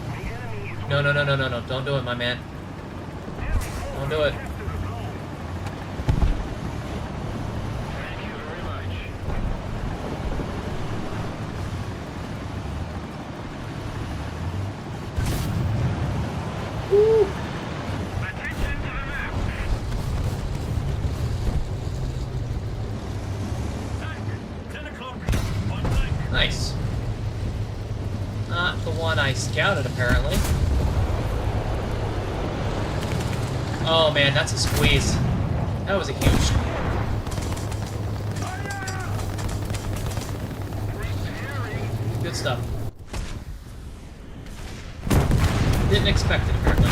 The enemy is No. Don't do it, my man. Don't do it. Thank you very much. Attention to the map. Tank. 10 o'clock. On tank. Nice. Not the one I scouted, apparently. Oh man, that's a squeeze. That was a huge... Good stuff. Didn't expect it, apparently.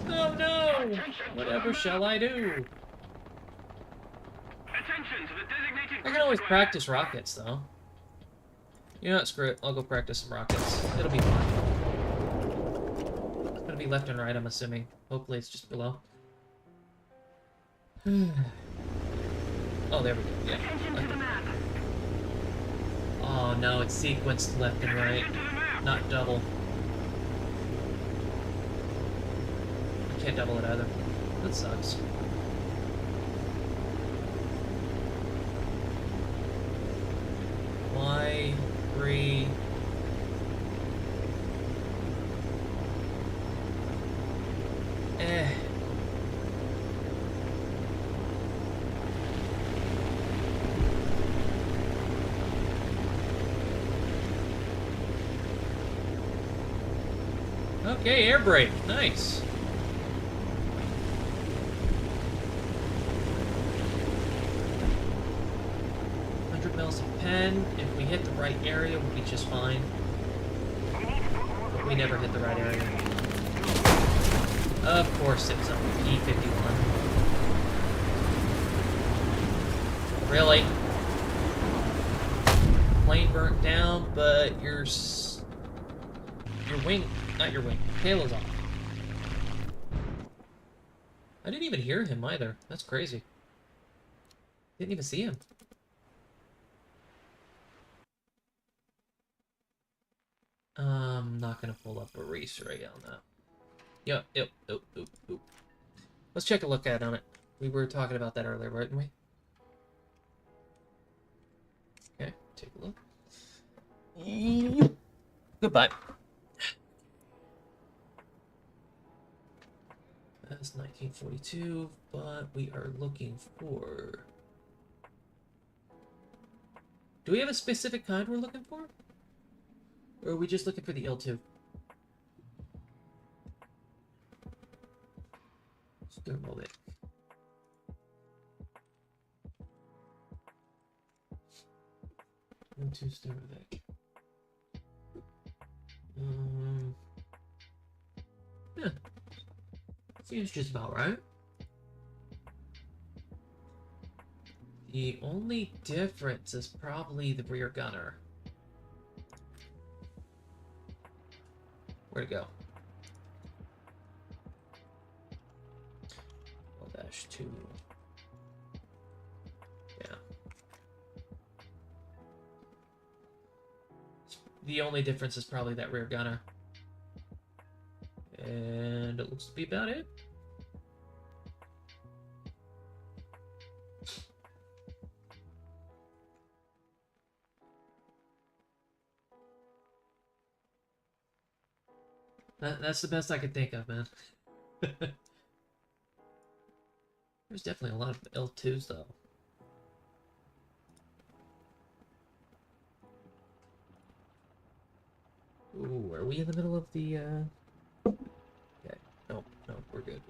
Oh no! Whatever shall I do? Attention to the designated I can always practice rockets, though. You know what? Screw it. I'll go practice some rockets. It'll be fun. It's gonna be left and right, I'm assuming. Hopefully it's just below. Oh, there we go. Yeah. Attention to the map. Oh no, it's sequenced left and right. Attention to the map. Not double. I can't double it either. That sucks. Y3. Okay, air brake. Nice. Mils of pen. If we hit the right area, we'll be just fine. But we never hit the right area. Of course, it was a P-51. Really? Plane burnt down, but your wing, not your wing, halo's off. I didn't even hear him either. That's crazy. Didn't even see him. I'm not gonna pull up a race right on that. Yep. Let's check a look at on it. We were talking about that earlier, weren't we? Okay, take a look. Goodbye. That's 1942, but we are looking for... Do we have a specific kind we're looking for? Or are we just looking for the L2? Thermovic. L2 Thermovic. Yeah. Seems just about right. The only difference is probably the rear gunner. Where'd it go? -2. Yeah. The only difference is probably that rear gunner. And it looks to be about it. That's the best I could think of, man. There's definitely a lot of L2s, though. Ooh, are we in the middle of the, Okay. No, we're good.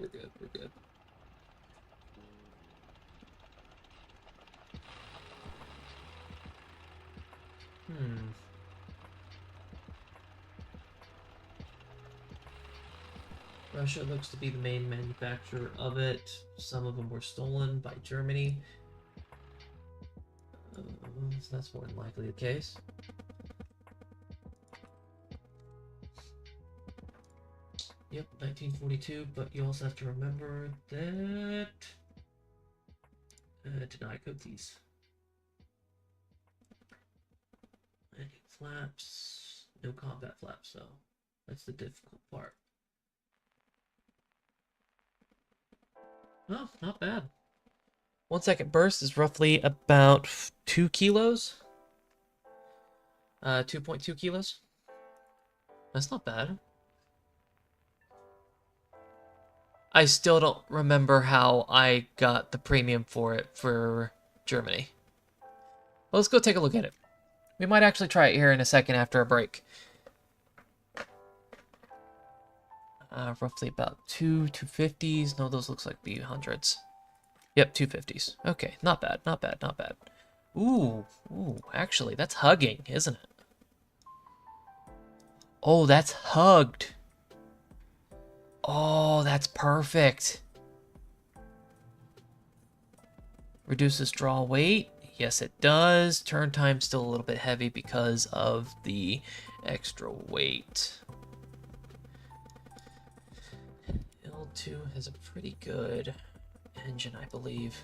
Russia looks to be the main manufacturer of it. Some of them were stolen by Germany. So that's more than likely the case. Yep, 1942, but you also have to remember that... deny cookies. Landing flaps. No combat flaps, though. That's the difficult part. Oh, not bad. 1 second burst is roughly about 2 kilos. 2.2 kilos. That's not bad. I still don't remember how I got the premium for it for Germany. Well, let's go take a look at it. We might actually try it here in a second after a break. Roughly about 250s. No, those looks like B100s. Yep, 250s. Okay, not bad. Ooh, actually, that's hugging, isn't it? Oh, that's hugged. Oh, that's perfect. Reduces draw weight. Yes, it does. Turn time still a little bit heavy because of the extra weight. L2 has a pretty good engine, I believe.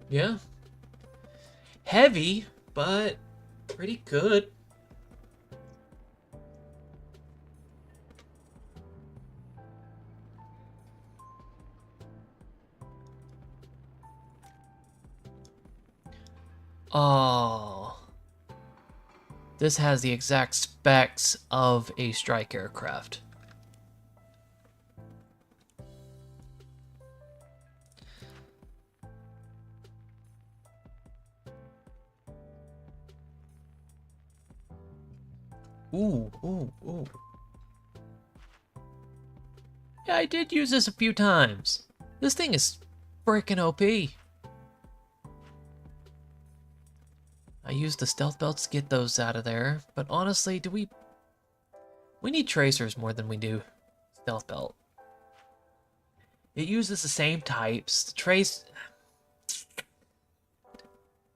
Yeah. Heavy, but pretty good. Oh. This has the exact specs of a strike aircraft. Ooh, ooh, ooh. Yeah, I did use this a few times. This thing is freaking OP. I used the stealth belts to get those out of there, but honestly, we need tracers more than we do stealth belt. It uses the same types. The trace...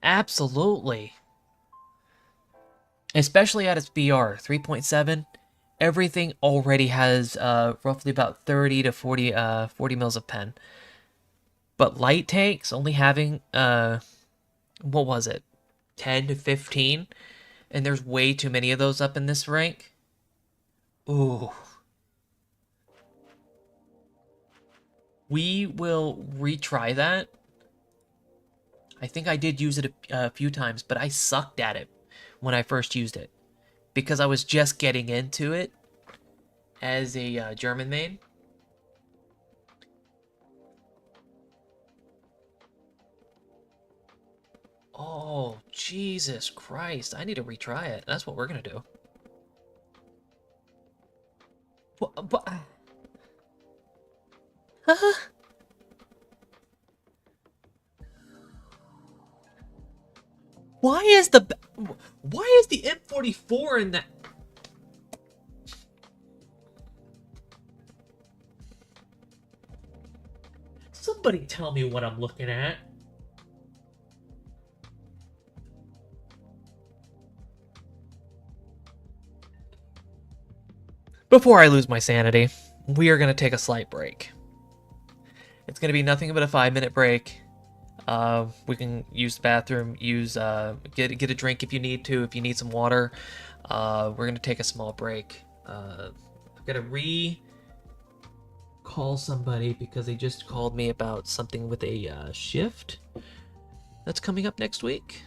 Absolutely. Especially at its BR 3.7, everything already has roughly about 30 to 40 mils of pen. But light tanks only having, what was it? 10 to 15? And there's way too many of those up in this rank. Ooh. We will retry that. I think I did use it a few times, but I sucked at it when I first used it. Because I was just getting into it as a German main. Oh, Jesus Christ. I need to retry it. That's what we're gonna do. What? Huh? Why is the M44 in that? Somebody tell me what I'm looking at. Before I lose my sanity, we are going to take a slight break. It's going to be nothing but a 5-minute break. We can use the bathroom, get a drink if you need to, if you need some water. We're going to take a small break. I'm going to call somebody because they just called me about something with a shift that's coming up next week.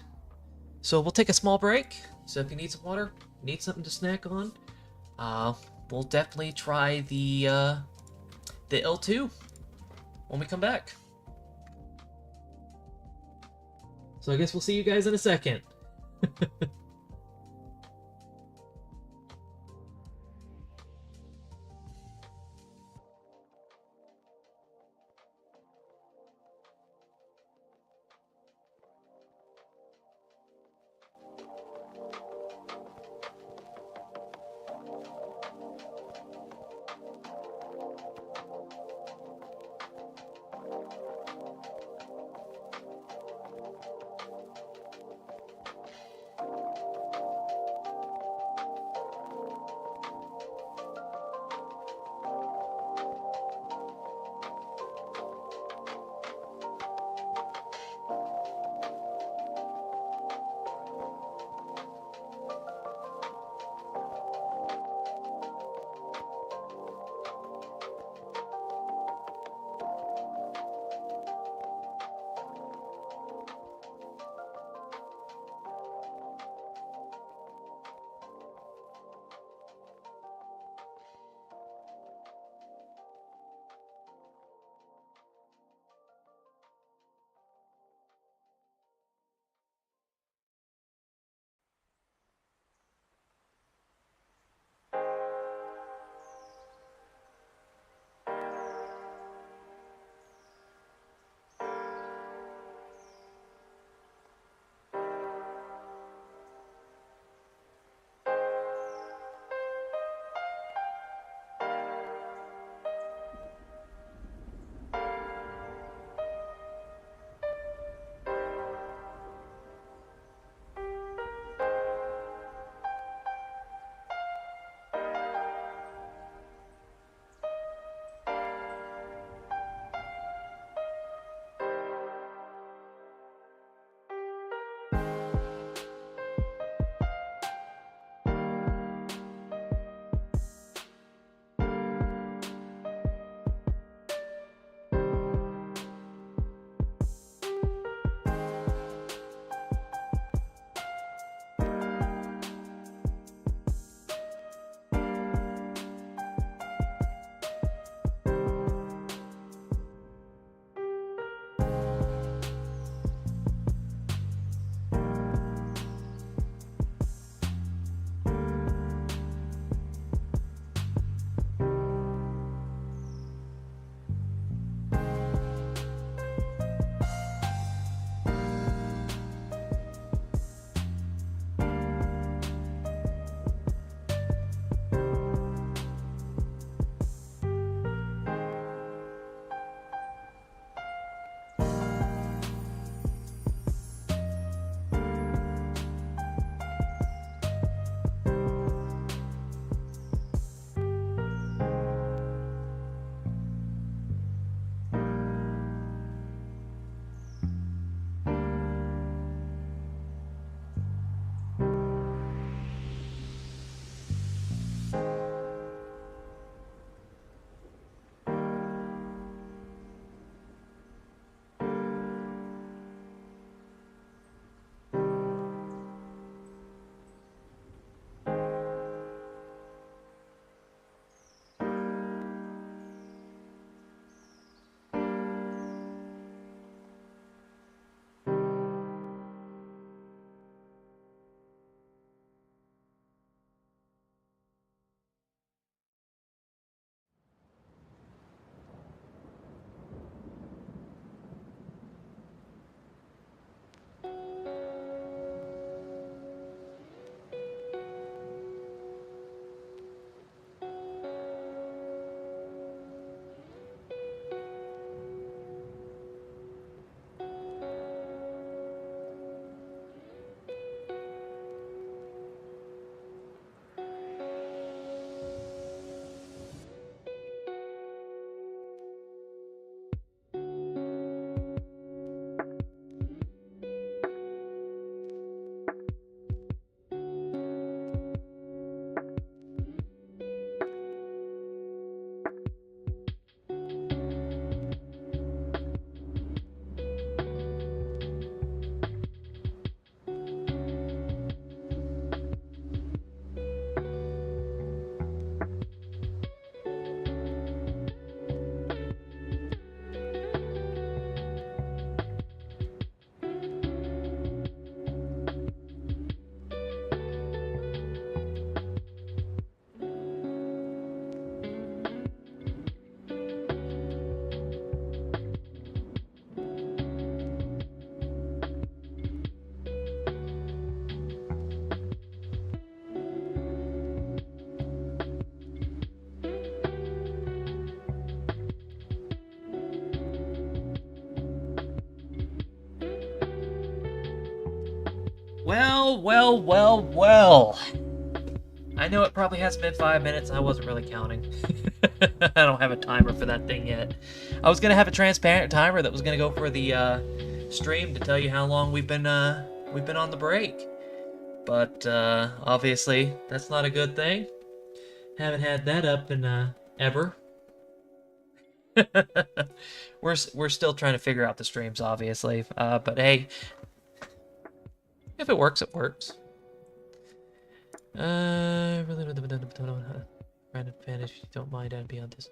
So we'll take a small break. So if you need some water, need something to snack on, we'll definitely try the L2 when we come back. So I guess we'll see you guys in a second. Well, well, well, well. I know it probably hasn't been 5 minutes. I wasn't really counting. I don't have a timer for that thing yet. I was gonna have a transparent timer that was gonna go for the stream to tell you how long we've been on the break. But obviously that's not a good thing. Haven't had that up in ever. we're still trying to figure out the streams, obviously. But hey, if it works, it works. Really, random advantage. If you don't mind, I'd be on this.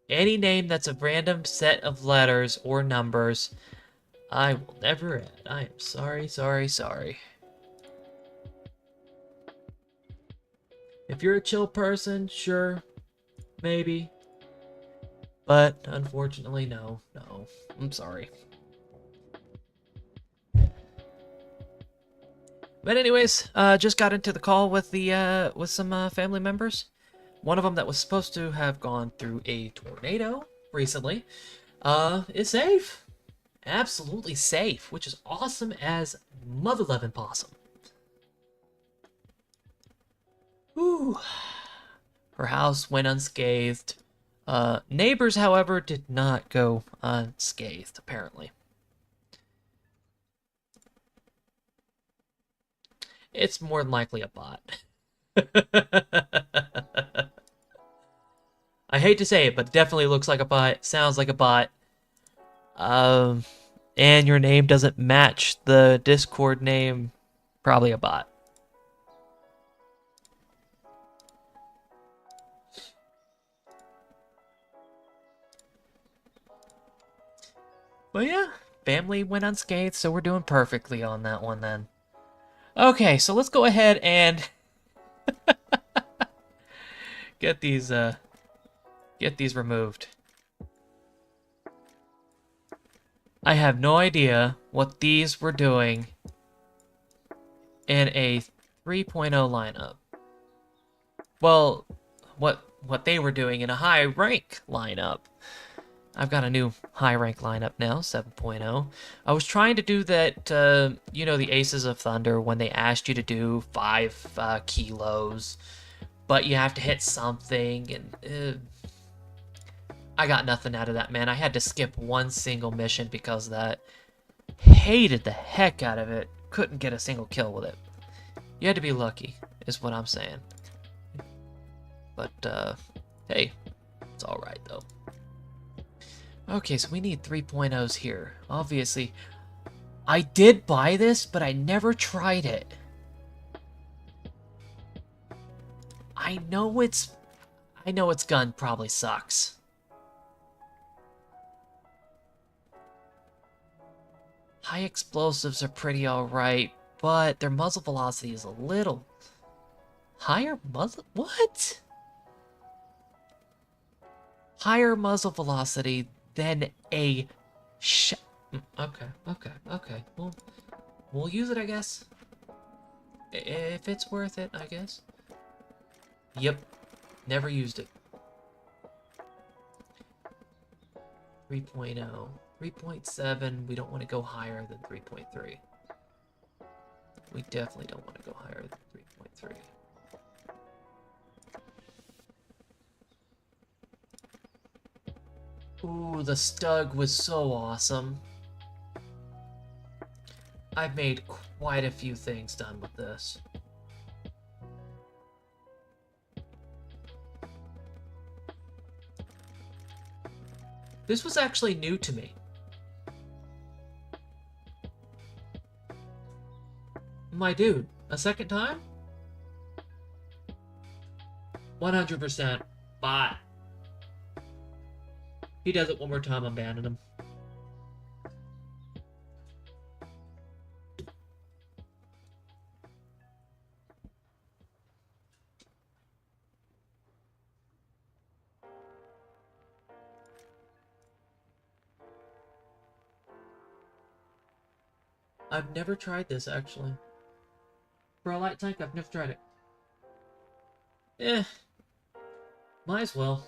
Any name that's a random set of letters or numbers, I will never add. I am sorry, sorry, sorry. If you're a chill person, sure, maybe. But unfortunately, no. I'm sorry. But anyways, just got into the call with the with some family members. One of them that was supposed to have gone through a tornado recently, is safe. Absolutely safe, which is awesome as mother loving possum. Whew. Her house went unscathed. Neighbors, however, did not go unscathed, apparently. It's more than likely a bot. I hate to say it, but definitely looks like a bot, sounds like a bot. And your name doesn't match the Discord name, probably a bot. Well, yeah, family went unscathed, so we're doing perfectly on that one then. Okay, so let's go ahead and get these removed. I have no idea what these were doing in a 3.0 lineup. Well, what they were doing in a high rank lineup. I've got a new high rank lineup now, 7.0. I was trying to do that, you know, the Aces of Thunder, when they asked you to do 5 kilos, but you have to hit something, and I got nothing out of that, man. I had to skip one single mission because of that. Hated the heck out of it. Couldn't get a single kill with it. You had to be lucky, is what I'm saying. But, hey, it's alright, though. Okay, so we need 3.0s here. Obviously, I did buy this, but I never tried it. I know its gun probably sucks. High explosives are pretty alright, but their muzzle velocity is a little higher muzzle. What? Higher muzzle velocity than a Okay. We'll use it, I guess. If it's worth it, I guess. Yep. Never used it. 3.0. 3.7, we don't want to go higher than 3.3. We definitely don't want to go higher than 3.3. Ooh, the Stug was so awesome. I've made quite a few things done with this. This was actually new to me. My dude, a second time? 100% bot. He does it one more time, I'm banning him. I've never tried this, actually. For a light tank, I've never tried it. Eh. Might as well.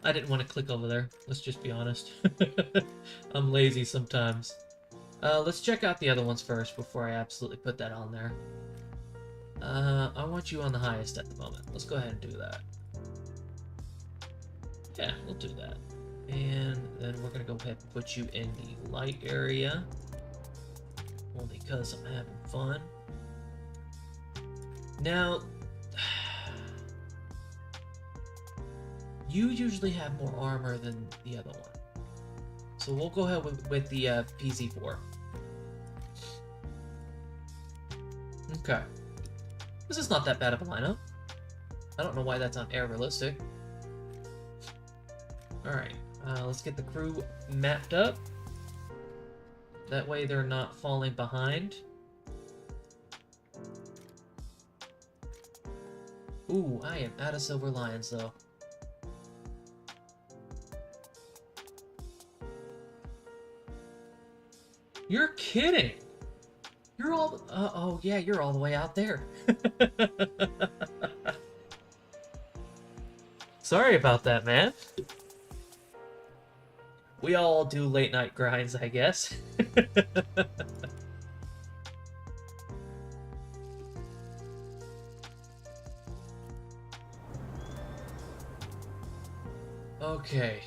I didn't want to click over there. Let's just be honest. I'm lazy sometimes. Let's check out the other ones first before I absolutely put that on there. I want you on the highest at the moment. Let's go ahead and do that. Yeah, we'll do that. And then we're going to go ahead and put you in the light area. Only because I'm having fun. Now, you usually have more armor than the other one. So we'll go ahead with the PZ4. Okay. This is not that bad of a lineup. I don't know why that's on air realistic. Alright, let's get the crew mapped up. That way they're not falling behind. Ooh, I am out of Silver Lions, though. You're kidding! You're all... oh, yeah, you're all the way out there. Sorry about that, man. We all do late night grinds, I guess. Okay,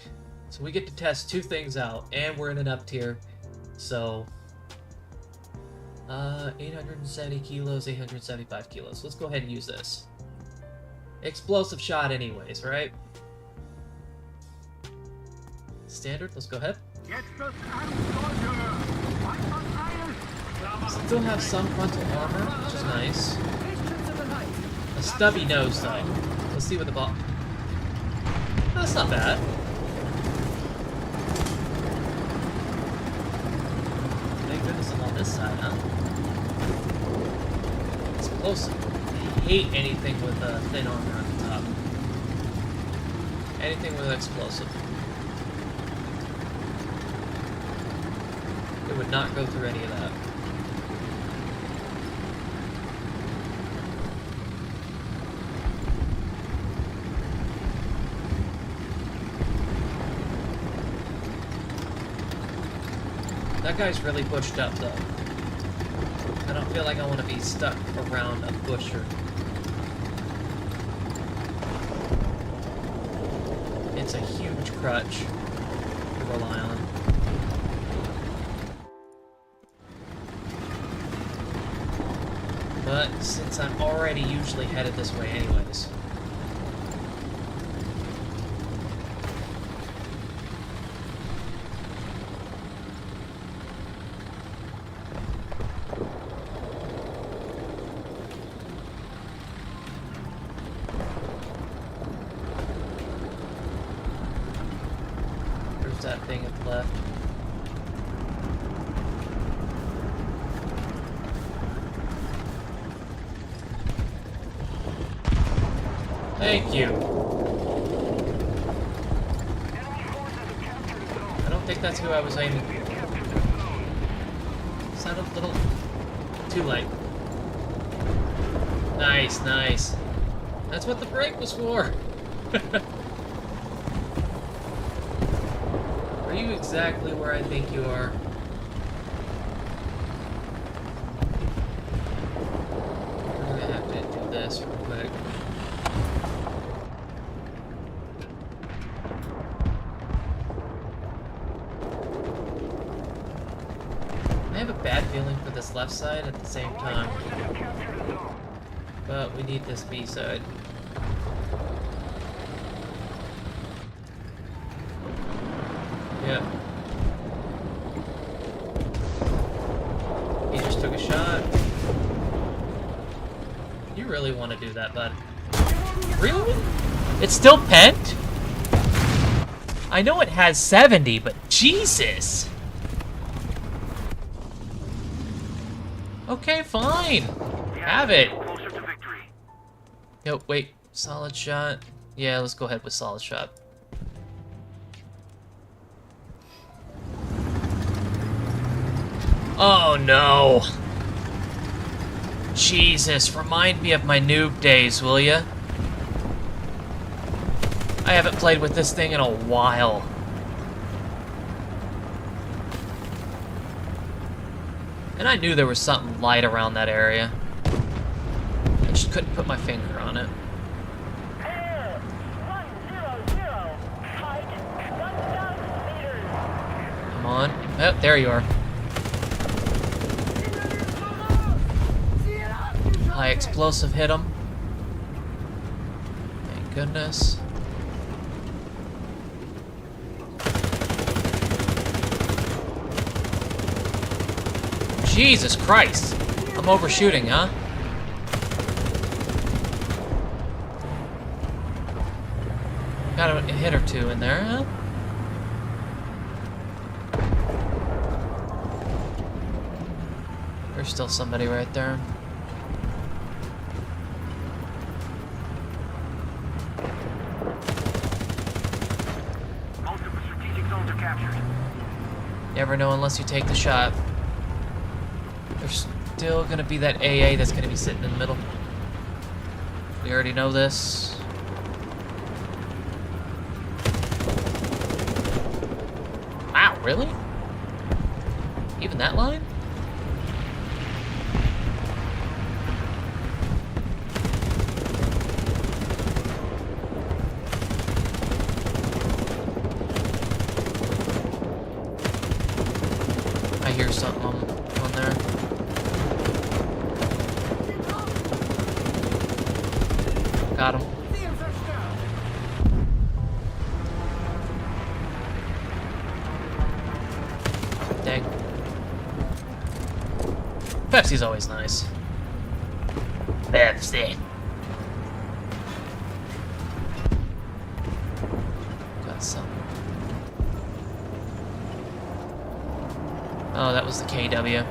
so we get to test 2 things out, and we're in an up tier, so 870 kilos, 875 kilos. Let's go ahead and use this. Explosive shot anyways, right? Standard, let's go ahead. Still have some frontal armor, which is nice. A stubby nose, though. Let's see what the ball... That's not bad. Thank goodness I'm on this side, huh? Explosive. hate anything with thin armor on the top. Anything with explosive. It would not go through any of that. That guy's really pushed up, though. I don't feel like I want to be stuck around a busher. It's a huge crutch to rely on. But since I'm already usually headed this way anyways. There's that thing at the left. Thank you. I don't think that's who I was aiming for. Sounded a little too late. Nice, nice. That's what the brake was for. Are you exactly where I think you are? We're gonna have to do this real quick. I have a bad feeling for this left side at the same time. But we need this B side. Yeah. He just took a shot. You really want to do that, bud? Really? It's still pent? I know it has 70, but Jesus! Okay, fine. Have it. Closer to victory. Nope, wait. Solid shot. Yeah, let's go ahead with solid shot. Oh no! Jesus, remind me of my noob days, will ya? I haven't played with this thing in a while. And I knew there was something light around that area. I just couldn't put my finger on it. Air 100. Height 1,000 meters. Come on. Oh, there you are. High explosive hit him. Thank goodness. Jesus Christ! I'm overshooting, huh? Got a hit or two in there, huh? There's still somebody right there. Most of the strategic zones are captured. Never know unless you take the shot. There's still gonna be that AA that's gonna be sitting in the middle. We already know this. Wow, really? Even that line? I hear something on there. Got him. Dang. Pepsi's always nice. Pepsi. Got some. Oh, that was the KW.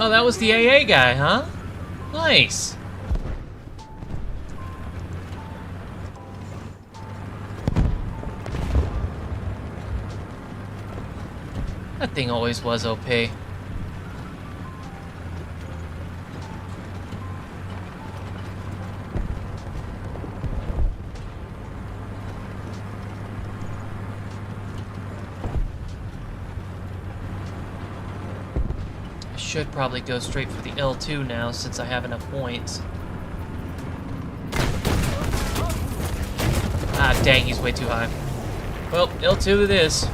Oh, that was the AA guy, huh? Nice. That thing always was OP. Should probably go straight for the L2 now since I have enough points. Ah, dang, he's way too high. Well, L2 it is.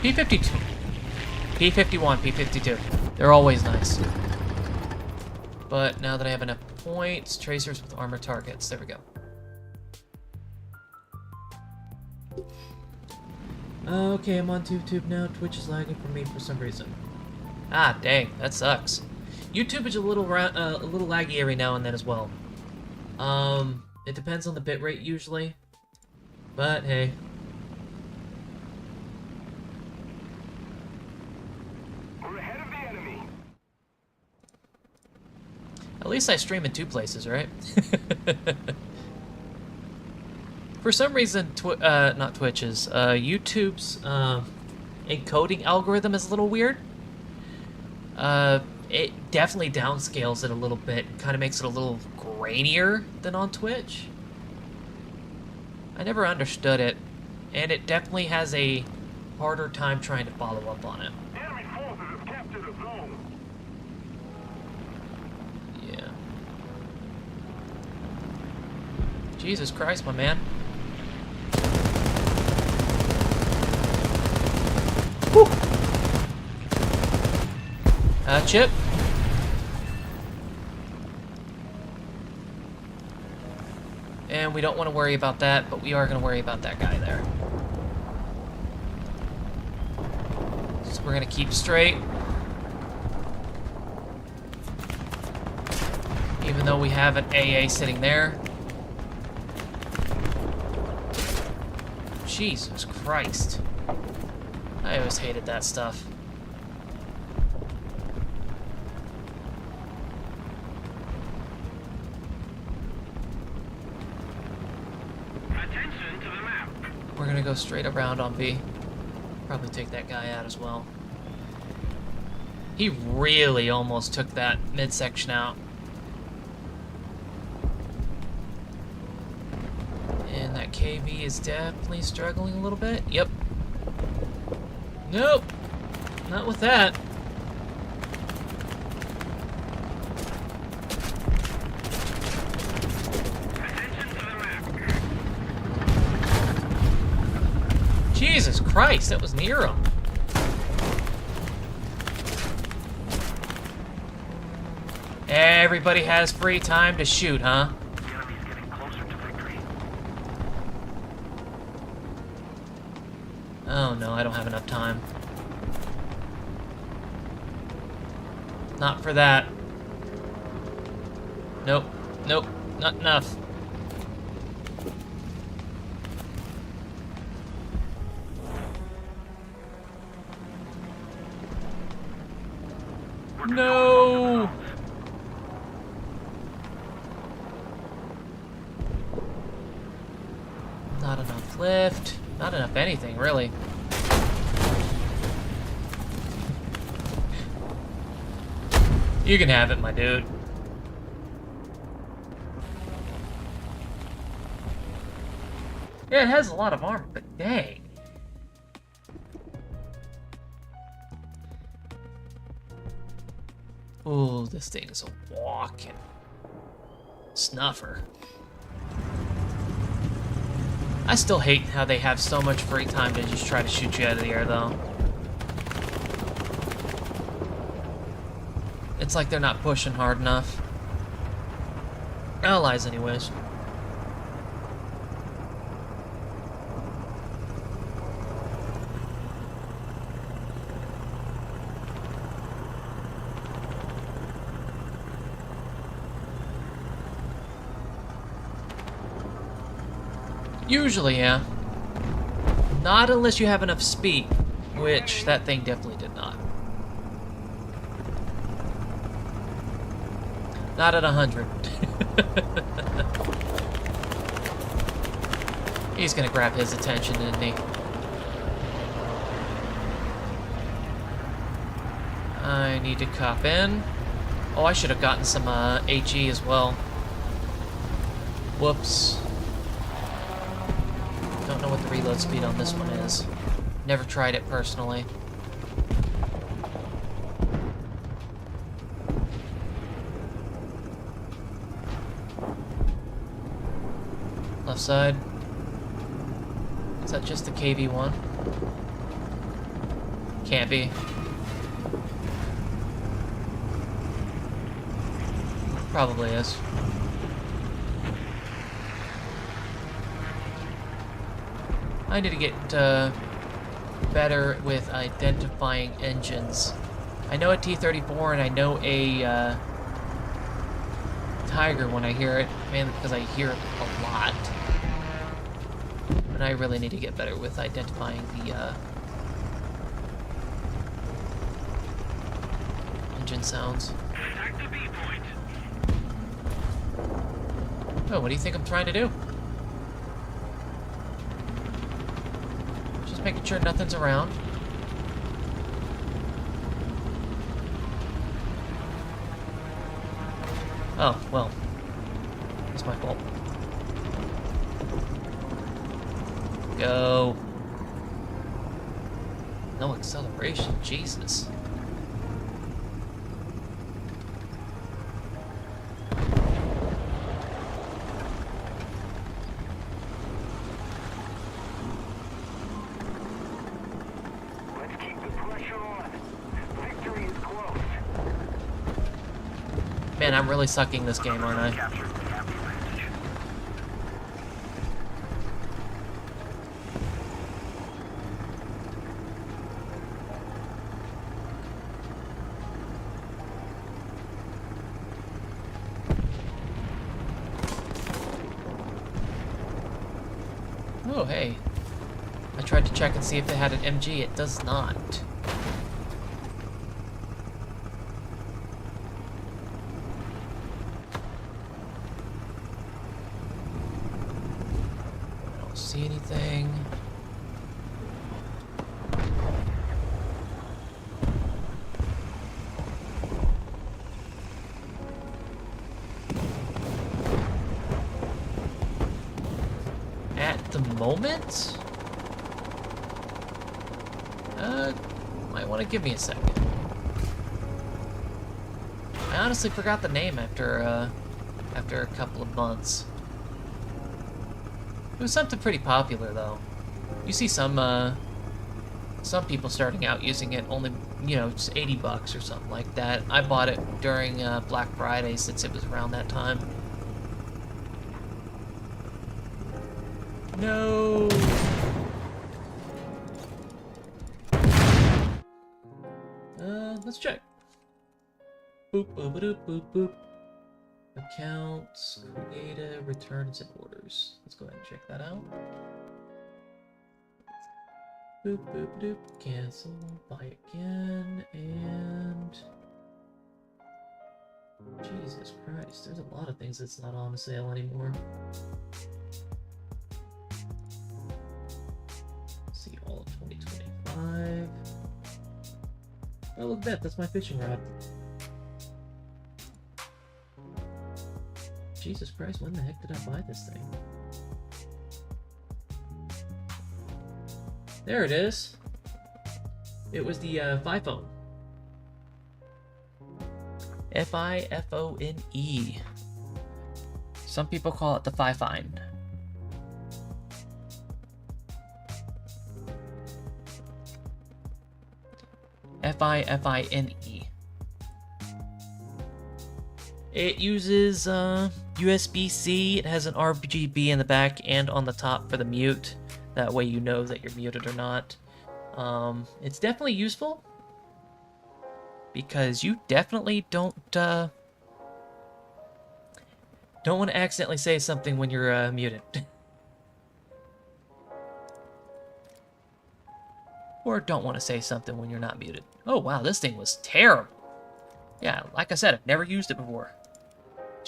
P-52. P-51, P-52. They're always nice. But now that I have enough points, tracers with armor targets. There we go. Okay, I'm on YouTube now. Twitch is lagging for me for some reason. Ah, dang, that sucks. YouTube is a little laggy every now and then as well. It depends on the bitrate usually, but hey. We're ahead of the enemy. At least I stream in 2 places, right? For some reason, not Twitch's, YouTube's encoding algorithm is a little weird. It definitely downscales it a little bit, kind of makes it a little grainier than on Twitch. I never understood it, and it definitely has a harder time trying to follow up on it. Enemy forces have captured the zone. Yeah. Jesus Christ, my man. Whew. Chip. And we don't want to worry about that, but we are going to worry about that guy there. So we're going to keep straight. Even though we have an AA sitting there. Jesus Christ. I always hated that stuff. Attention to the map. We're gonna go straight around on B. Probably take that guy out as well. He really almost took that midsection out. And that KV is definitely struggling a little bit. Yep. Nope. Not with that. Attention to the map. Jesus Christ, that was near him. Everybody has free time to shoot, huh? The enemy's getting closer to victory. Oh no, I don't have enough time. Not for that. Nope. Nope. Not enough. No! Not enough lift. Not enough anything, really. You can have it, my dude. Yeah, it has a lot of armor, but dang. Ooh, this thing is a walking snuffer. I still hate how they have so much free time to just try to shoot you out of the air, though. It's like they're not pushing hard enough. Allies, anyways. Usually, yeah. Not unless you have enough speed, which that thing definitely did not. Not at 100. He's gonna grab his attention, isn't he? I need to cop in. Oh, I should have gotten some HE as well. Whoops. Don't know what the reload speed on this one is. Never tried it personally. Left side. Is that just the KV one? Can't be. Probably is. I need to get better with identifying engines. I know a T-34 and I know a Tiger when I hear it, mainly because I hear it a lot. But I really need to get better with identifying the engine sounds. Attack the B point. Oh, what do you think I'm trying to do? Just making sure nothing's around. Oh, well. It's my fault. Go. No acceleration, Jesus. Let's keep the pressure on. Victory is close. Man, I'm really sucking this game, aren't I? Capture the advantage. Oh, hey. I tried to check and see if it had an MG. It does not. I don't see anything. At the moment? Might want to give me a second. I honestly forgot the name after a couple of months. It was something pretty popular, though. You see some people starting out using it only, you know, just 80 bucks or something like that. I bought it during Black Friday since it was around that time. No. Let's check. Boop, boop, boop, boop, boop. Accounts, creative, returns, and orders. Let's go ahead and check that out. Boop, boop, boop. Cancel, buy again, and... Jesus Christ, there's a lot of things that's not on sale anymore. See all of 2025. Oh, look at that, that's my fishing rod. Jesus Christ, when the heck did I buy this thing? There it is. It was the Fifone. Fifone. Some people call it the Fifine. Fifine. It uses USB-C. It has an RGB in the back and on the top for the mute. That way you know that you're muted or not. It's definitely useful because you definitely don't want to accidentally say something when you're muted. Or don't want to say something when you're not muted. Oh wow, this thing was terrible. Yeah, like I said, I've never used it before.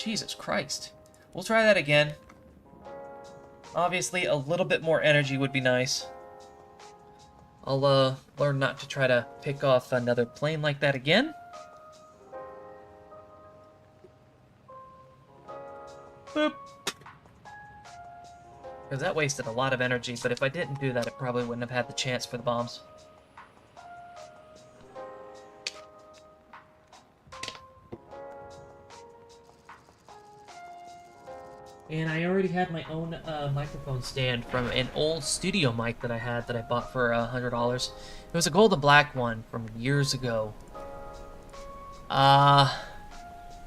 Jesus Christ. We'll try that again. Obviously, a little bit more energy would be nice. I'll learn not to try to pick off another plane like that again. Boop. Because that wasted a lot of energy, but if I didn't do that, it probably wouldn't have had the chance for the bombs. And I already had my own microphone stand from an old studio mic that I had that I bought for $100. It was a gold and black one from years ago. I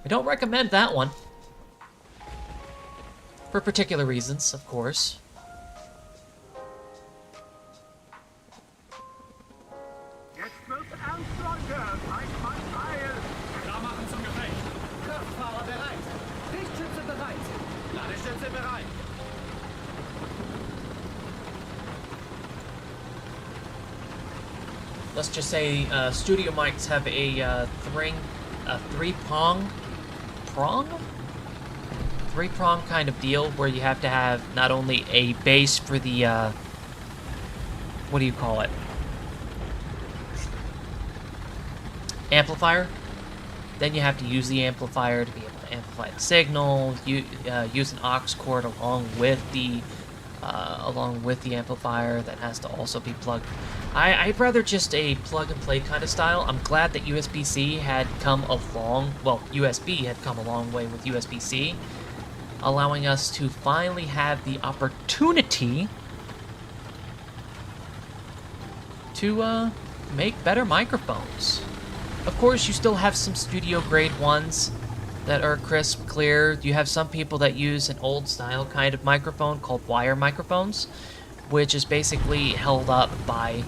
don't recommend that one. For particular reasons, of course. Jetzt wird's ernster. Heil. Da machen zum Gefecht. Kraftfahrer bereit. Lichtschütze bereit. Ladestütze bereit. Let's just say studio mics have a three-prong kind of deal where you have to have not only a base for the what do you call it? Amplifier. Then you have to use the amplifier to be able to amplify the signal. Use an aux cord along with the amplifier that has to also be plugged. I'd rather just a plug-and-play kind of style. I'm glad that USB-C had come along. Well, USB had come a long way with USB-C, allowing us to finally have the opportunity to make better microphones. Of course, you still have some studio-grade ones that are crisp, clear. You have some people that use an old-style kind of microphone called wire microphones, which is basically held up by,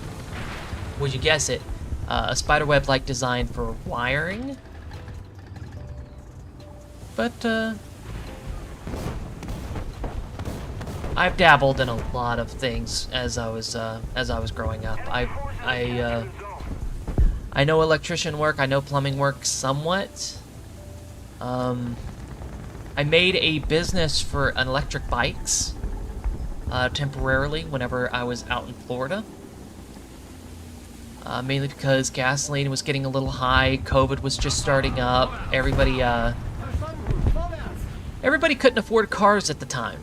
would you guess it, a spiderweb-like design for wiring. But, I've dabbled in a lot of things as I was growing up. I know electrician work, I know plumbing work somewhat. I made a business for electric bikes, temporarily whenever I was out in Florida. Mainly because gasoline was getting a little high, COVID was just starting up, everybody couldn't afford cars at the time.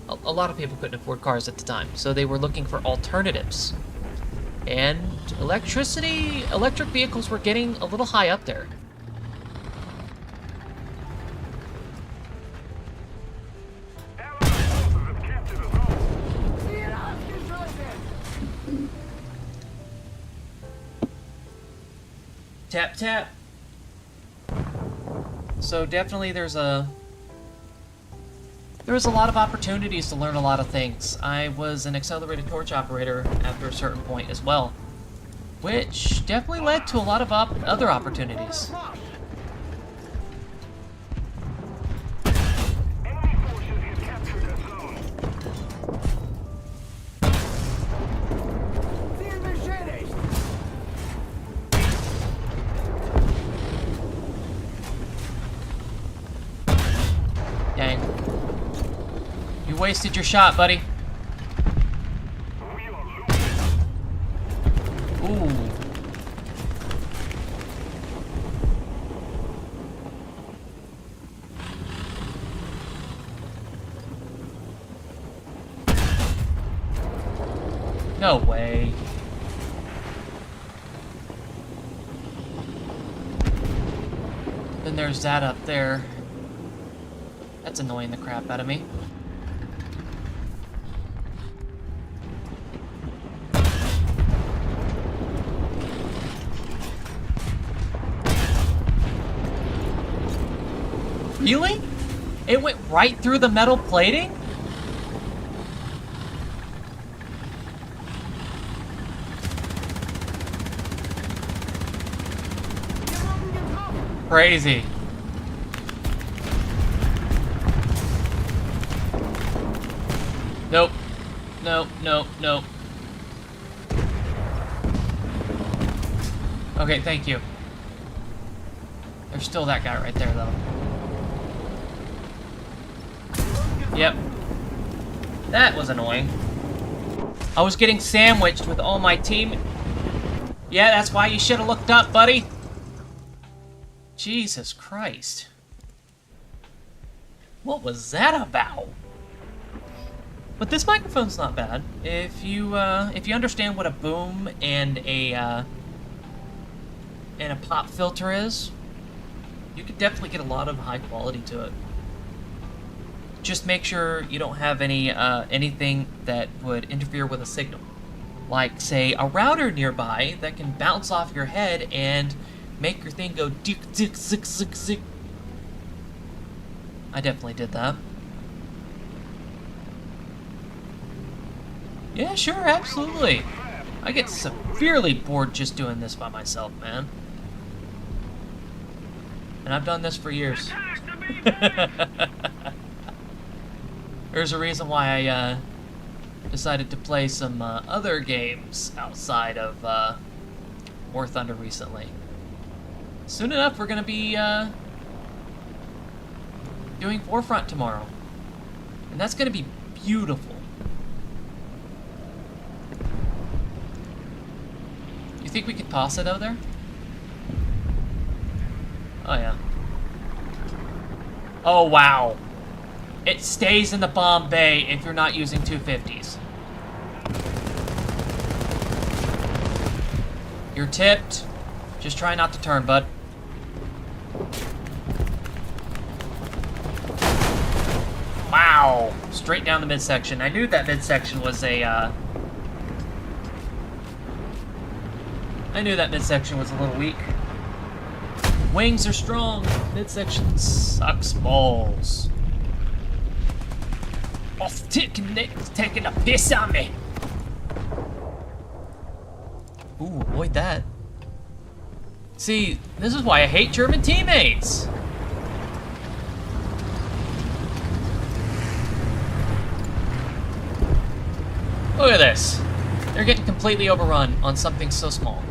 A lot of people couldn't afford cars at the time, so they were looking for alternatives. And electric vehicles were getting a little high up there. Tap, tap. So definitely there was a lot of opportunities to learn a lot of things. I was an accelerated torch operator after a certain point as well, which definitely led to a lot of other opportunities. Enemy forces have captured a zone. Ziel beschädigt. Dang. You wasted your shot, buddy. We are losing. Ooh. No way. Then there's that up there. That's annoying the crap out of me. Really? It went right through the metal plating? Crazy. Nope. Nope, nope, nope. Okay, thank you. There's still that guy right there, though. Yep. That was annoying. I was getting sandwiched with all my team. Yeah, that's why you should have looked up, buddy. Jesus Christ. What was that about? But this microphone's not bad. If you understand what a boom and a pop filter is, you could definitely get a lot of high quality to it. Just make sure you don't have any anything that would interfere with a signal. Like, say, a router nearby that can bounce off your head and make your thing go dick, dick, zick, zick, zick. I definitely did that. Yeah, sure, absolutely. I get severely bored just doing this by myself, man. And I've done this for years. There's a reason why I decided to play some other games outside of War Thunder recently. Soon enough, we're going to be doing Forefront tomorrow. And that's going to be beautiful. You think we could toss it over there? Oh, yeah. Oh, wow. It stays in the bomb bay if you're not using 250s. You're tipped. Just try not to turn, bud. Wow. Straight down the midsection. I knew that midsection was a, I knew that midsection was a little weak. Wings are strong. Midsection sucks balls. Off taking a piss on me. Ooh, avoid that. See, this is why I hate German teammates. Look at this. They're getting completely overrun on something so small.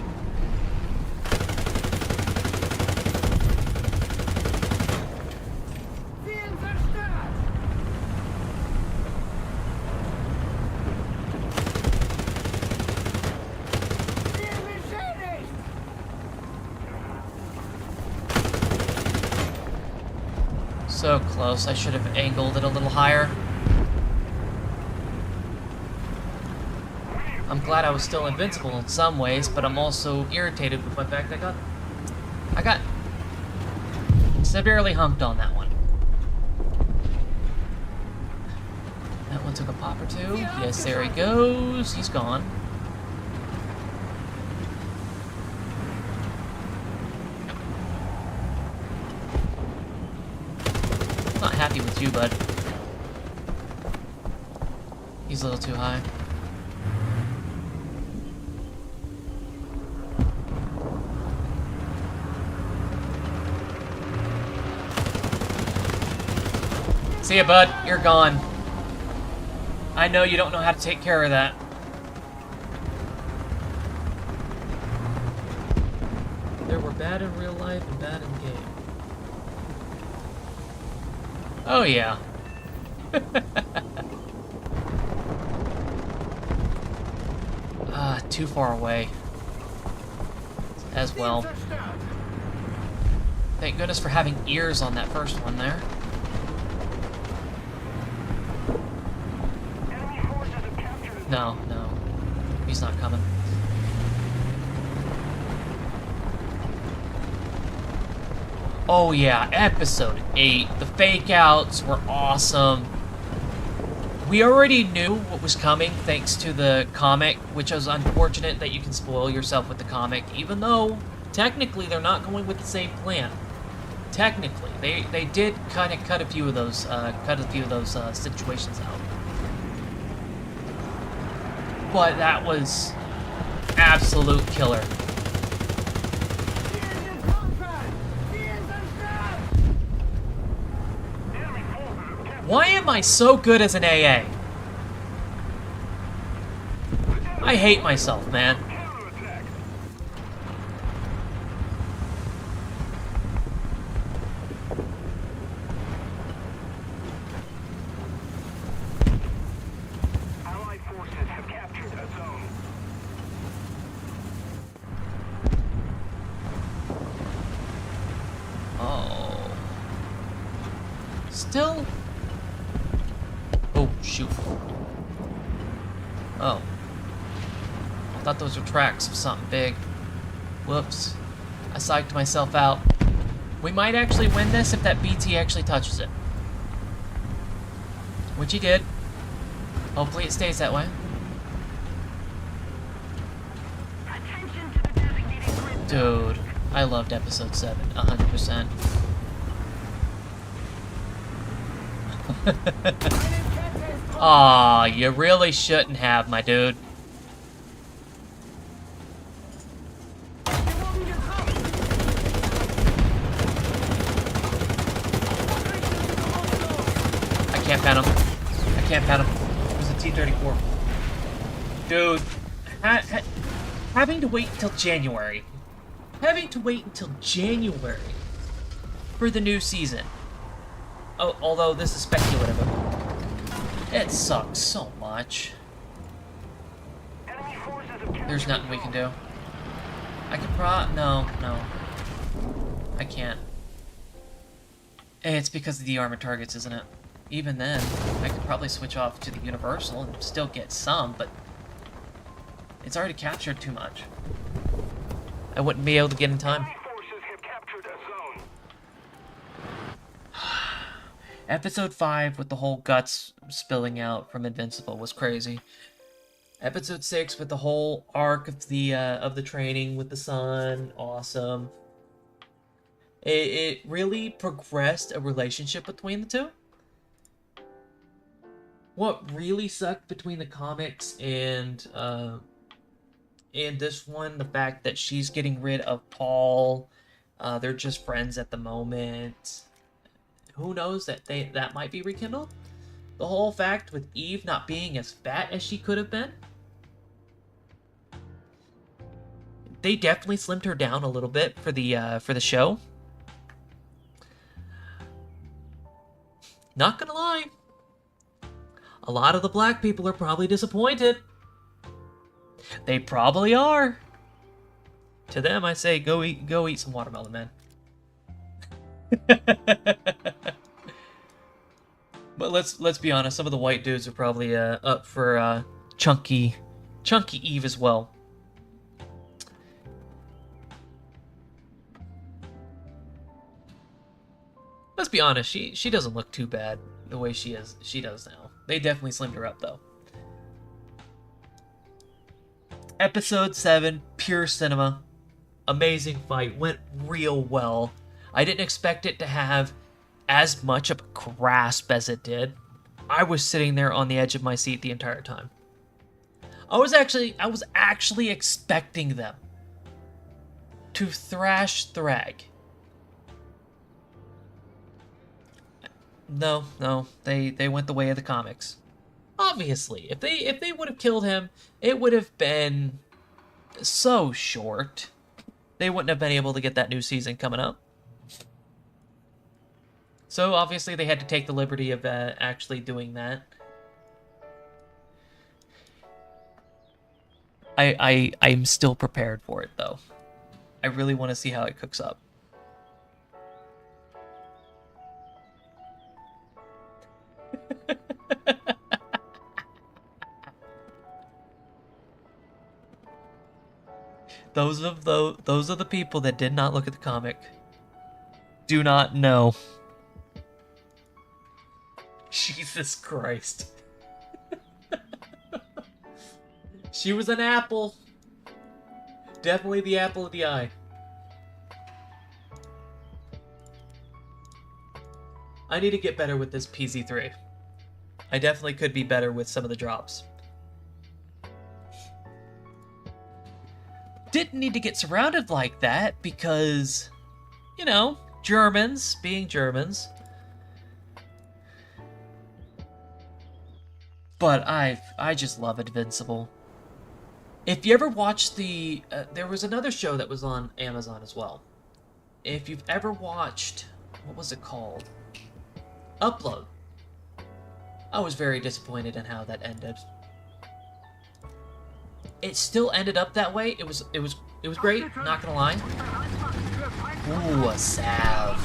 So close. I should have angled it a little higher. I'm glad I was still invincible in some ways, but I'm also irritated with the fact I got severely humped on that one. That one took a pop or two. Yes, there he goes. He's gone. Not happy with you, bud. He's a little too high. See ya, bud. You're gone. I know you don't know how to take care of that. There were bad in real life and bad in game. Oh, yeah. Too far away. As well. Thank goodness for having ears on that first one there. No, no. He's not coming. Oh yeah, episode 8. The fake outs were awesome. We already knew what was coming thanks to the comic, which was unfortunate that you can spoil yourself with the comic, even though technically they're not going with the same plan. Technically, they did kind of cut a few of those situations out. But that was absolute killer. Why am I so good as an AA? I hate myself, man. still? Oh, shoot. Oh. I thought those were tracks of something big. Whoops. I psyched myself out. We might actually win this if that BT actually touches it. Which he did. Hopefully it stays that way. Attention to the designated grid zone. Dude, I loved episode 7, 100%. Aw, you really shouldn't have, my dude. I can't pat him. I can't pat him. It was a T-34. Dude, having to wait until January. Having to wait until January for the new season. Oh, although this is speculative. It sucks so much. Enemy forces have captured There's nothing we can do. I could no. I can't. It's because of the armored targets, isn't it? Even then, I could probably switch off to the universal and still get some, but it's already captured too much. I wouldn't be able to get in time. Enemy forces have captured a zone. Episode 5 with the whole guts spilling out from Invincible was crazy. Episode 6 with the whole arc of the training with the sun, awesome. It really progressed a relationship between the two. What really sucked between the comics and this one, the fact that she's getting rid of Paul. They're just friends at the moment. Who knows that might be rekindled? The whole fact with Eve not being as fat as she could have been. They definitely slimmed her down a little bit for the show. Not gonna lie. A lot of the black people are probably disappointed. They probably are. To them, I say, go eat some watermelon, man. But let's be honest, some of the white dudes are probably up for chunky Eve as well. Let's be honest, she doesn't look too bad the way she does now. They definitely slimmed her up though. Episode 7, pure cinema. Amazing fight, went real well. I didn't expect it to have as much of a grasp as it did. I was sitting there on the edge of my seat the entire time. I was actually expecting them to thrash Thrag. No, they went the way of the comics. Obviously, if they would have killed him, it would have been so short. They wouldn't have been able to get that new season coming up. So obviously they had to take the liberty of actually doing that. I'm still prepared for it though. I really want to see how it cooks up. Those are the people that did not look at the comic. Do not know. Jesus Christ. She was an apple. Definitely the apple of the eye. I need to get better with this PZ3. I definitely could be better with some of the drops. Didn't need to get surrounded like that because, you know, Germans being Germans. But I just love Invincible. If you ever watched the... there was another show that was on Amazon as well. If you've ever watched... What was it called? Upload. I was very disappointed in how that ended. It still ended up that way. It was great, not gonna lie. Ooh, a salve.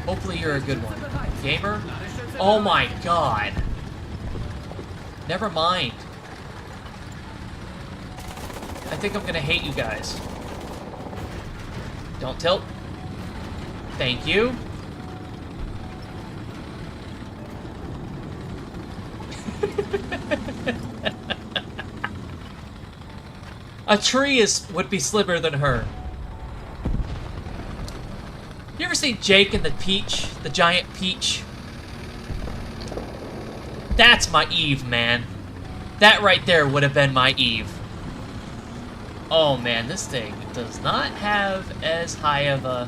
Hopefully you're a good one. Gamer? Oh my god. Never mind. I think I'm gonna hate you guys. Don't tilt. Thank you. A tree would be slimmer than her. You ever seen Jake and the Peach? The giant peach? That's my Eve, man. That right there would have been my Eve. Oh man, this thing does not have as high of a...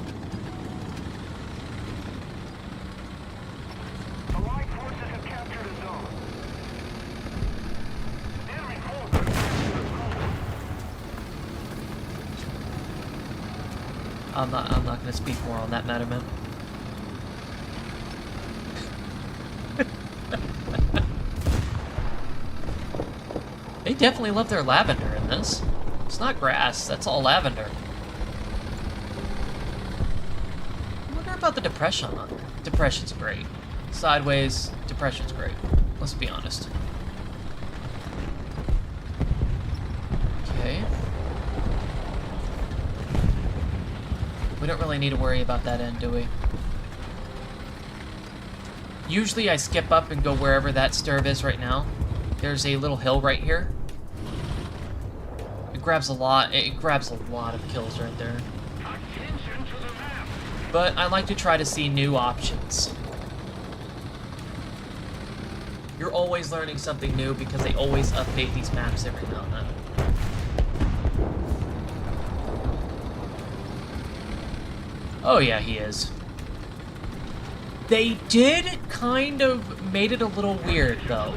Allied forces have captured a zone. Enemy forces. I'm not gonna speak more on that matter, man. They definitely love their lavender in this. It's not grass, that's all lavender. I wonder about the depression on it. Depression's great. Sideways, depression's great. Let's be honest. Okay. We don't really need to worry about that end, do we? Usually I skip up and go wherever that stirb is right now. There's a little hill right here. It grabs a lot of kills right there. Attention to the map. But I like to try to see new options. You're always learning something new because they always update these maps every now and then. Oh yeah, he is. They did kind of made it a little weird though.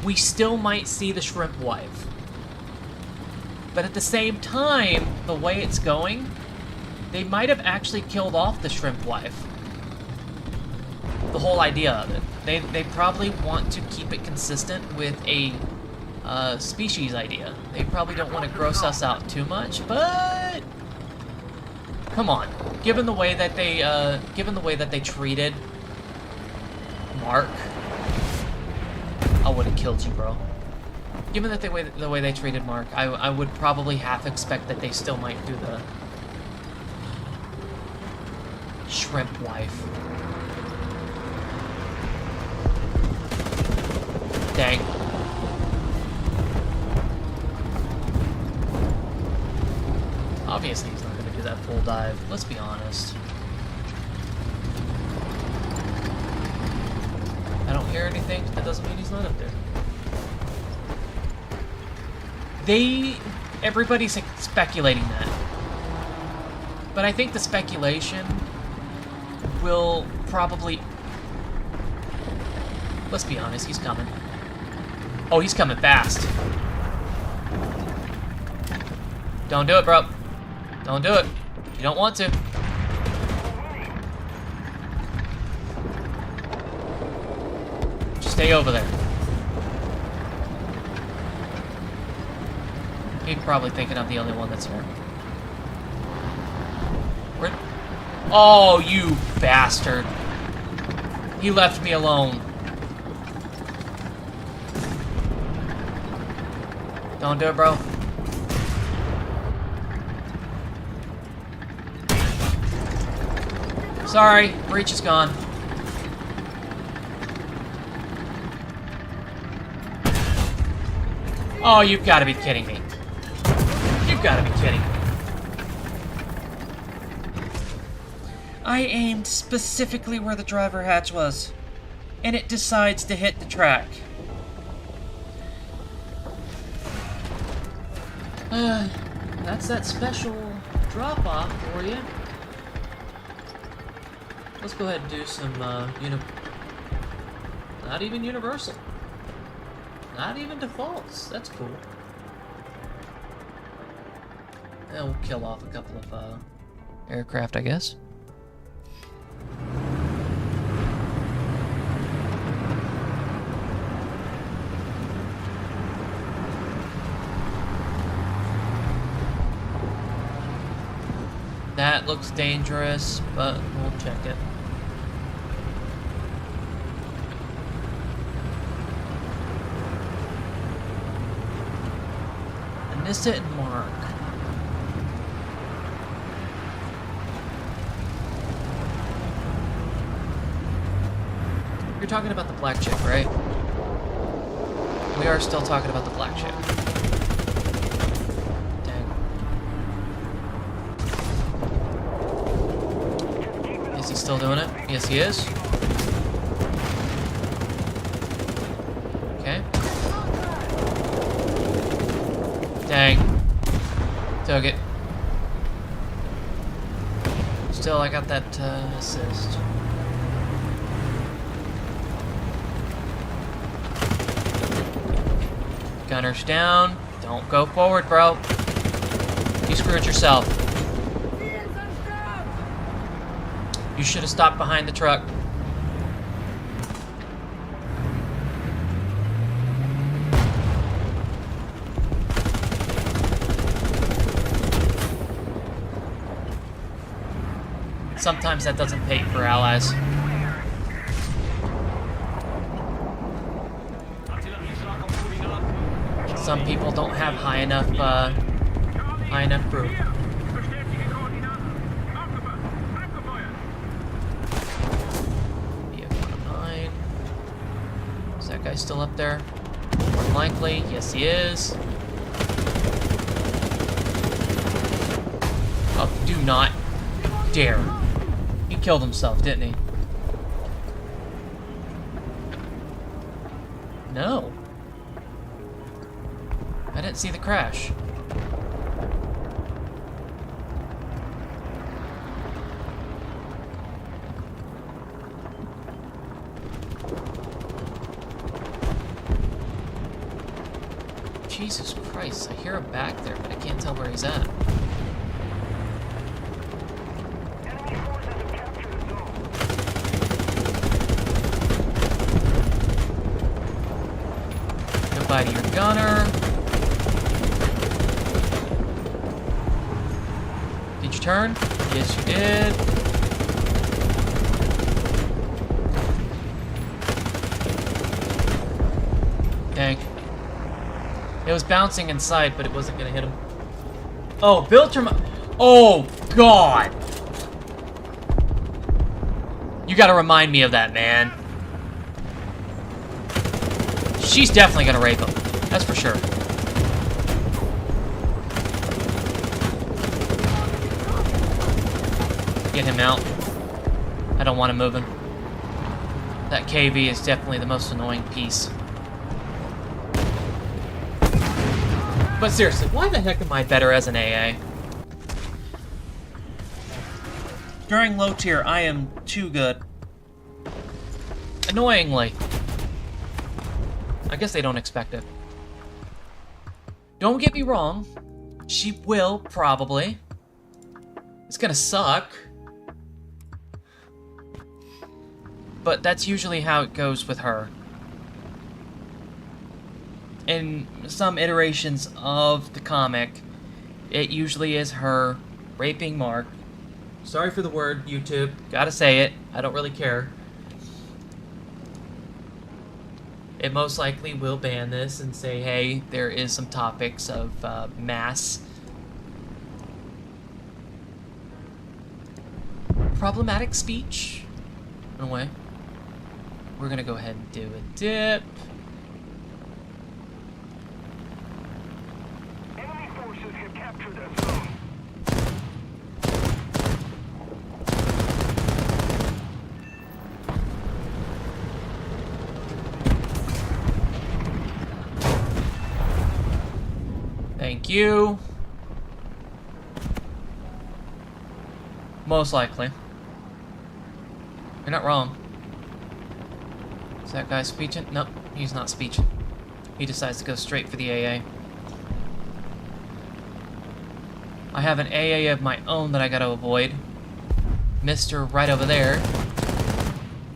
We still might see the shrimp wife. But at the same time, the way it's going, they might have actually killed off the shrimp wife. The whole idea of it. They probably want to keep it consistent with a species idea. They probably don't want to gross us out too much, but come on. Given the way that they treated Mark, I would have killed you, bro. Given that the way they treated Mark, I would probably half expect that they still might do the shrimp wife. Dang. Obviously he's not going to do that full dive, let's be honest. I don't hear anything, that doesn't mean he's not up there. Everybody's speculating that. But I think the speculation will probably... Let's be honest, he's coming. Oh, he's coming fast. Don't do it, bro. Don't do it. You don't want to. Just stay over there. He's probably thinking I'm the only one that's here. Where? Oh, you bastard. He left me alone. Don't do it, bro. Sorry, breach is gone. Oh, you've got to be kidding me. You've got to be kidding me. I aimed specifically where the driver hatch was, and it decides to hit the track. That's that special drop-off for you. Let's go ahead and do some, not even universal. Not even defaults. That's cool. And we'll kill off a couple of, aircraft, I guess. That looks dangerous, but we'll check it. Anissa and Mark. You're talking about the black chick, right? We are still talking about the black chick. Dang. Is he still doing it? Yes, he is. Okay. Dang. Took it. Still, I got that assist. Gunner's down. Don't go forward, bro. You screwed yourself. You should have stopped behind the truck. Sometimes that doesn't pay for allies. Some people don't have high enough proof. BF-109. Is that guy still up there? More than likely, yes he is. Oh, do not dare. He killed himself, didn't he? No. I didn't see the crash. Jesus Christ, I hear him back there, but I can't tell where he's at. Enemy forces have captured the zone. Goodbye to your gunner. Did you turn? Yes, you did. Dang. It was bouncing inside, but it wasn't gonna hit him. Oh, built your Oh, God! You gotta remind me of that, man. She's definitely gonna rape him. That's for sure. Get him out. I don't want him moving. That KV is definitely the most annoying piece. But seriously, why the heck am I better as an AA? During low tier, I am too good. Annoyingly. I guess they don't expect it. Don't get me wrong. She will, probably. It's gonna suck. But that's usually how it goes with her. In some iterations of the comic, it usually is her raping Mark. Sorry for the word, YouTube. Gotta say it. I don't really care. It most likely will ban this and say, hey, there is some topics of mass problematic speech. In a way. We're gonna go ahead and do a dip. Enemy forces have captured a zone. Thank you. Most likely. You're not wrong. Is that guy speeching? Nope, he's not speeching. He decides to go straight for the AA. I have an AA of my own that I gotta avoid. Mr. right over there.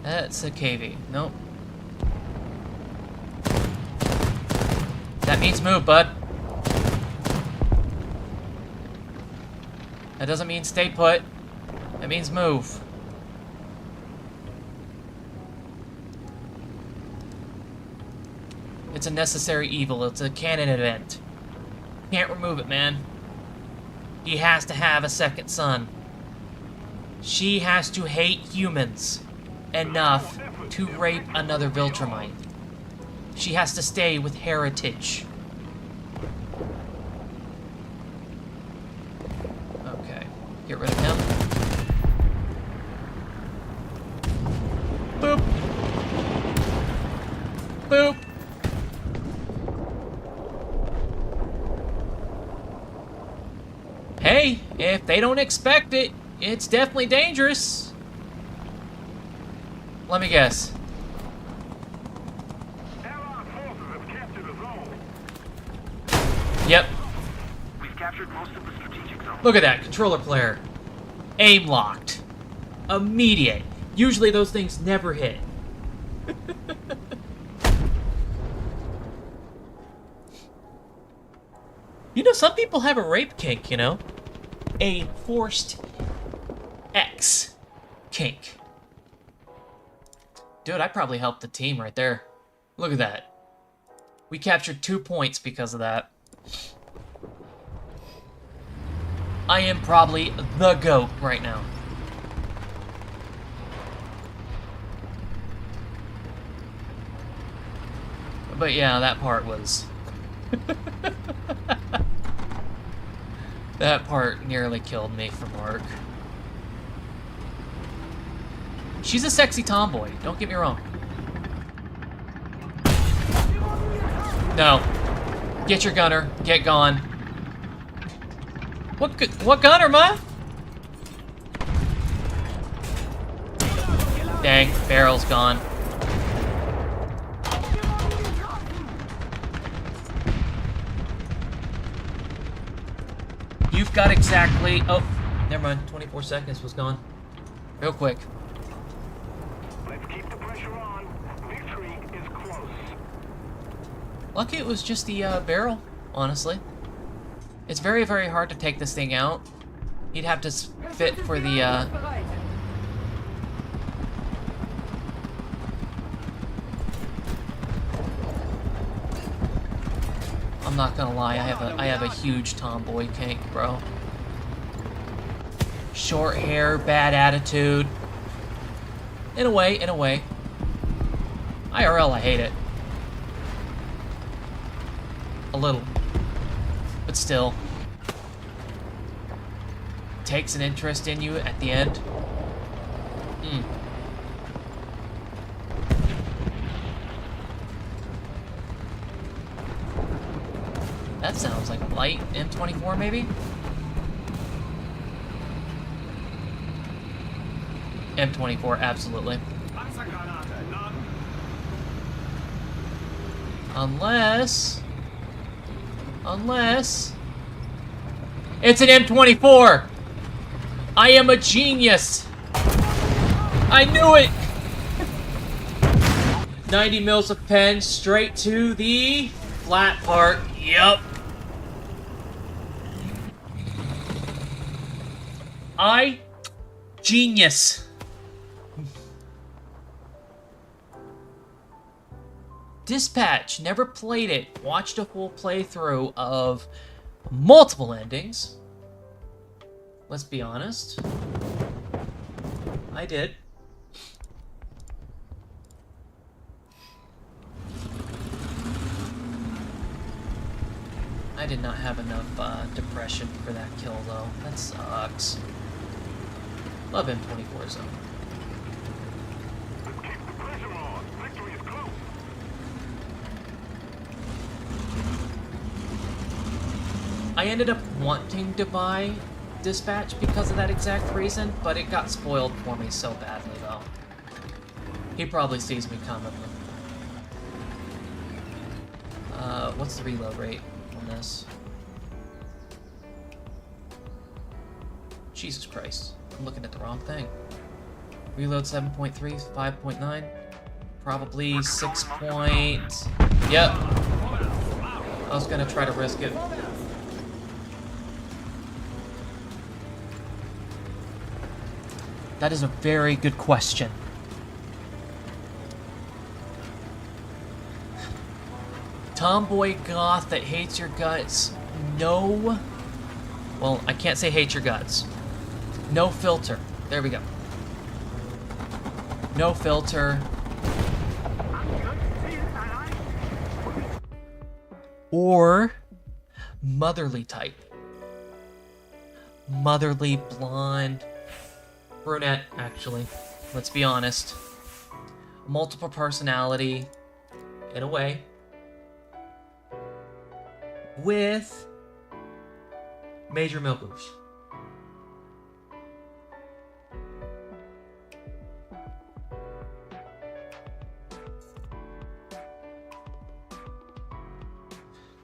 That's a KV. Nope. That means move, bud. That doesn't mean stay put. That means move. It's a necessary evil. It's a canon event. Can't remove it, man. He has to have a second son. She has to hate humans enough to rape another Viltrumite. She has to stay with heritage. Okay, get rid of him. Boop. Boop. Hey, if they don't expect it, it's definitely dangerous. Let me guess. Allied forces have captured a zone. Yep. We've captured most of the strategic zone. Look at that, controller player. Aim locked. Immediate. Usually those things never hit. You know, some people have a rape kink, you know? A forced X kink. Dude, I probably helped the team right there. Look at that. We captured 2 points because of that. I am probably the GOAT right now. But yeah, that part was... that part nearly killed me from work. She's a sexy tomboy, don't get me wrong. No. Get your gunner, get gone. What gunner, ma? Dang, barrel's gone. You've got exactly... Oh, never mind. 24 seconds was gone. Real quick. Let's keep the pressure on. Victory is close. Lucky it was just the barrel, honestly. It's very, very hard to take this thing out. He'd have to fit for the... I'm not gonna lie, I have a huge tomboy kink, bro. Short hair, bad attitude. In a way, in a way. IRL, I hate it. A little. But still. Takes an interest in you at the end. That sounds like light M24, maybe? M24, absolutely. Unless... It's an M24! I am a genius! I knew it! 90 mils of pen straight to the flat part. Yep. Genius. Dispatch, never played it. Watched a full playthrough of multiple endings. Let's be honest. I did. I did not have enough depression for that kill, though. That sucks. Love M24 zone. Let's keep the pressure on. Victory is close. I ended up wanting to buy Dispatch because of that exact reason, but it got spoiled for me so badly, though. He probably sees me coming. What's the reload rate on this? Jesus Christ. I'm looking at the wrong thing. Reload 7.3, 5.9. Probably 6 point... Yep. I was gonna try to risk it. That is a very good question. Tomboy goth that hates your guts. No. Well, I can't say hate your guts. No filter. There we go. No filter. Or motherly type. Motherly, blonde, brunette, actually. Let's be honest. Multiple personality, in a way. With major milkers.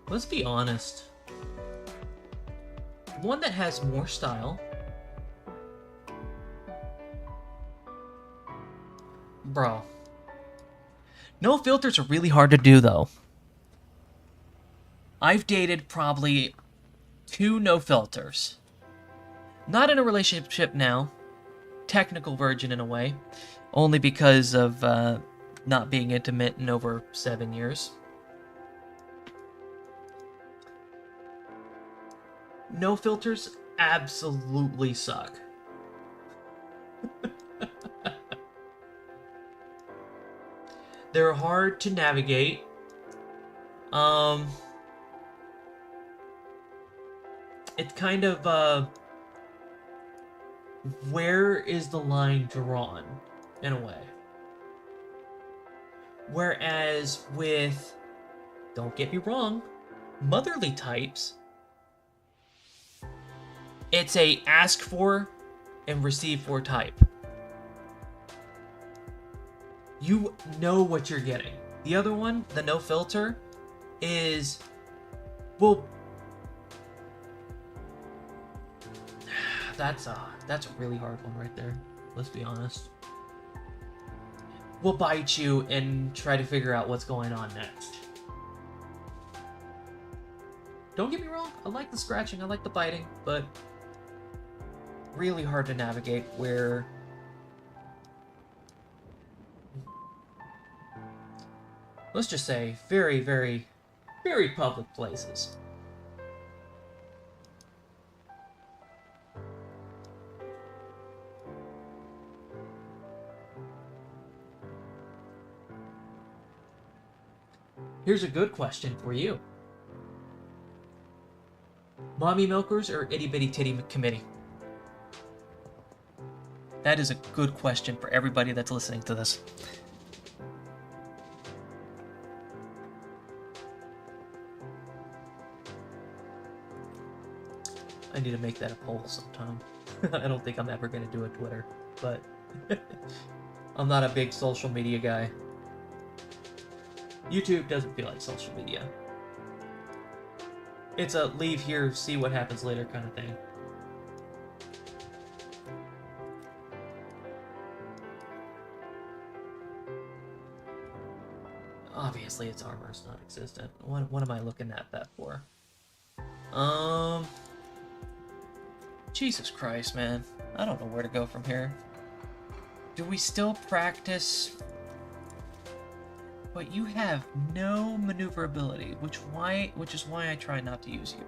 Let's be honest. One that has more style. Bro. No filters are really hard to do, though. I've dated probably 2 no filters. Not in a relationship now. Technical virgin in a way. Only because of not being intimate in over 7 years. No filters absolutely suck. They're hard to navigate. It's kind of, where is the line drawn, in a way? Whereas with, don't get me wrong, motherly types, it's a ask for and receive for type. You know what you're getting. The other one, the no filter, is, well, that's a really hard one right there. Let's be honest. We'll bite you and try to figure out what's going on next. Don't get me wrong, I like the scratching, I like the biting, but really hard to navigate where let's just say very, very, very public places. Here's a good question for you. Mommy milkers or itty bitty titty committee? That is a good question for everybody that's listening to this. I need to make that a poll sometime. I don't think I'm ever going to do a Twitter, but I'm not a big social media guy. YouTube doesn't feel like social media. It's a leave here, see what happens later kind of thing. Obviously, its armor is not existent. What am I looking at that for? Jesus Christ, man. I don't know where to go from here. Do we still practice? But you have no maneuverability, which is why I try not to use you.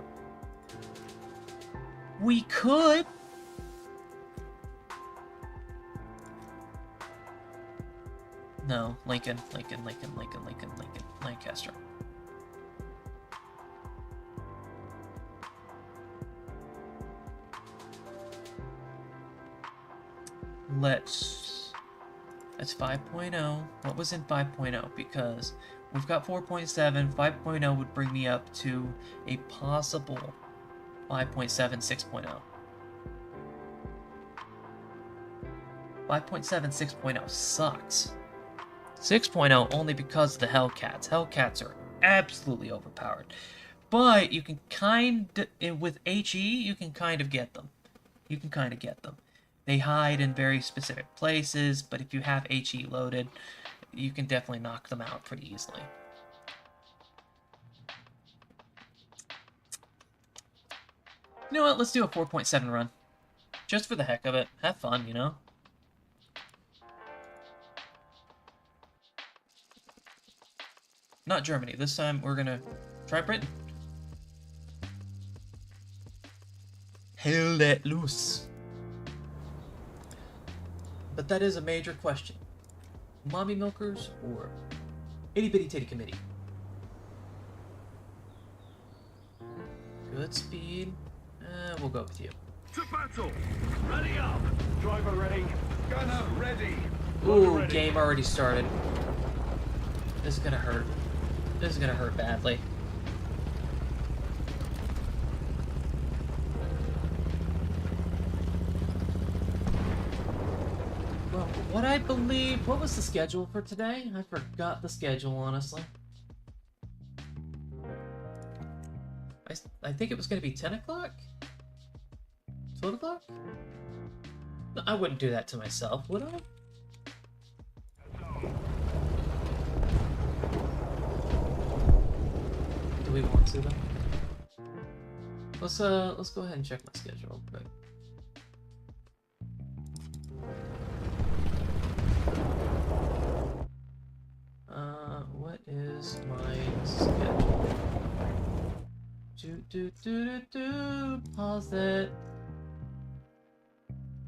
We could. No, Lincoln, Lancaster. That's 5.0. What was in 5.0? Because we've got 4.7. 5.0 would bring me up to a possible 5.7, 6.0. 5.7, 6.0 sucks. 6.0 only because of the Hellcats. Hellcats are absolutely overpowered. But you can with HE, you can kind of get them. They hide in very specific places, but if you have HE loaded, you can definitely knock them out pretty easily. You know what? Let's do a 4.7 run. Just for the heck of it. Have fun, you know? not Germany. This time we're gonna try Britain. Hail let loose. But that is a major question. Mommy milkers or itty bitty titty committee? Good speed. We'll go with you. To battle! Ready up! Driver ready. Gunner ready. Ooh, ready. game already started. This is gonna hurt. This is gonna hurt badly. Well, what was the schedule for today? I forgot the schedule, honestly. I think it was gonna be 10 o'clock? 12 o'clock? No, I wouldn't do that to myself, would I? Do we want to though? Let's go ahead and check my schedule real quick. What is my schedule? Pause it.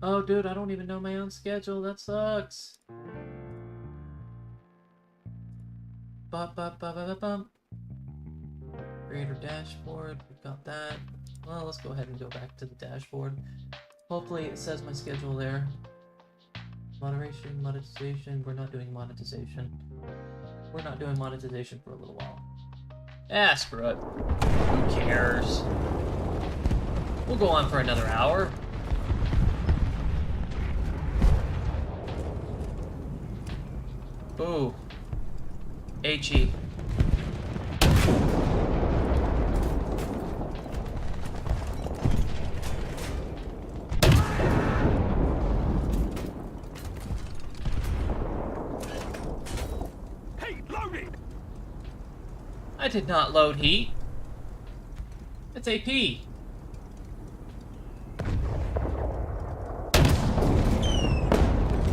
Oh, dude, I don't even know my own schedule. That sucks. Ba-ba-ba-ba-ba-bum. Creator dashboard. We got that. Well, let's go ahead and go back to the dashboard. Hopefully it says my schedule there. Moderation, monetization. We're not doing monetization. We're not doing monetization for a little while. Ah, screw it. Who cares? We'll go on for another hour. Ooh. HE. Hey, loading! I did not load heat. It's AP.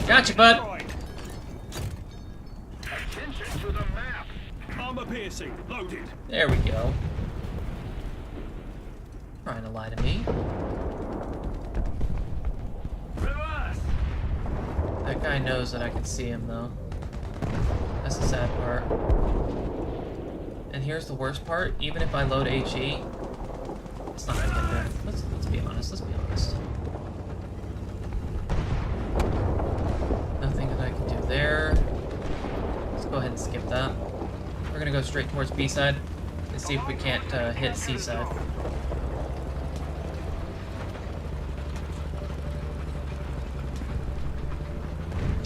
Gotcha, bud. Right. Attention to the map. Armor piercing, loaded. There we go. Trying to lie to me. Reverse! That guy knows that I can see him, though. That's the sad part. And here's the worst part. Even if I load HE, it's not gonna get there. Let's be honest. Let's be honest. Nothing that I can do there. Let's go ahead and skip that. We're gonna go straight towards B-side and see if we can't hit C-side.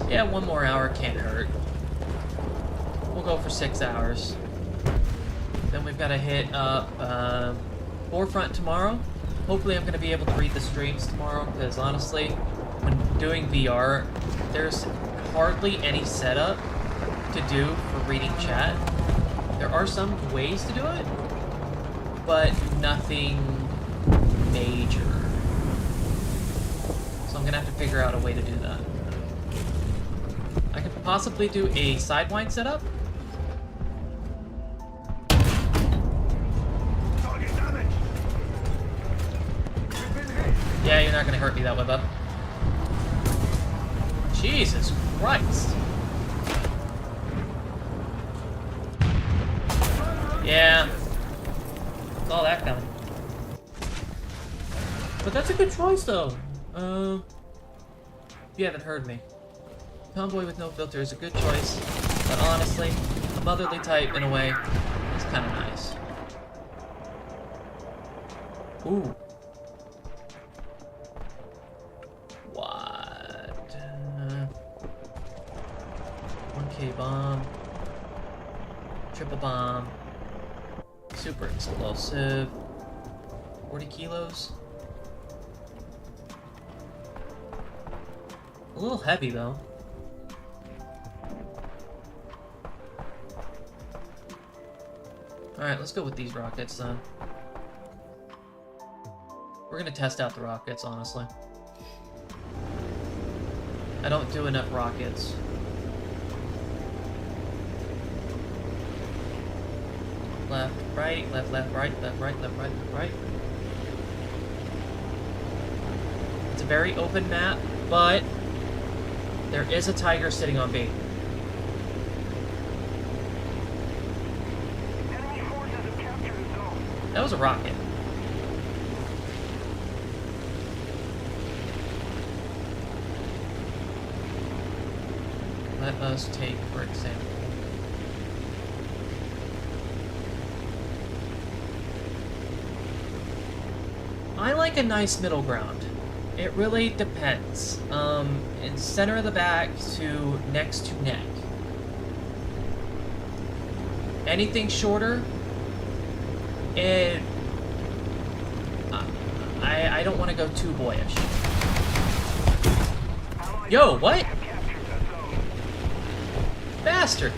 Yeah, 1 more hour can't hurt. We'll go for 6 hours. Then we've got to hit up Forefront tomorrow. Hopefully I'm going to be able to read the streams tomorrow, because honestly, when doing VR, there's hardly any setup to do for reading chat. There are some ways to do it, but nothing major. So I'm going to have to figure out a way to do that. I could possibly do a sidewind setup. Target damage! You've been hit. Yeah, you're not gonna hurt me that way, bub. Jesus Christ. Yeah. Saw that coming. But that's a good choice, though. If you haven't heard me. Tomboy with no filter is a good choice, but honestly, a motherly type in a way is kind of nice. Ooh. What? 1K bomb. Triple bomb. Super explosive. 40 kilos. A little heavy though. Alright, let's go with these rockets then. We're gonna test out the rockets, honestly. I don't do enough rockets. left, right, left, left, right, left, right, left, right, left, right. It's a very open map, but there is a tiger sitting on B. Enemy forces have captured a zone. That was a rocket. Let us take, for example, I like a nice middle ground. It really depends. In center of the back to next to neck. Anything shorter, it I don't want to go too boyish. Yo, what? Have captured a zone. Bastard!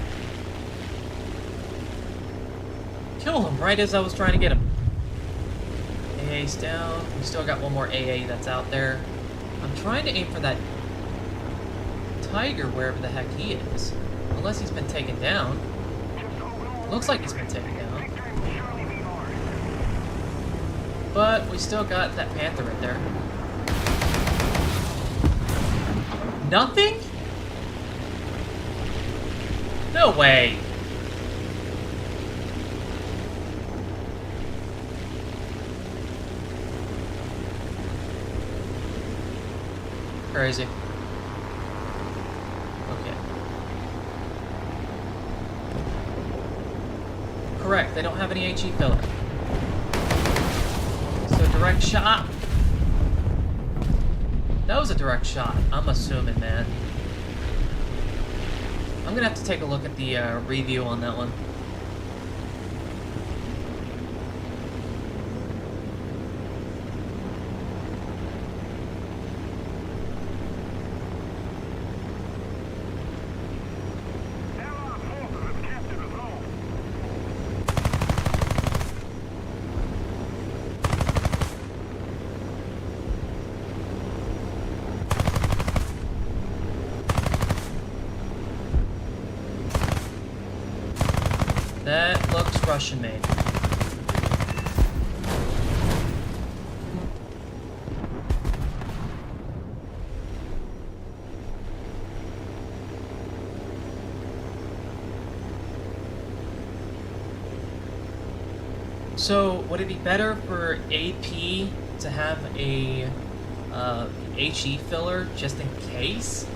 Kill him right as I was trying to get him. AA's down. We still got one more AA that's out there. I'm trying to aim for that tiger wherever the heck he is. Unless he's been taken down. Looks like he's been taken down. Victory will surely be ours. But we still got that panther right there. Nothing? No way. Crazy. Okay. Correct, they don't have any HE filler. So direct shot. That was a direct shot, I'm assuming, man. I'm gonna have to take a look at the review on that one. Allied forces have captured a zone. That looks Russian made. So, would it be better for AP to have a HE filler just in case?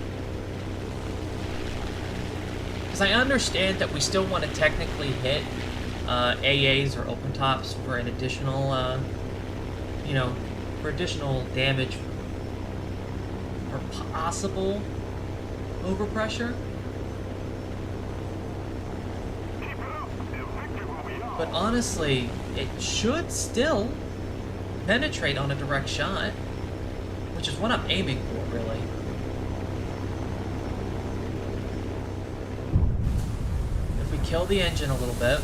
Because I understand that we still want to technically hit AAs or open tops for an additional, you know, for additional damage for possible overpressure. Keep it up, and victory will be ours. But honestly, it should still penetrate on a direct shot, which is what I'm aiming for, really. If we kill the engine a little bit,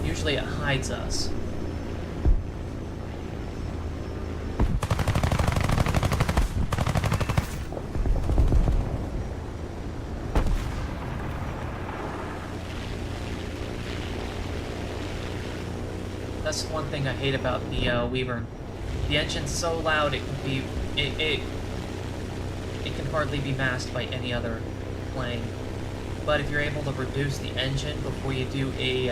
usually it hides us. That's one thing I hate about the Weaver. The engine's so loud it can be it can hardly be masked by any other plane. But if you're able to reduce the engine before you do a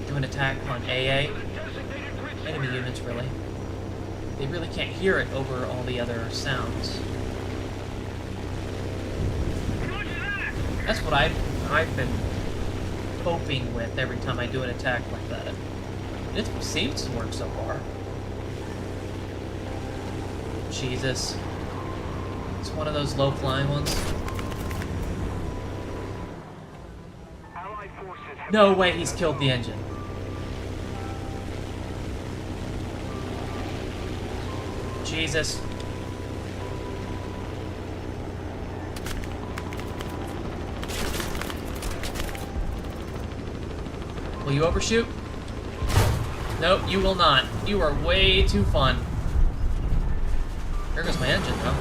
do an attack on AA, enemy units really, they really can't hear it over all the other sounds. That's what I've been coping with every time I do an attack like that. It seems to work so far. Jesus. It's one of those low-flying ones. Allied forces have No way he's killed the engine. Jesus. Will you overshoot? Nope, you will not. You are way too fun. There goes my engine, though.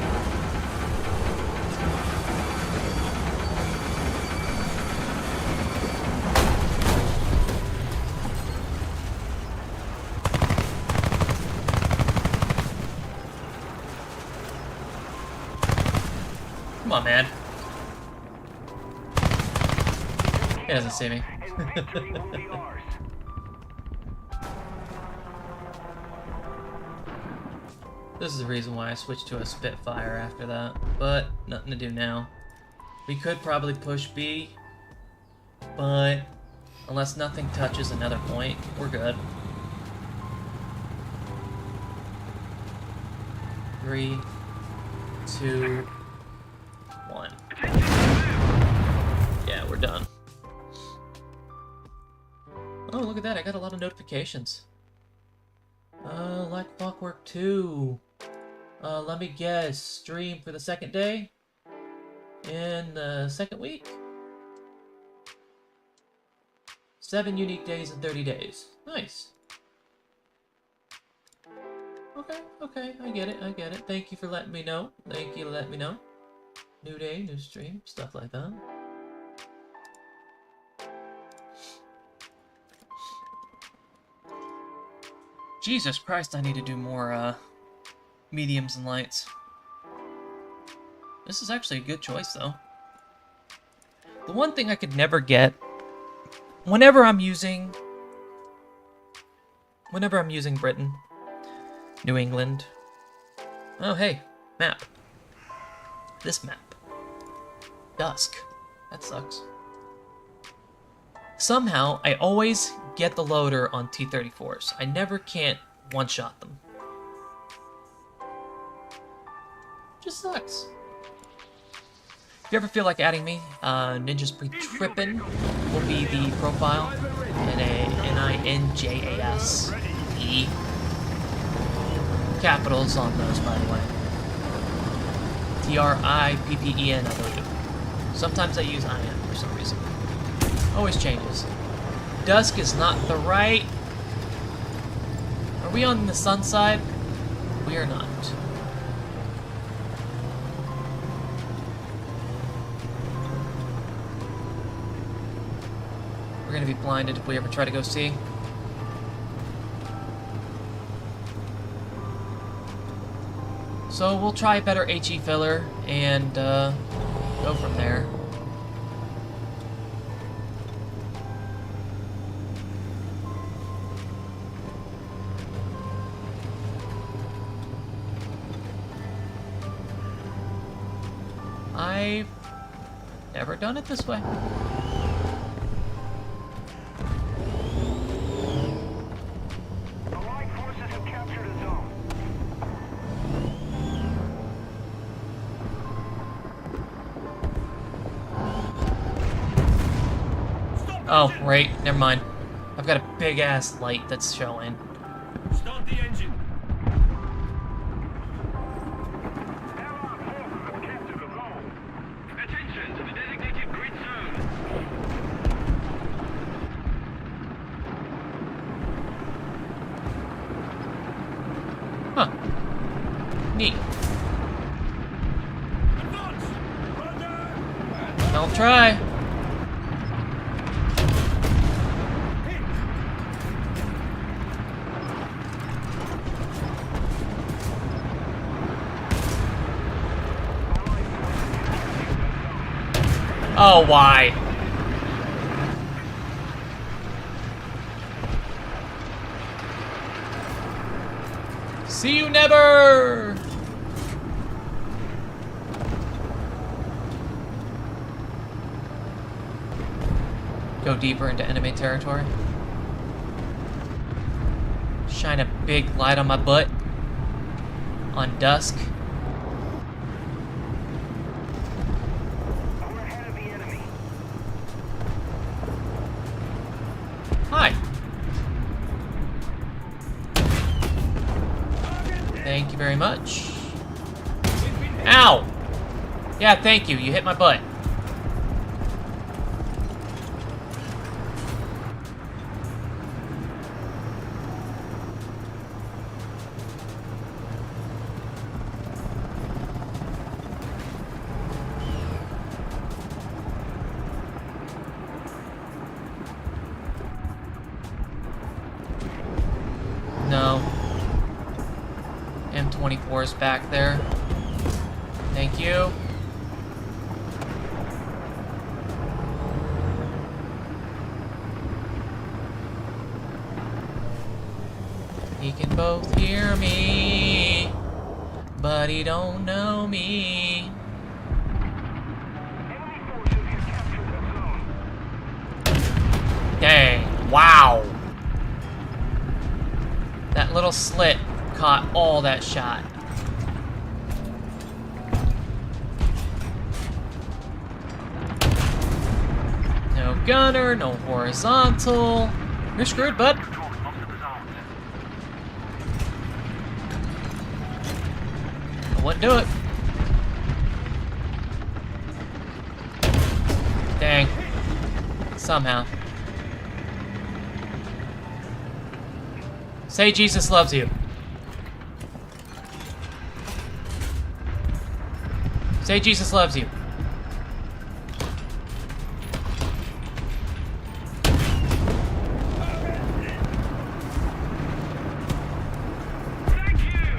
Come on, man. He doesn't see me. And victory will be ours. This is the reason why I switched to a Spitfire after that, but nothing to do now. We could probably push B, but unless nothing touches another point, we're good. 3, 2, 1. Yeah, we're done. Oh, look at that, I got a lot of notifications. Like Clockwork 2. Let me guess, stream for the second day? In the second week? 7 unique days in 30 days. Nice. Okay, I get it. Thank you for letting me know. New day, new stream, stuff like that. Jesus Christ, I need to do more, mediums and lights. This is actually a good choice, though. The one thing I could never get, whenever I'm using Britain, New England. Oh, hey, map. This map. Dusk. That sucks. Somehow, I always get the loader on T-34s. I never can't one-shot them. Just sucks. If you ever feel like adding me, Ninjas Pre-Trippin' will be the profile. N-I-N-J-A-S-E. Capitals on those, by the way. T-R-I-P-P-E-N, I believe. Sometimes I use I-N for some reason. Always changes. Dusk is not the right... Are we on the sun side? We are not. We're gonna be blinded if we ever try to go see. So we'll try a better HE filler and go from there. I've never done it this way. Allied forces have captured a zone. Oh, right, never mind. I've got a big ass light that's showing. Start the engine. Allied forces have captured a zone. Attention to the designated grid zone. Huh. Neat. Advance. Under. Don't try. Oh, why? See you never! Go deeper into enemy territory. Shine a big light on my butt. On dusk. We're ahead of the enemy. Hi. Thank you very much. Ow! Yeah, thank you. You hit my butt. No. M24 is back there. Thank you. He can both hear me, but he don't know me. Enemy forces have captured that zone. Dang, wow. That little slit caught all that shot. No gunner, no horizontal. You're screwed, bud. Controlling most of the zones. I wouldn't do it. Dang. Somehow. Say Jesus loves you. Say Jesus loves you.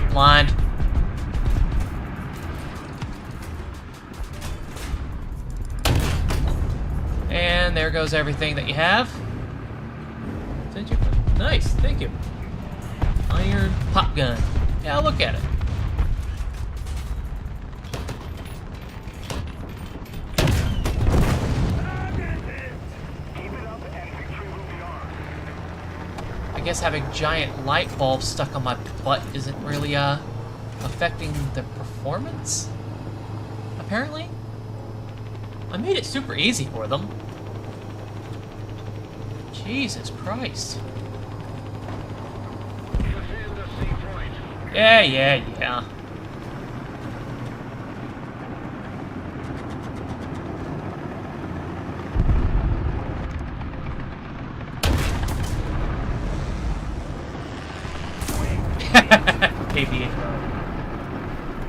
Blind. And there goes everything that you have. Did you? Nice, thank you. Iron pop gun. Yeah, look at it. Keep it up and victory will be ours. I guess having giant light bulbs stuck on my butt isn't really affecting the performance. Apparently, I made it super easy for them. Jesus Christ. Defend the sea point. Yeah. KBA.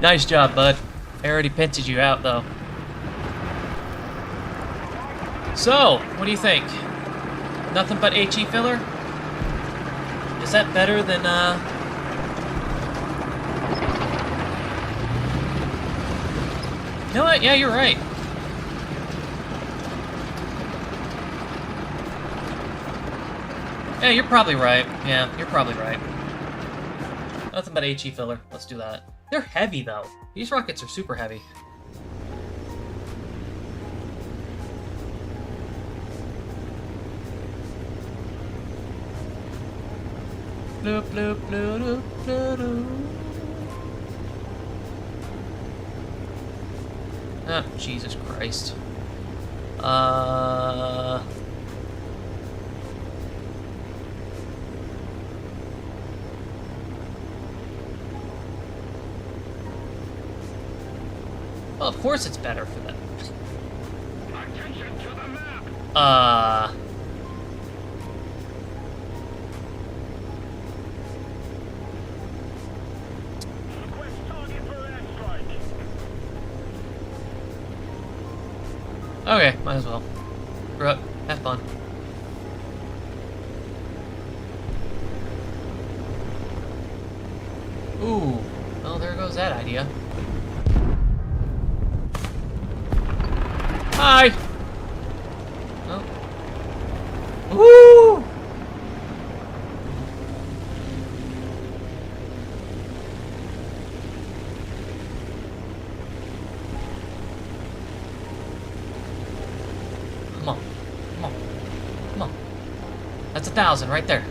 Nice job, bud. I already pinted you out, though. So, what do you think? Nothing but HE filler? Is that better than, You know what? Yeah, you're right. Yeah, you're probably right. Yeah, you're probably right. Nothing but HE filler. Let's do that. They're heavy, though. These rockets are super heavy. Bloop, bloop, bloop, bloop, bloop. Ah, Jesus Christ. Well, of course it's better for them. Attention to the map. Request target for airstrike. Okay, might as well. Screw up. Have fun. Ooh. Well, there goes that idea. Hi! Oh. Woo! Come on. Come on. Come on. That's 1,000 right there.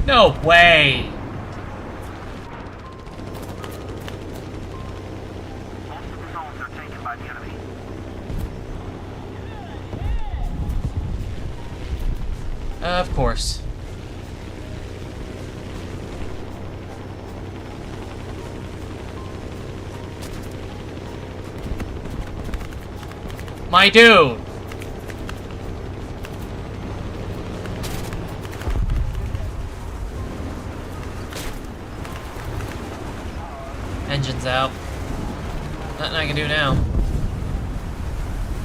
No way! Most of the zones are taken by the enemy. Of course. My dude! Engine's out. Nothing I can do now.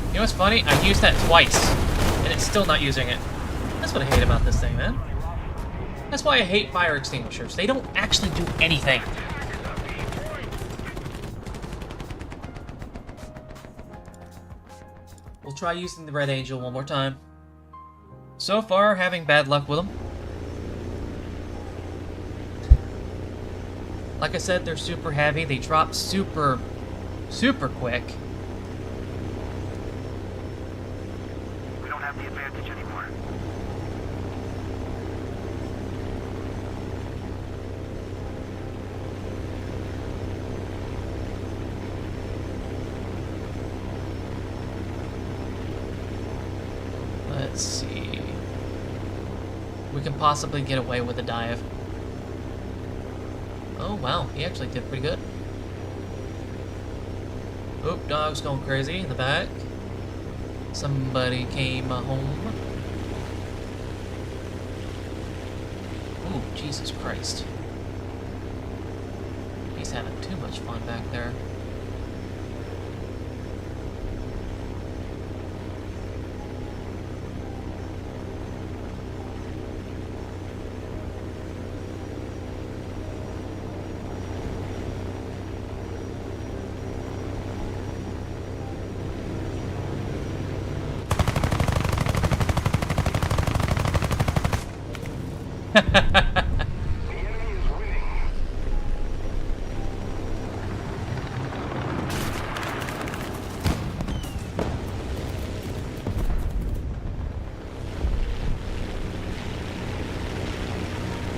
You know what's funny? I used that twice, and it's still not using it. That's what I hate about this thing, man. That's why I hate fire extinguishers. They don't actually do anything. We'll try using the Red Angel one more time. So far, having bad luck with them. Like I said, they're super heavy. They drop super quick. We don't have the advantage anymore. Let's see. We can possibly get away with a dive. Oh, wow. He actually did pretty good. Oop, dog's going crazy in the back. Somebody came home. Ooh, Jesus Christ. He's having too much fun back there. The enemy is winning.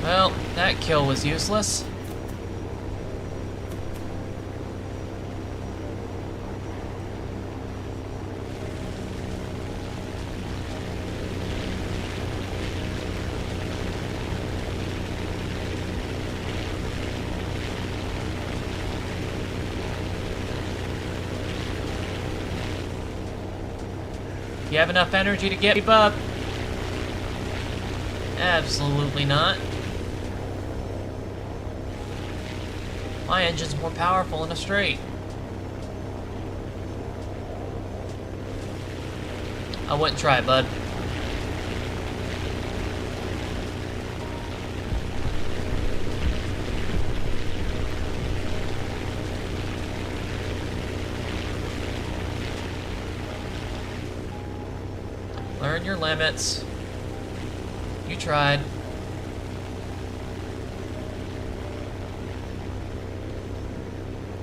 Well, that kill was useless. You have enough energy to keep up? Absolutely not. My engine's more powerful in a straight. I wouldn't try, bud. Learn your limits. You tried.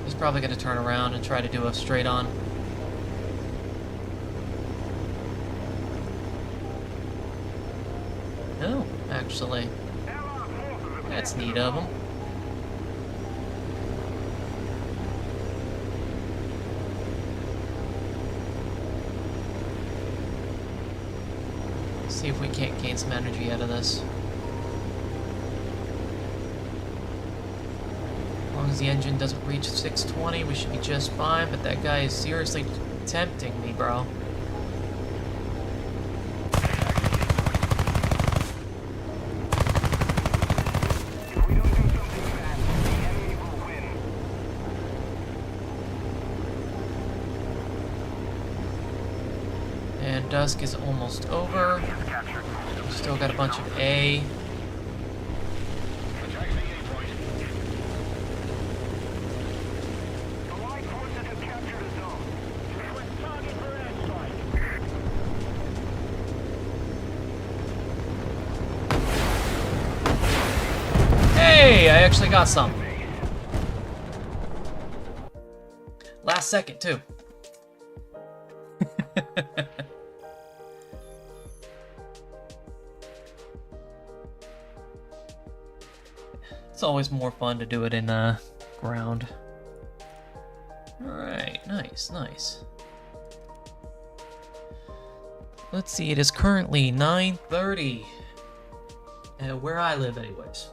He's probably going to turn around and try to do a straight on. No, actually. That's neat of him. See if we can't gain some energy out of this. As long as the engine doesn't reach 620, we should be just fine, but that guy is seriously tempting me, bro. If we don't do something fast, the enemy will win. And dusk is almost over. Captured. Still got a bunch of A. Attacking the A point. Allied forces have captured a zone. Select target for airstrike. Hey, I actually got some. Last second, too. It's always more fun to do it in ground. Alright, nice, nice. Let's see, it is currently 9:30. Where I live, anyways.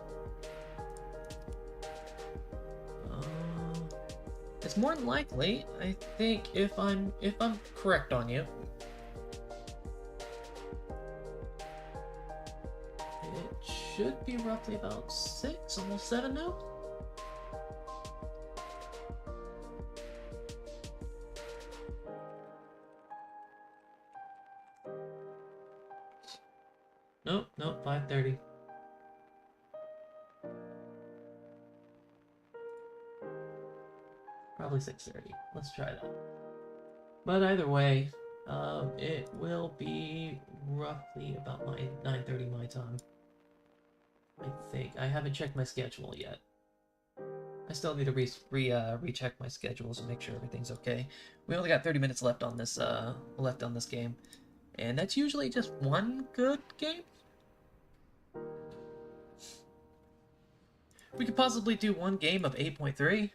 It's more than likely, I think, if I'm correct on you. It should be roughly about 6, almost 7 now. Nope, 5:30. Probably 6:30. Let's try that. But either way, It will be roughly about my 9:30 my time. I think. I haven't checked my schedule yet. I still need to recheck my schedules and make sure everything's okay. We only got 30 minutes left on this game, and that's usually just one good game. We could possibly do one game of 8.3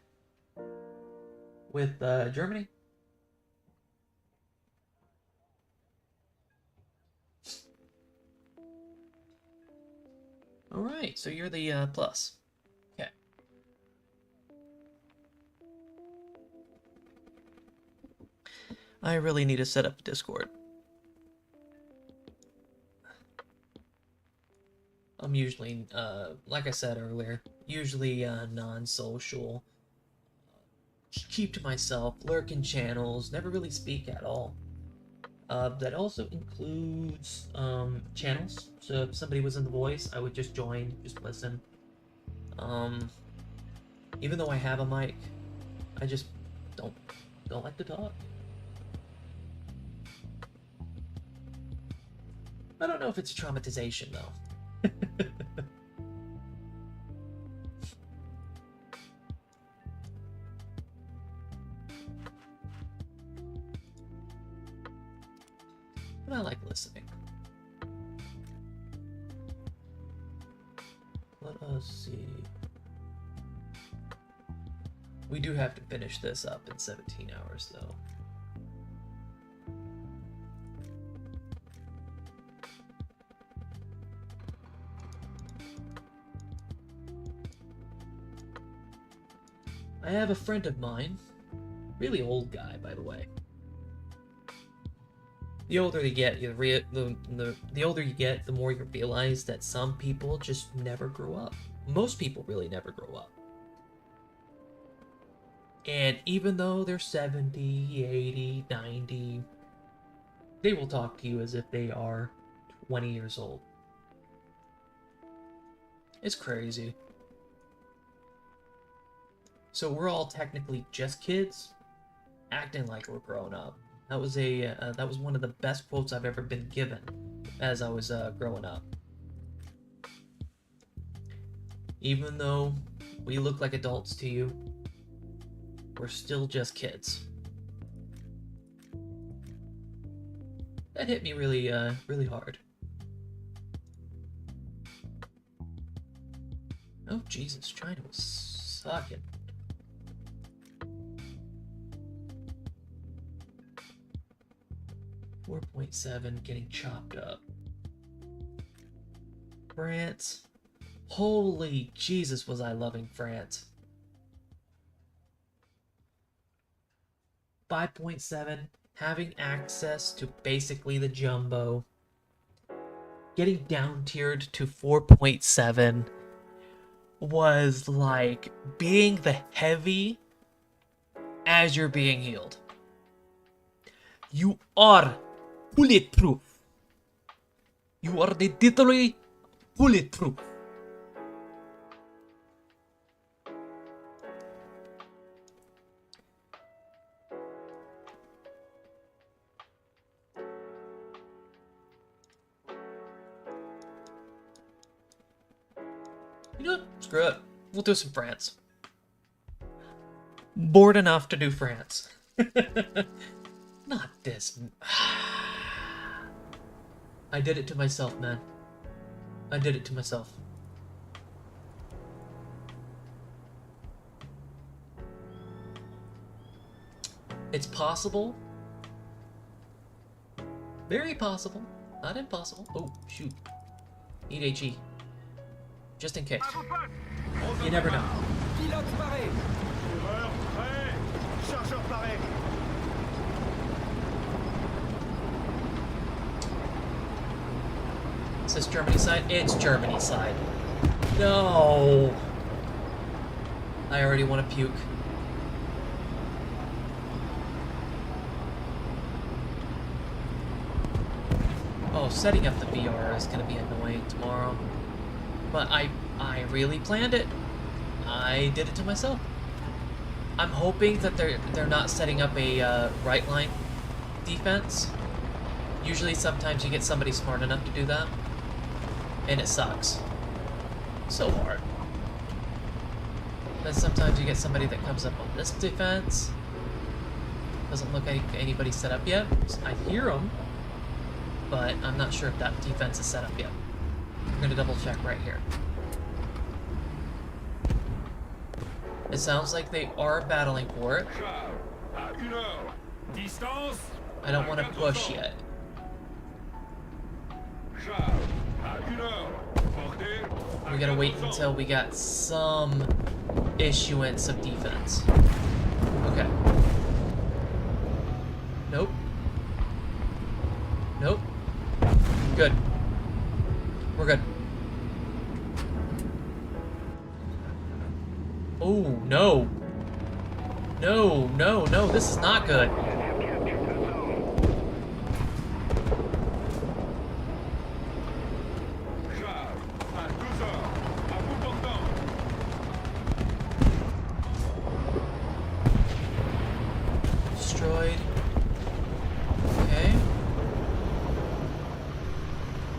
with Germany. All right, so you're the plus. Okay. I really need to set up Discord. I'm usually, like I said earlier, usually non-social. Keep to myself, lurk in channels, never really speak at all. That also includes channels. So if somebody was in the voice, I would just join, just listen. Even though I have a mic, I just don't like to talk. I don't know if it's traumatization though. But I like listening. Let us see. We do have to finish this up in 17 hours though. I have a friend of mine, really old guy by the way. The older you get, the older you get, the more you realize that some people just never grow up. Most people really never grow up. And even though they're 70, 80, 90, they will talk to you as if they are 20 years old. It's crazy. So we're all technically just kids, acting like we're grown up. That was one of the best quotes I've ever been given as I was growing up. Even though we look like adults to you, we're still just kids. That hit me really, really hard. Oh Jesus, China was sucking. .7 getting chopped up. France. Holy Jesus, was I loving France. 5.7, having access to basically the jumbo. Getting down tiered to 4.7 was like being the heavy as you're being healed. You are bulletproof. You are literally bulletproof. You know what? Screw it. We'll do some France. Bored enough to do France. Not this. I did it to myself, man. I did it to myself. It's possible. Very possible. Not impossible. Oh, shoot. Need HE. Just in case. You never know. Pilote paré. Tireur prêt. Chargeur paré. Is this Germany side? It's Germany side. No. I already want to puke. Oh, setting up the VR is going to be annoying tomorrow. But I really planned it. I did it to myself. I'm hoping that they're not setting up a right line defense. Usually, sometimes you get somebody smart enough to do that, and it sucks so hard. Then sometimes you get somebody that comes up on this defense. Doesn't look like anybody's set up yet. I hear them, but I'm not sure if that defense is set up yet. I'm gonna double check right here. It sounds like they are battling for it. Distance. I don't want to push yet. We gotta wait until we got some issuance of defense. Okay. Nope. Nope. Good. We're good. Oh, no. No, no, no, this is not good. Destroyed. Okay.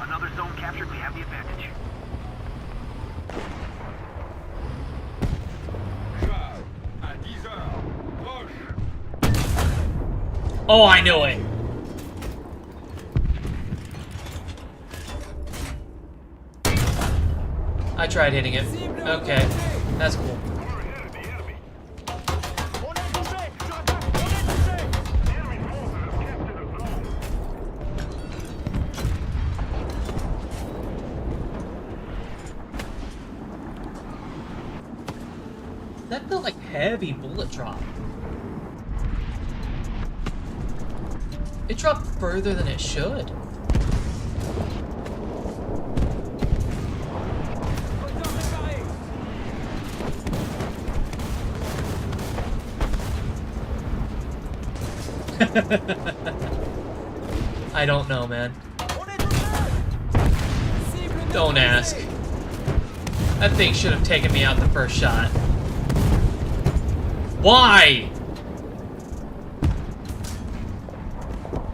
Another zone captured. We have the advantage. Oh, I knew it. I tried hitting it. Okay, that's cool. That felt like heavy bullet drop. It dropped further than it should. I don't know, man. Don't ask. That thing should have taken me out the first shot. Why?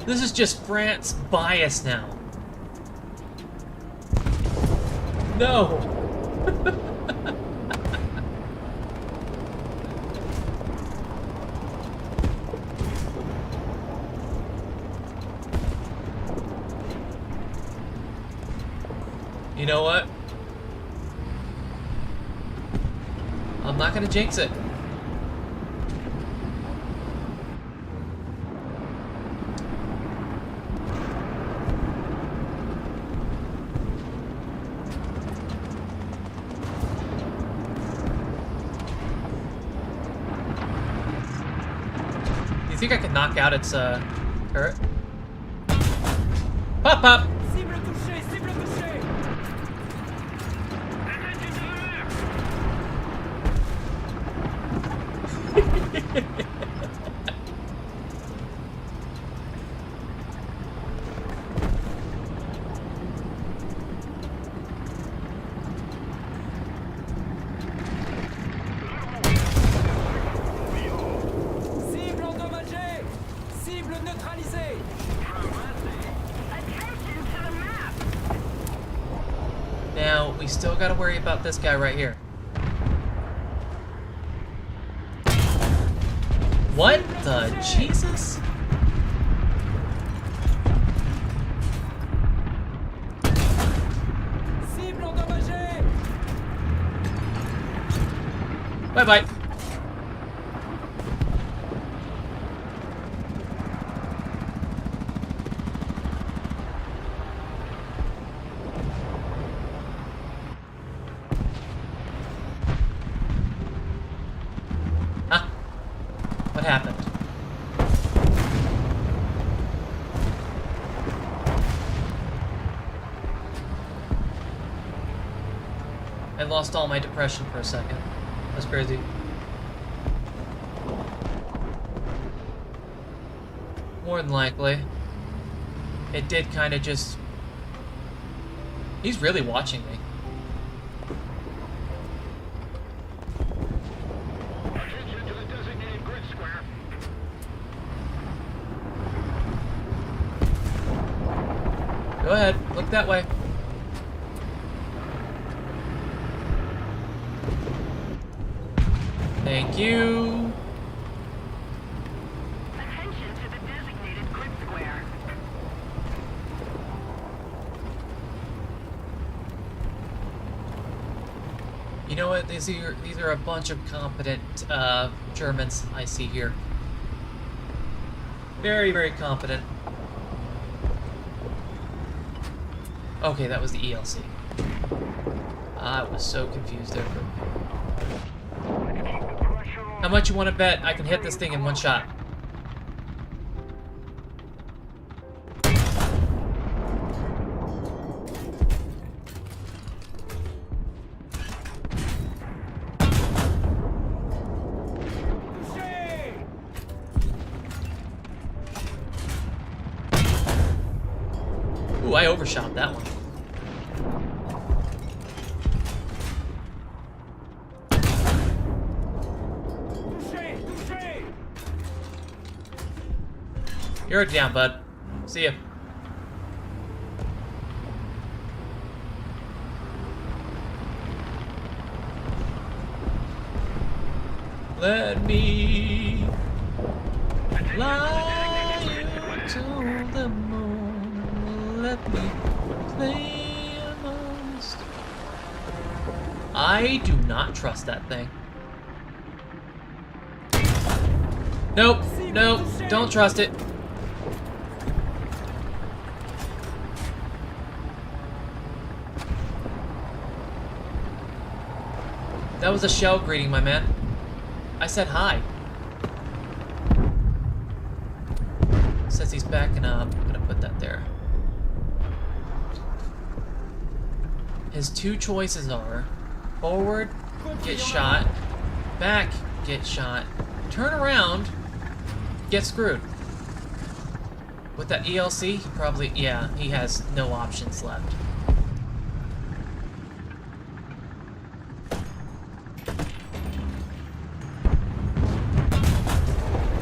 This is just France bias now. No. You know what? I'm not gonna jinx it. You think I can knock out its turret? Pop pop! Cible touchée, cible touchée. Cible endommagée. Cible neutralisée. Attention to the map. Now, we still gotta worry about this guy right here. What the Jesus? Cible endommagée. Bye bye. Huh? What happened? I lost all my depression for a second. That's crazy. More than likely. It did kind of just... He's really watching me. Attention to the designated grid square. ahead. Look that way. Thank you. Attention to the designated grid square. You know what? These are a bunch of competent Germans I see here. Very, very competent. Okay, that was the ELC. I was so confused there. How much you want to bet I can hit this thing in one shot? Touché. Ooh, I overshot that one. Touché, touché. You're down, bud. See ya. Let me fly you to the moon. Let me play amongst. I do not trust that thing. Nope, nope, don't trust it. That was a shell greeting, my man. I said hi. Says he's backing up. I'm gonna put that there. His two choices are forward, get shot, back, get shot, turn around, get screwed. With that ELC, probably, yeah, he has no options left.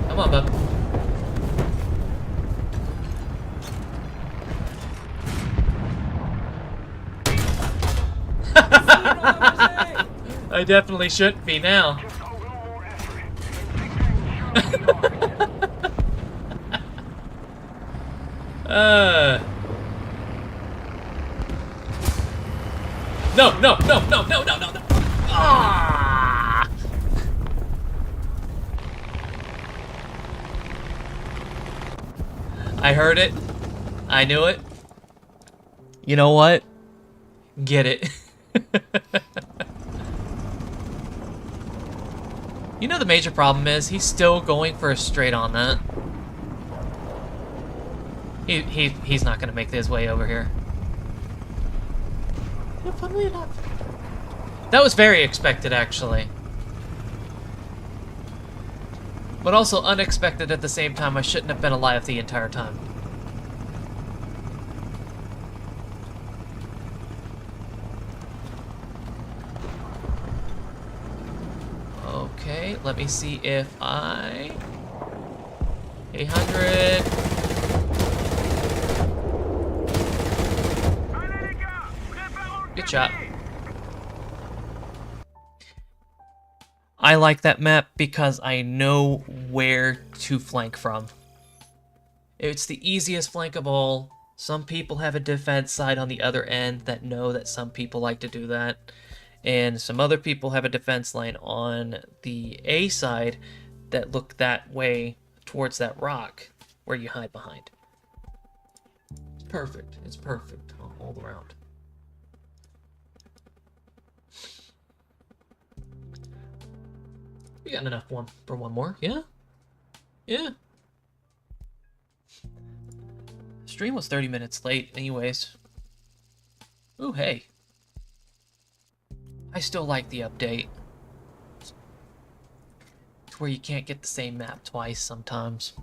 Come on, bub. I definitely shouldn't be now. Just hold a little more effort. And take that No, no, no, no, no, no, no, no. Ah! I heard it. I knew it. You know what? Get it. You know the major problem is he's still going for a straight on that. He's not gonna make his way over here. Yeah, funnily enough. That was very expected, actually. But also unexpected at the same time. I shouldn't have been alive the entire time. Okay, let me see if I... 800... Good shot. I like that map because I know where to flank from. It's the easiest flank of all. Some people have a defense side on the other end that know that some people like to do that. And some other people have a defense line on the A side that look that way towards that rock where you hide behind. It's perfect. It's perfect all around. We got enough for one more, yeah? Yeah. Stream was 30 minutes late anyways. Ooh, hey. I still like the update. To where you can't get the same map twice sometimes.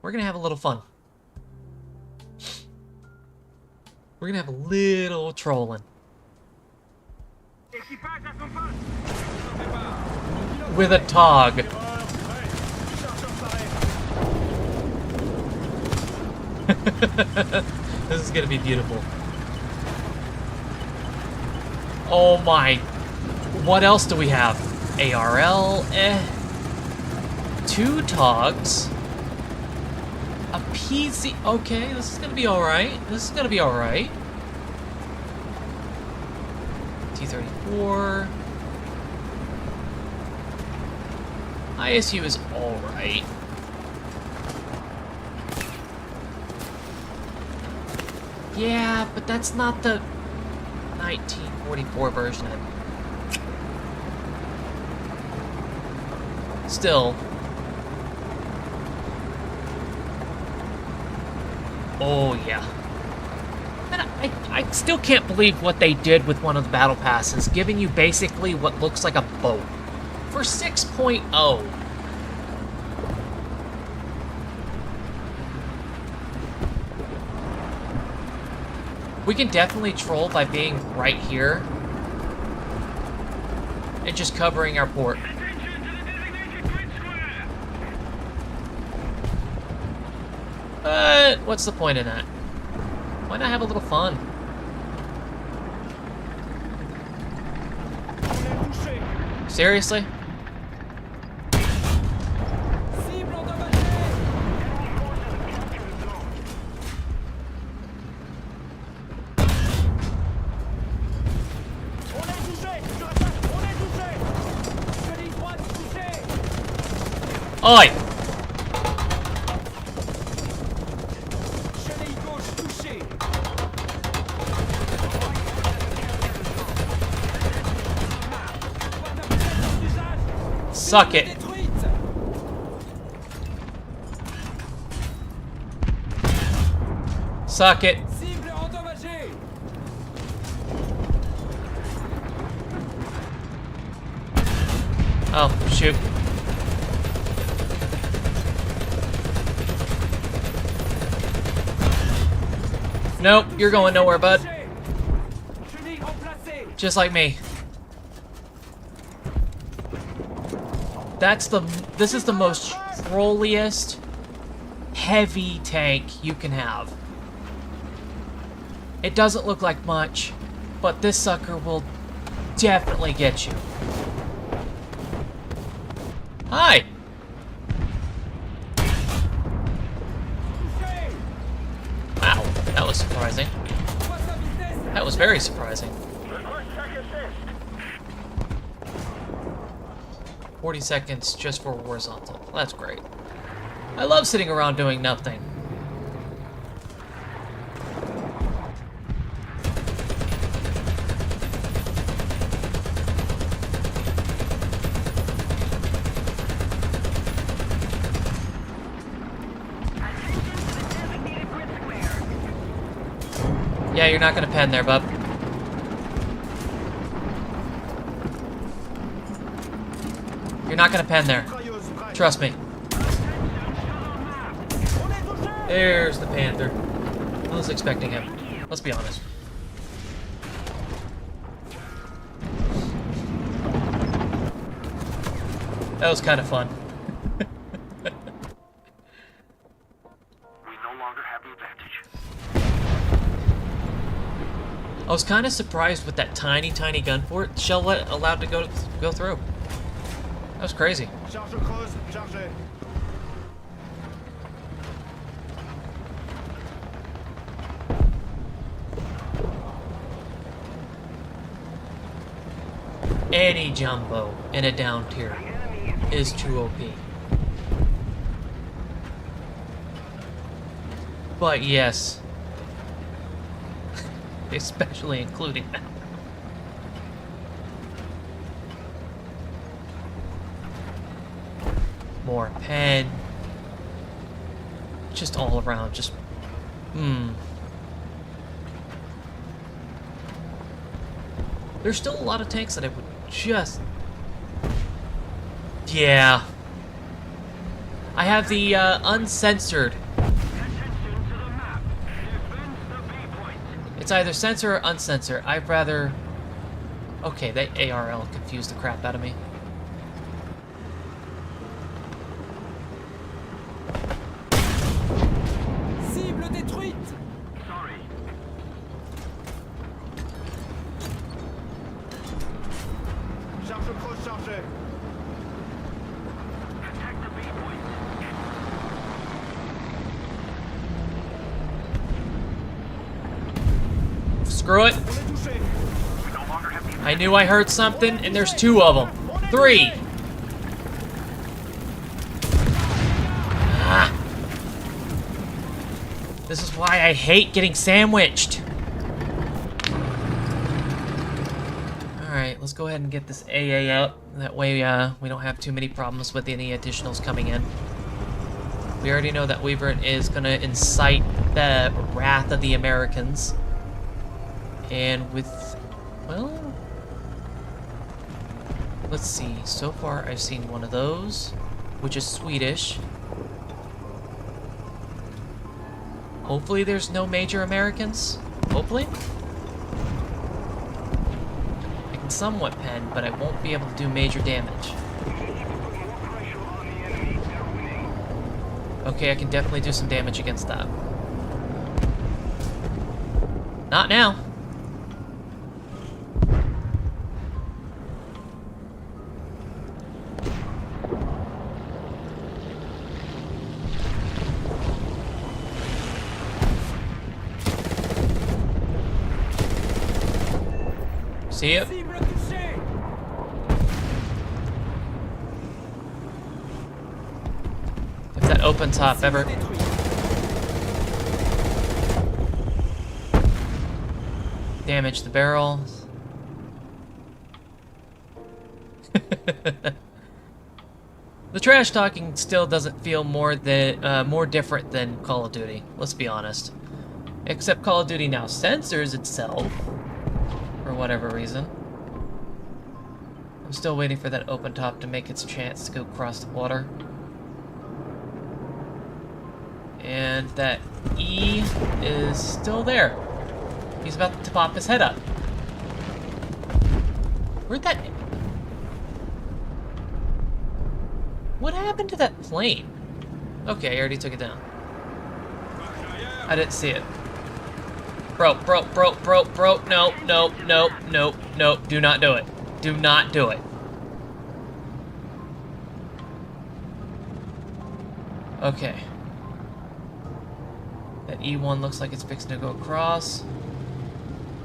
We're gonna have a little fun. We're gonna have a little trolling. With a TOG. This is gonna be beautiful. Oh my. What else do we have? ARL, 2 togs. A PZ. Okay, this is gonna be alright. This is gonna be alright. T-34. ISU is alright. Yeah, but that's not the 1944 version. Still. Oh, yeah. And I still can't believe what they did with one of the battle passes, giving you basically what looks like a boat. For 6.0. We can definitely troll by being right here and just covering our port. But what's the point in that? Why not have a little fun? Seriously? Cible endommagée. On est touché. Sur attaque. On est touché. Chenille droite touchée. Oi! Chenille gauche touchée. Suck it. Détruite. Suck it. Cible endommagée. Oh, shoot. Nope, you're going nowhere, bud. Chenille remplacée. Just like me. This is the most trolliest heavy tank you can have. It doesn't look like much, but this sucker will definitely get you. Hi! Wow, that was surprising. That was very surprising. Request tech assist. 40 seconds just for horizontal. That's great. I love sitting around doing nothing. Yeah, you're not gonna pen there, bub. You're not gonna pen there. Trust me. There's the Panther. I was expecting him. Let's be honest. That was kind of fun. We no longer have the advantage. I was kind of surprised with that tiny gun port shell allowed to go through. That was crazy. Charge creuse, chargez. Any jumbo in a down tier is too OP. But yes, especially including that. More pen. Just all around, just There's still a lot of tanks that I would just... Yeah. I have the uncensored. It's either censor or uncensor. I'd rather... Okay, that ARL confused the crap out of me. Cible détruite. Charge rechargé. Protect the B point. Screw it. On est touché. We no longer have the I knew I heard something, and there's 2 of them. 3. Ah. This is why I hate getting sandwiched. Alright, let's go ahead and get this AA up. That way we don't have too many problems with any additionals coming in. We already know that Weaver is going to incite the wrath of the Americans. And with, well, let's see. So far, I've seen one of those, which is Swedish. Hopefully there's no major Americans. Hopefully. I can somewhat pen, but I won't be able to do major damage. Okay, I can definitely do some damage against that. Not now. See it? Cible touchée. If that open top ever... Détruit. damage the barrel. The trash talking still doesn't feel more different than Call of Duty. Let's be honest. Except Call of Duty now censors itself for whatever reason. I'm still waiting for that open top to make its chance to go across the water. And that E is still there. He's about to pop his head up. Where'd that... What happened to that plane? Okay, I already took it down. I didn't see it. Bro, no, do not do it. Do not do it. Okay. That E1 looks like it's fixing to go across.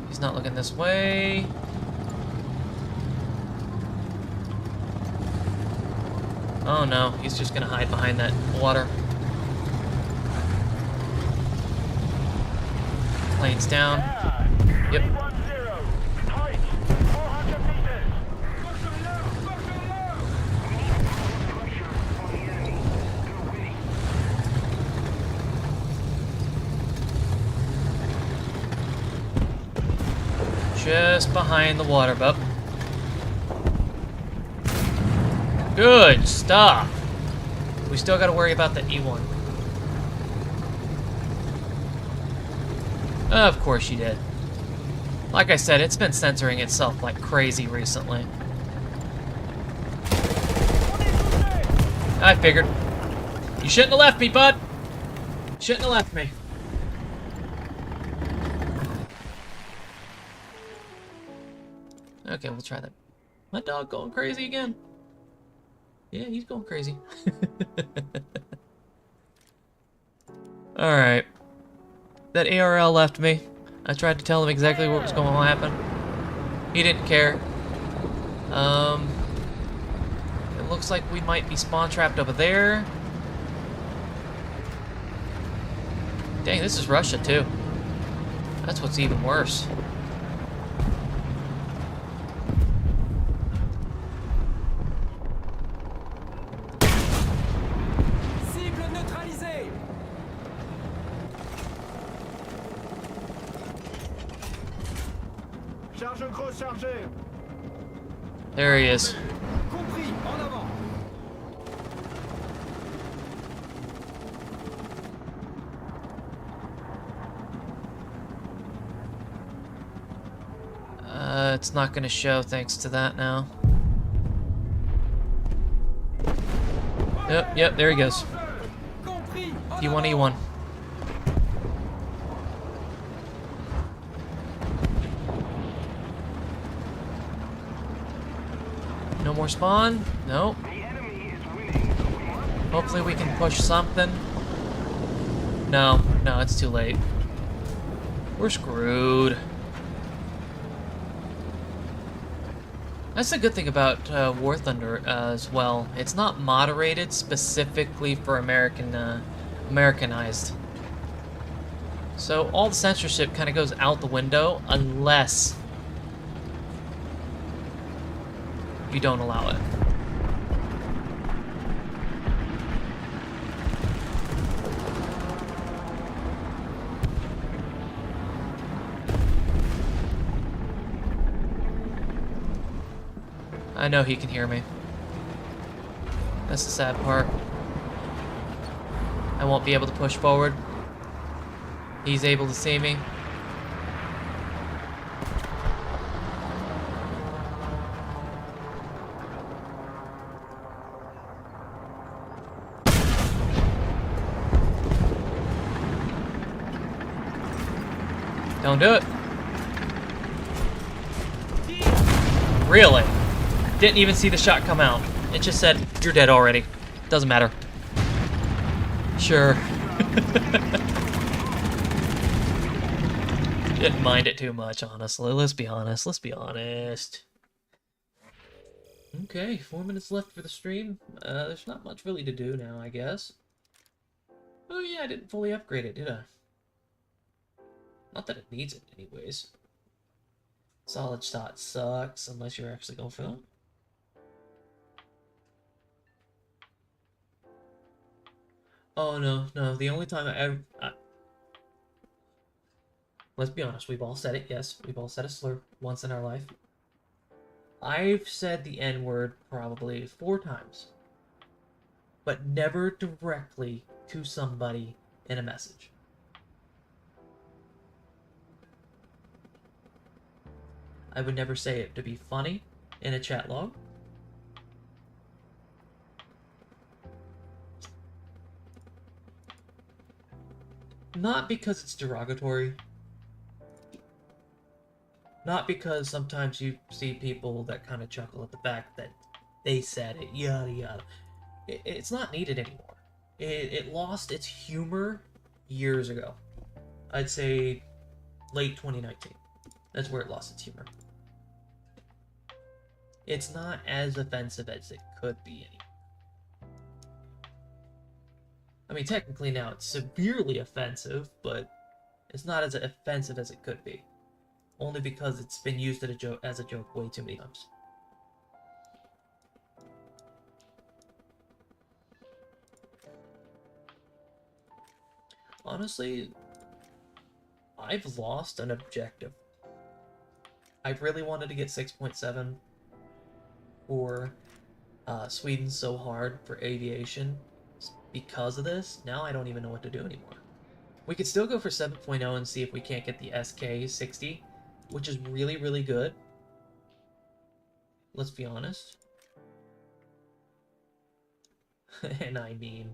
He's not looking this way. Oh no, he's just gonna hide behind that water. Plane's down. Yep. 310. Height 400 meters. Just behind the water, bub. Good stuff. We still gotta worry about the E1. Of course you did. Like I said, it's been censoring itself like crazy recently. I figured. You shouldn't have left me, bud. Shouldn't have left me. Okay, we'll try that. My dog going crazy again. Yeah, he's going crazy. Alright. That ARL left me. I tried to tell him exactly what was going to happen. He didn't care. It looks like we might be spawn trapped over there. Dang, this is Russia too. That's what's even worse. Cible neutralisée. Charge grosse chargée. There he is. Compris. En avant. It's not gonna show thanks to that now. Yep, there he goes. Compris. En E1, avant. E1. No more spawn? Nope. The enemy is winning, so we must... Hopefully we can push something. No, no, it's too late. We're screwed. That's the good thing about War Thunder as well. It's not moderated specifically for Americanized. So all the censorship kind of goes out the window unless you don't allow it. I know he can hear me. That's the sad part. I won't be able to push forward. He's able to see me. Don't do it. Really? Didn't even see the shot come out. It just said, you're dead already. Doesn't matter. Sure. Didn't mind it too much, honestly. Let's be honest. Let's be honest. Okay, 4 minutes left for the stream. There's not much really to do now, I guess. Oh yeah, I didn't fully upgrade it, did I? Not that it needs it, anyways. Solid shot sucks, unless you're actually going for them. Oh, no, no. The only time I ever... let's be honest, we've all said it, yes. We've all said a slur once in our life. I've said the N-word probably 4 times. But never directly to somebody in a message. I would never say it to be funny in a chat log. Not because it's derogatory. Not because sometimes you see people that kind of chuckle at the fact that they said it, yada yada. It's not needed anymore. It lost its humor years ago. I'd say late 2019. That's where it lost its humor. It's not as offensive as it could be anymore. I mean, technically now it's severely offensive, but it's not as offensive as it could be. Only because it's been used as a joke way too many times. Honestly, I've lost an objective. I really wanted to get 6.7 for Sweden's so hard for aviation because of this. Now I don't even know what to do anymore. We could still go for 7.0 and see if we can't get the SK60, which is really, really good. Let's be honest. And I mean,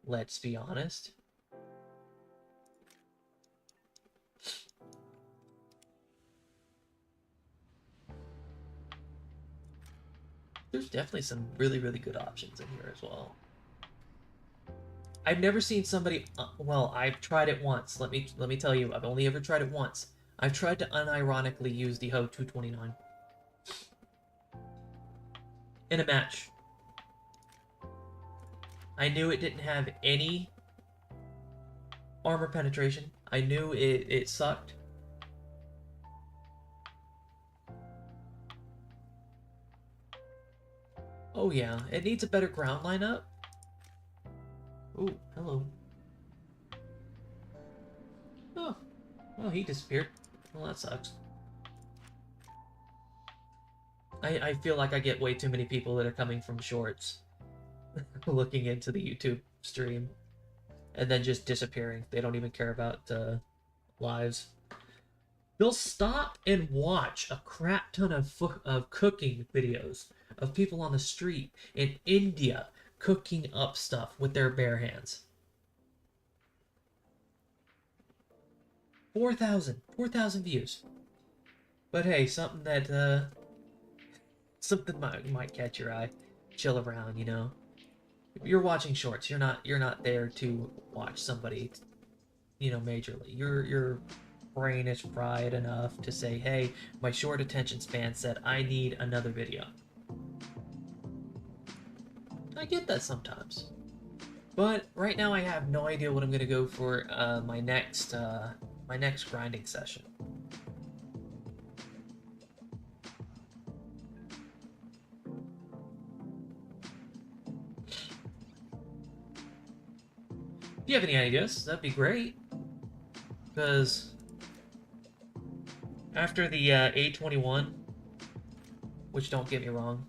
let's be honest. There's definitely some really, really good options in here as well. I've never seen somebody... well, I've tried it once. Let me tell you, I've only ever tried it once. I've tried to unironically use the HO 229 in a match. I knew it didn't have any armor penetration. I knew it sucked. Oh yeah, it needs a better ground lineup. Ooh, hello. Oh, well, he disappeared. Well, that sucks. I feel like I get way too many people that are coming from shorts looking into the YouTube stream and then just disappearing. They don't even care about lives. They'll stop and watch a crap ton of cooking videos of people on the street in India cooking up stuff with their bare hands. 4,000 views. But hey, something that something might catch your eye. Chill around, you know. You're watching shorts. You're not there to watch somebody, you know, majorly. Your brain is fried enough to say, hey, my short attention span said I need another video. I get that sometimes. But right now I have no idea what I'm gonna go for my next grinding session. If you have any ideas, that'd be great. Because after the A21, which don't get me wrong,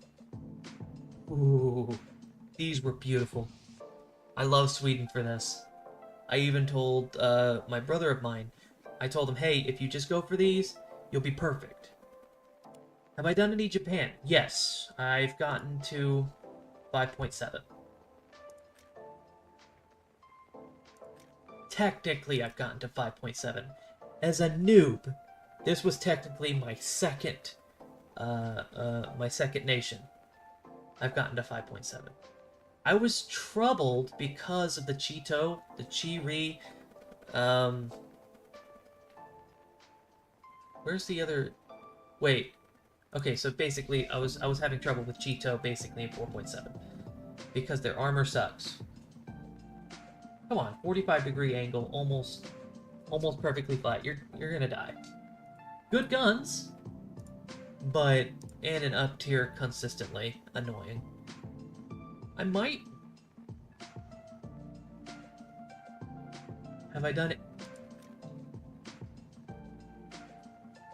ooh, these were beautiful. I love Sweden for this. I even told my brother of mine, I told him, hey, if you just go for these, you'll be perfect. Have I done any Japan? Yes, I've gotten to 5.7. Technically, I've gotten to 5.7. As a noob, this was technically my second nation. I've gotten to 5.7. I was troubled because of the Cheeto, the Chi-Ri. Where's the other? Wait. Okay, so basically, I was having trouble with Cheeto basically in 4.7 because their armor sucks. Come on, 45-degree angle, almost perfectly flat. You're gonna die. Good guns, but in an up tier consistently annoying. I might. Have I done it?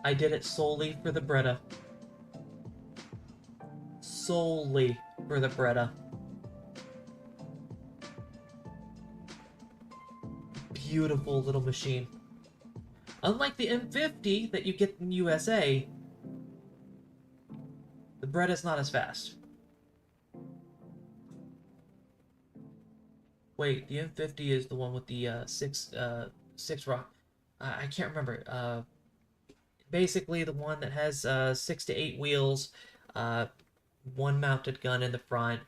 I did it solely for the Bretta. Solely for the Bretta. Beautiful little machine. Unlike the M50 that you get in USA, the Bretta's not as fast. Wait, the M50 is the one with the six rock. I can't remember. Basically, the one that has 6 to 8 wheels, one mounted gun in the front,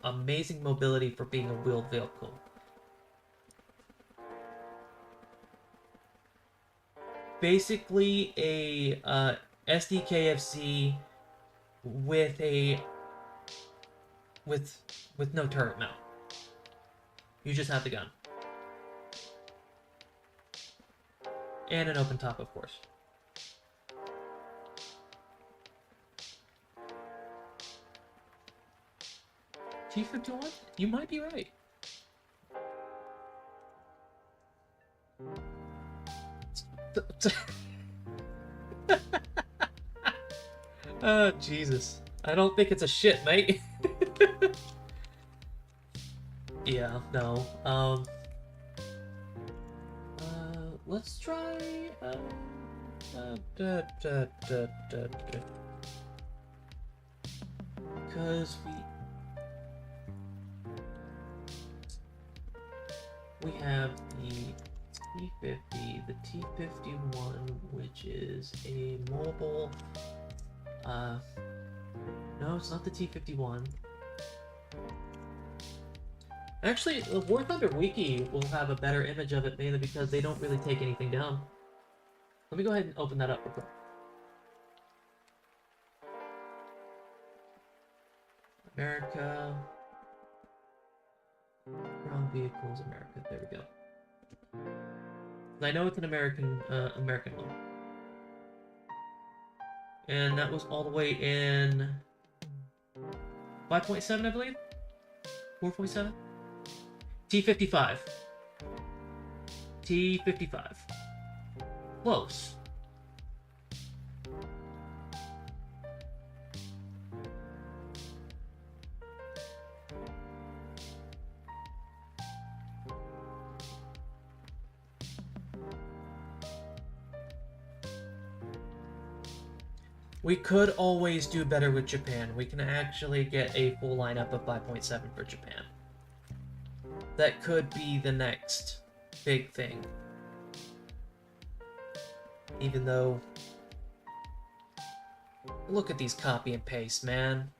amazing mobility for being a wheeled vehicle. Basically, a SDKFC with no turret mount. You just have the gun. And an open top, of course. T51? You might be right. Oh, Jesus. I don't think it's a shit, mate. Yeah, no. Let's try, because we have the T50, the T51, which is a mobile, no, it's not the T51. Actually, the War Thunder Wiki will have a better image of it, mainly because they don't really take anything down. Let me go ahead and open that up real quick. America. Ground vehicles, America. There we go. I know it's an American one. And that was all the way in 5.7, I believe? 4.7? T55. T55. Close. We could always do better with Japan. We can actually get a full lineup of 5.7 for Japan. That could be the next big thing. Even though Look at these copy and paste, man.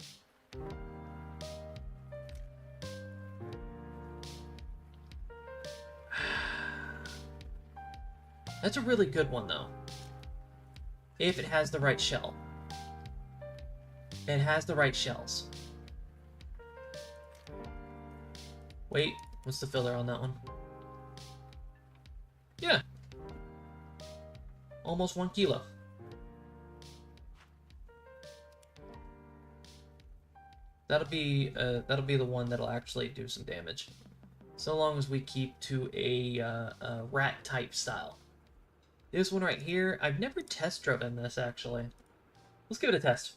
That's a really good one, though. If it has the right shell. It has the right shells. Wait, what's the filler on that one? Yeah. Almost 1 kilo. That'll be the one that'll actually do some damage. So long as we keep to a rat type style. This one right here, I've never test driven this actually. Let's give it a test.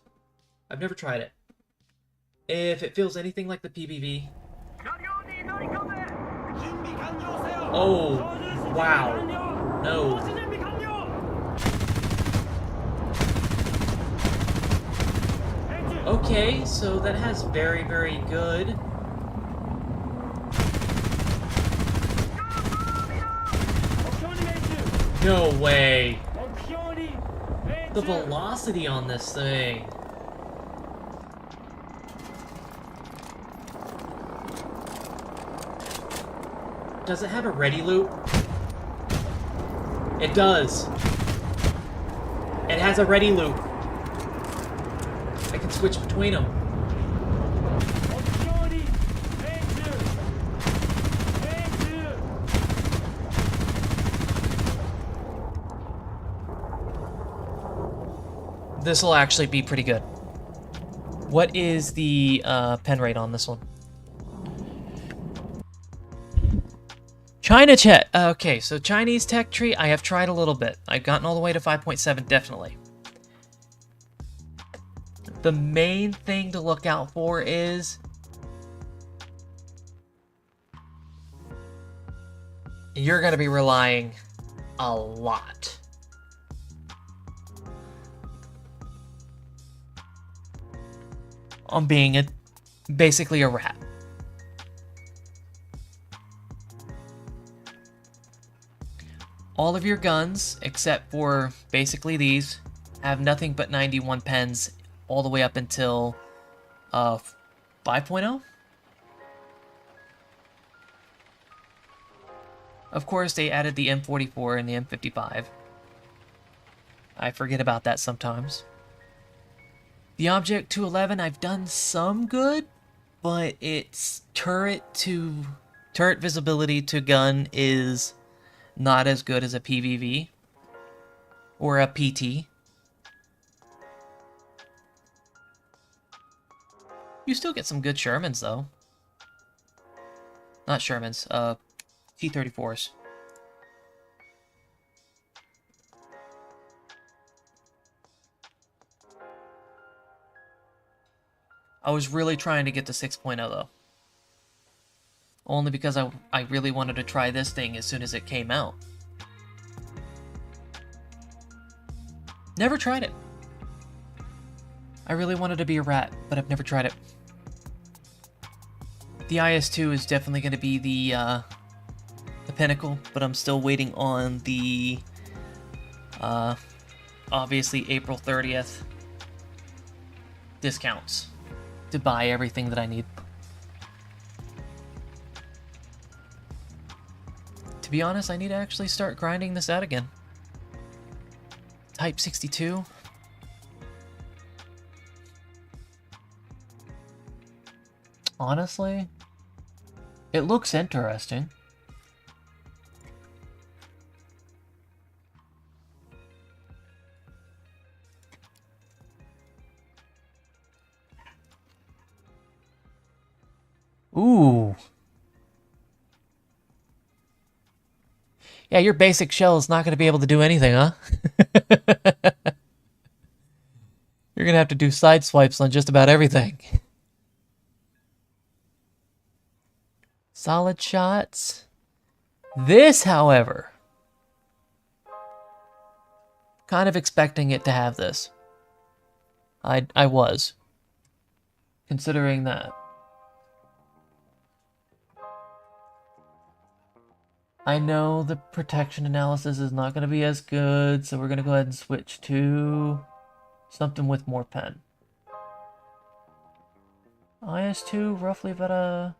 I've never tried it. If it feels anything like the PBV. Oh, wow. No. Okay, so that has very, very good. No way. The velocity on this thing. Does it have a ready loop? It does. It has a ready loop. I can switch between them. This will actually be pretty good. What is the pen rate on this one? China chat. Okay, so Chinese tech tree, I have tried a little bit. I've gotten all the way to 5.7, definitely. The main thing to look out for is you're going to be relying a lot on being basically a rat. All of your guns, except for basically these, have nothing but 91 pens all the way up until 5.0. Of course, they added the M44 and the M55. I forget about that sometimes. The Object 211, I've done some good, but its turret visibility to gun is not as good as a PVV or a PT. You still get some good Shermans, though. Not Shermans, T-34s. I was really trying to get to 6.0, though. Only because I really wanted to try this thing as soon as it came out. Never tried it. I really wanted to be a rat, but I've never tried it. The IS-2 is definitely going to be the pinnacle, but I'm still waiting on the, obviously April 30th discounts to buy everything that I need. To be honest, I need to actually start grinding this out again. Type 62. Honestly, it looks interesting. Ooh. Yeah, your basic shell is not going to be able to do anything, huh? You're going to have to do side swipes on just about everything. Solid shots. This, however, kind of expecting it to have this. I was. Considering that. I know the protection analysis is not going to be as good, so we're going to go ahead and switch to Something with more pen. IS2, roughly about a...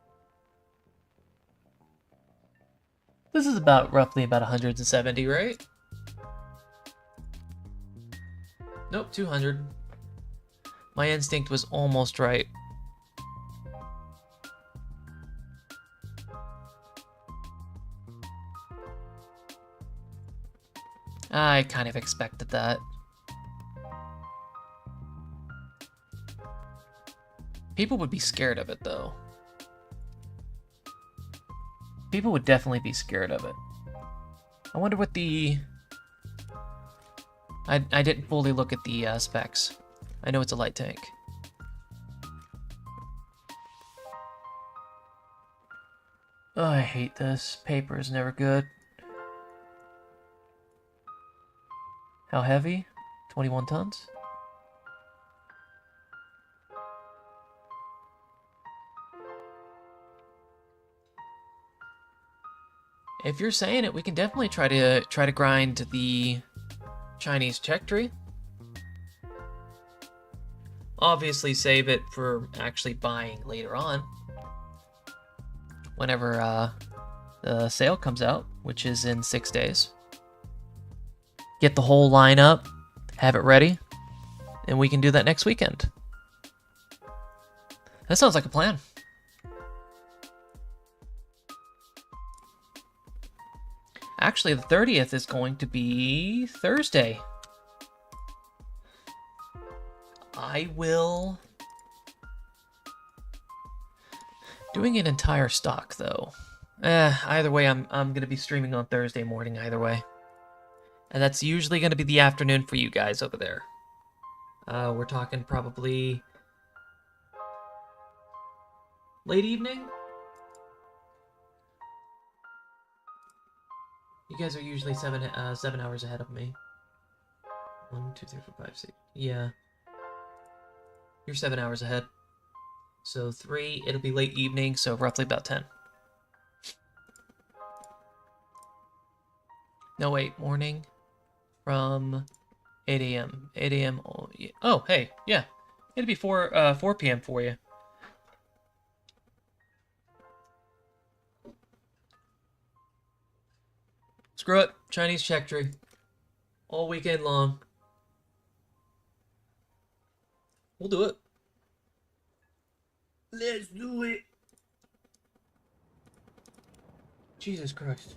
This is about roughly about 170, right? Nope, 200. My instinct was almost right. I kind of expected that. People would be scared of it, though. People would definitely be scared of it. I wonder what the... I didn't fully look at the specs. I know it's a light tank. Oh, I hate this. Paper is never good. How heavy? 21 tons? If you're saying it, we can definitely try to grind the Chinese check tree. Obviously save it for actually buying later on. Whenever the sale comes out, which is in 6 days. Get the whole line up, have it ready, and we can do that next weekend. That sounds like a plan. Actually, the 30th is going to be Thursday. I will... Doing an entire stock, though. Either way, I'm going to be streaming on Thursday morning, either way. And that's usually going to be the afternoon for you guys over there. We're talking probably... late evening? You guys are usually 7 hours ahead of me. 1, 2, 3, 4, 5, 6. Yeah. You're 7 hours ahead. So 3, it'll be late evening, so roughly about 10. No, wait, morning from 8 a.m. 8 a.m. Oh, yeah. Oh, hey, yeah. It'll be 4 p.m. for you. Screw it. Chinese check tree. All weekend long. We'll do it. Let's do it. Jesus Christ.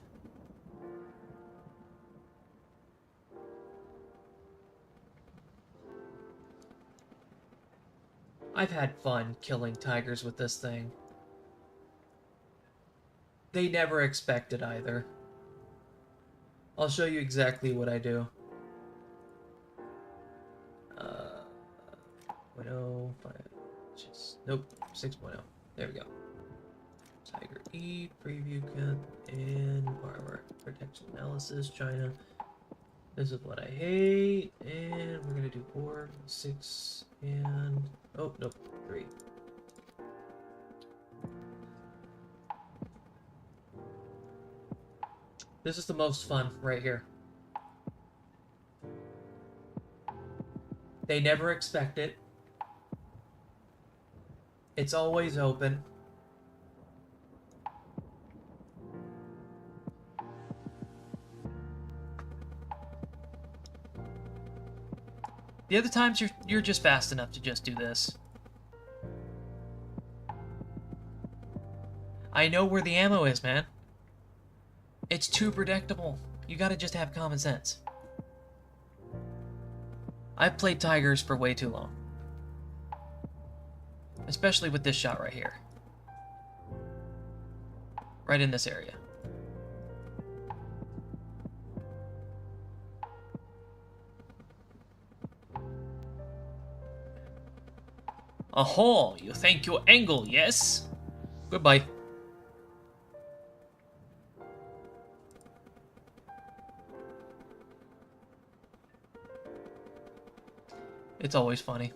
I've had fun killing tigers with this thing. They never expect it either. I'll show you exactly what I do. 0.05. Nope, 6.0. There we go. Tiger E, preview cut, and armor. Protection analysis, China. This is what I hate. And we're gonna do 4, 6, and... oh, nope, 3. This is the most fun right here. They never expect it. It's always open. The other times you're just fast enough to just do this. I know where the ammo is, man. It's too predictable. You gotta just have common sense. I've played Tigers for way too long. Especially with this shot right here. Right in this area. Aha! You think your angle, yes? Goodbye. It's always funny.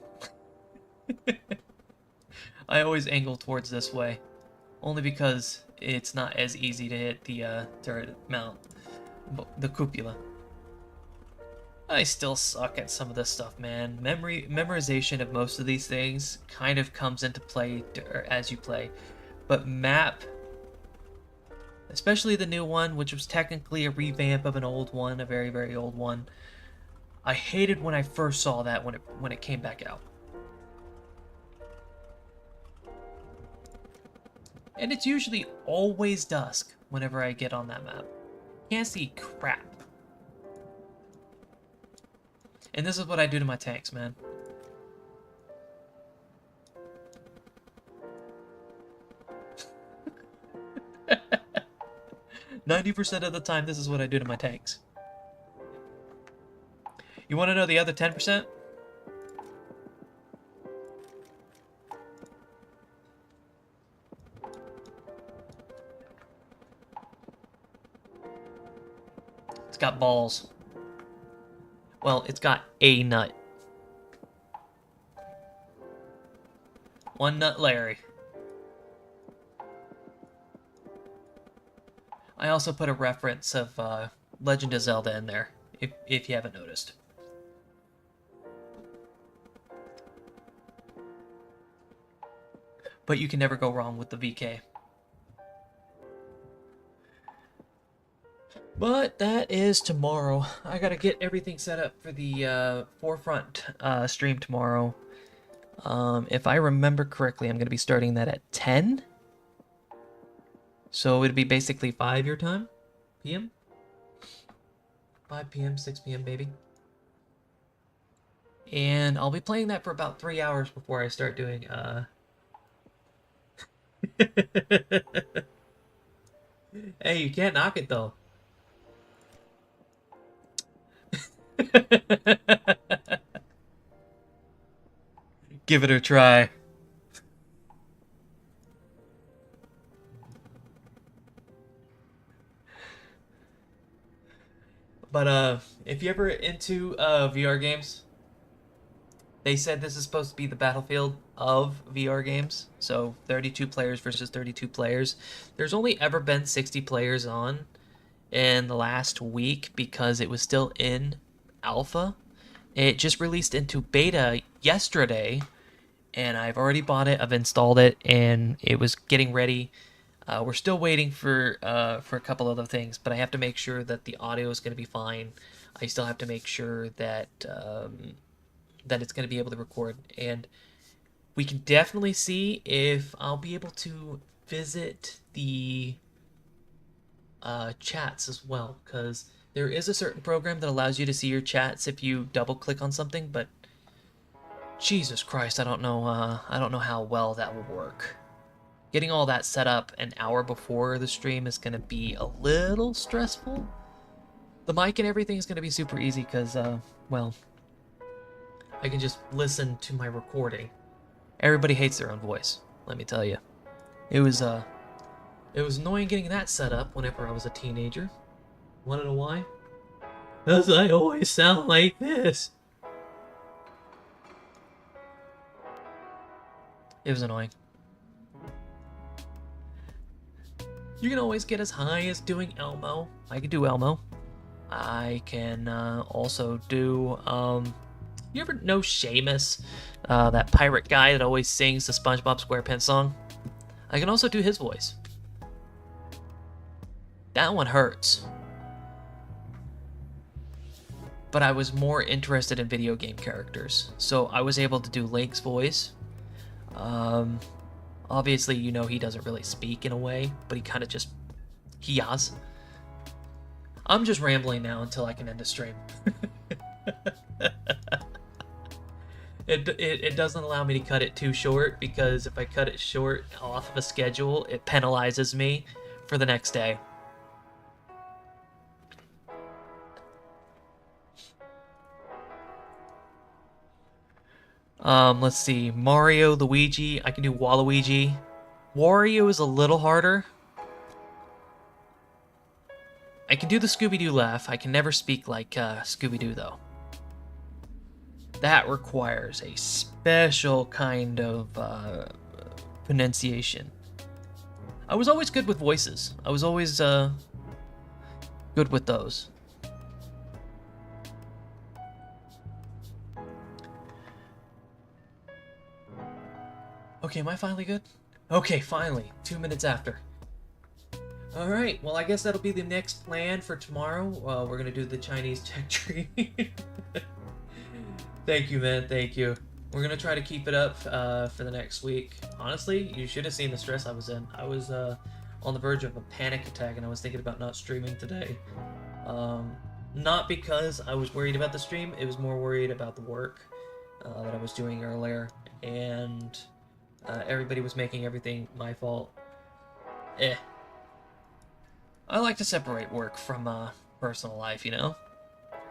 I always angle towards this way. Only because it's not as easy to hit the turret mount. The cupola. I still suck at some of this stuff, man. Memorization of most of these things kind of comes into play as you play. But map, especially the new one, which was technically a revamp of an old one, a very, very old one. I hated when I first saw that when it came back out. And it's usually always dusk whenever I get on that map. Can't see crap. And this is what I do to my tanks, man. %90 of the time, this is what I do to my tanks. You want to know the other 10%? It's got balls. Well, it's got a nut. One nut Larry. I also put a reference of Legend of Zelda in there, if you haven't noticed. But you can never go wrong with the VK. But that is tomorrow. I gotta get everything set up for the Forefront stream tomorrow. If I remember correctly, I'm gonna be starting that at 10. So it'd be basically 5 your time? PM? 5 p.m., 6 p.m. baby. And I'll be playing that for about 3 hours before I start doing Hey, you can't knock it though. Give it a try. But if you're ever into VR games, they said this is supposed to be the battlefield of VR games. So 32 players versus 32 players. There's only ever been 60 players on in the last week because it was still in alpha. It just released into beta yesterday, and I've already bought it. I've installed it, and it was getting ready. We're still waiting for a couple other things, but I have to make sure that the audio is going to be fine. I still have to make sure that that it's going to be able to record, and we can definitely see if I'll be able to visit the chats as well, because there is a certain program that allows you to see your chats if you double click on something, but Jesus Christ, I don't know how well that will work. Getting all that set up an hour before the stream is going to be a little stressful. The mic and everything is going to be super easy because, well, I can just listen to my recording. Everybody hates their own voice, let me tell you. It was annoying getting that set up whenever I was a teenager. Wanna know why? Because I always sound like this. It was annoying. You can always get as high as doing Elmo. I can do Elmo. I can also do, you ever know Seamus? That pirate guy that always sings the SpongeBob SquarePants song? I can also do his voice. That one hurts. But I was more interested in video game characters, so I was able to do Link's voice. Obviously, you know, he doesn't really speak in a way, but he kind of just, he yas. I'm just rambling now until I can end the stream. It doesn't allow me to cut it too short, because if I cut it short off of a schedule, it penalizes me for the next day. Let's see. Mario, Luigi. I can do Waluigi. Wario is a little harder. I can do the Scooby-Doo laugh. I can never speak like Scooby-Doo, though. That requires a special kind of pronunciation. I was always good with voices. I was always good with those. Okay, am I finally good? Okay, finally. 2 minutes after. Alright, well, I guess that'll be the next plan for tomorrow. We're gonna do the Chinese tech tree. Thank you, man. Thank you. We're gonna try to keep it up for the next week. Honestly, you should have seen the stress I was in. I was on the verge of a panic attack, and I was thinking about not streaming today. Not because I was worried about the stream. It was more worried about the work that I was doing earlier, and everybody was making everything my fault. I like to separate work from personal life, you know.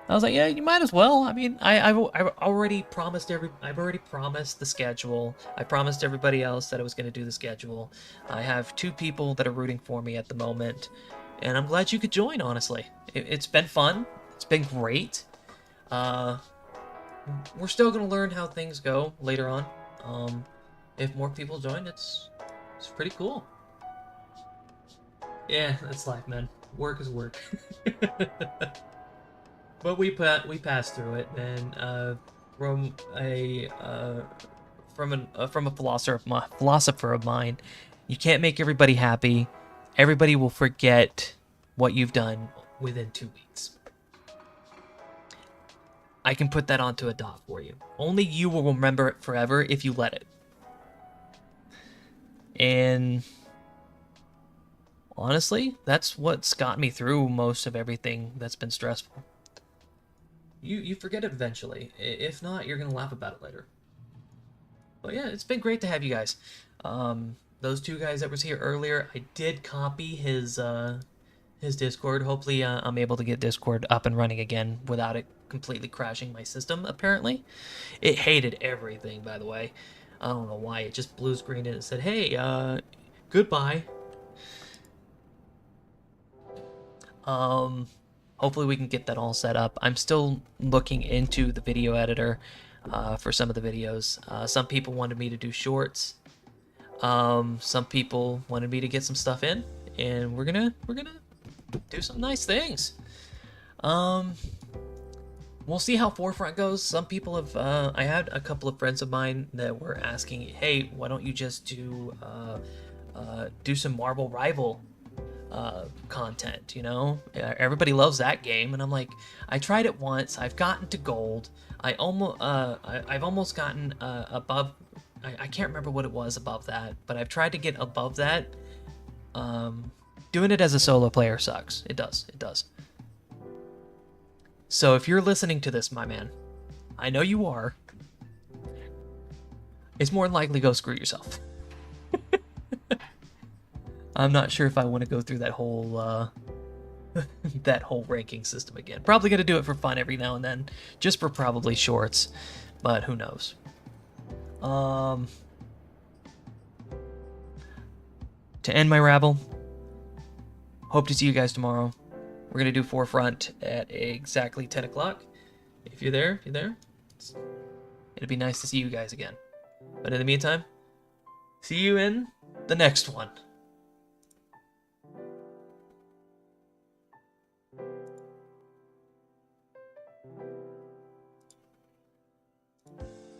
I was like, yeah, you might as well. I mean, I've already promised I've already promised the schedule. I promised everybody else that I was going to do the schedule. I have 2 people that are rooting for me at the moment, and I'm glad you could join. Honestly, it's been fun. It's been great. We're still going to learn how things go later on. If more people join, it's pretty cool. Yeah, that's life, man. Work is work. But we passed through it, and from a philosopher of mine, you can't make everybody happy. Everybody will forget what you've done within 2 weeks. I can put that onto a dot for you. Only you will remember it forever if you let it. And honestly, that's what's got me through most of everything that's been stressful. You forget it eventually. If not, you're gonna laugh about it later. But yeah, it's been great to have you guys. Those 2 guys that was here earlier, I did copy his Discord. Hopefully, I'm able to get Discord up and running again without it completely crashing my system. Apparently, it hated everything. By the way, I don't know why. It just blue screened it and said, "Hey, goodbye." Hopefully we can get that all set up. I'm still looking into the video editor for some of the videos. Some people wanted me to do shorts. Some people wanted me to get some stuff in, and we're gonna do some nice things. We'll see how Forefront goes. Some people have I had a couple of friends of mine that were asking, "Hey, why don't you just do some Marvel Rival content, you know? Everybody loves that game." And I'm like, I tried it once. I've gotten to gold. I've almost gotten above. I can't remember what it was above that, but I've tried to get above that. Doing it as a solo player sucks. It does. It does. So if you're listening to this, my man, I know you are. It's more than likely go screw yourself. I'm not sure if I want to go through that whole that whole ranking system again. Probably gonna do it for fun every now and then, just for probably shorts, but who knows. To end my rabble, hope to see you guys tomorrow. We're gonna do Forefront at exactly 10 o'clock. If you're there, it'd be nice to see you guys again. But in the meantime, see you in the next one.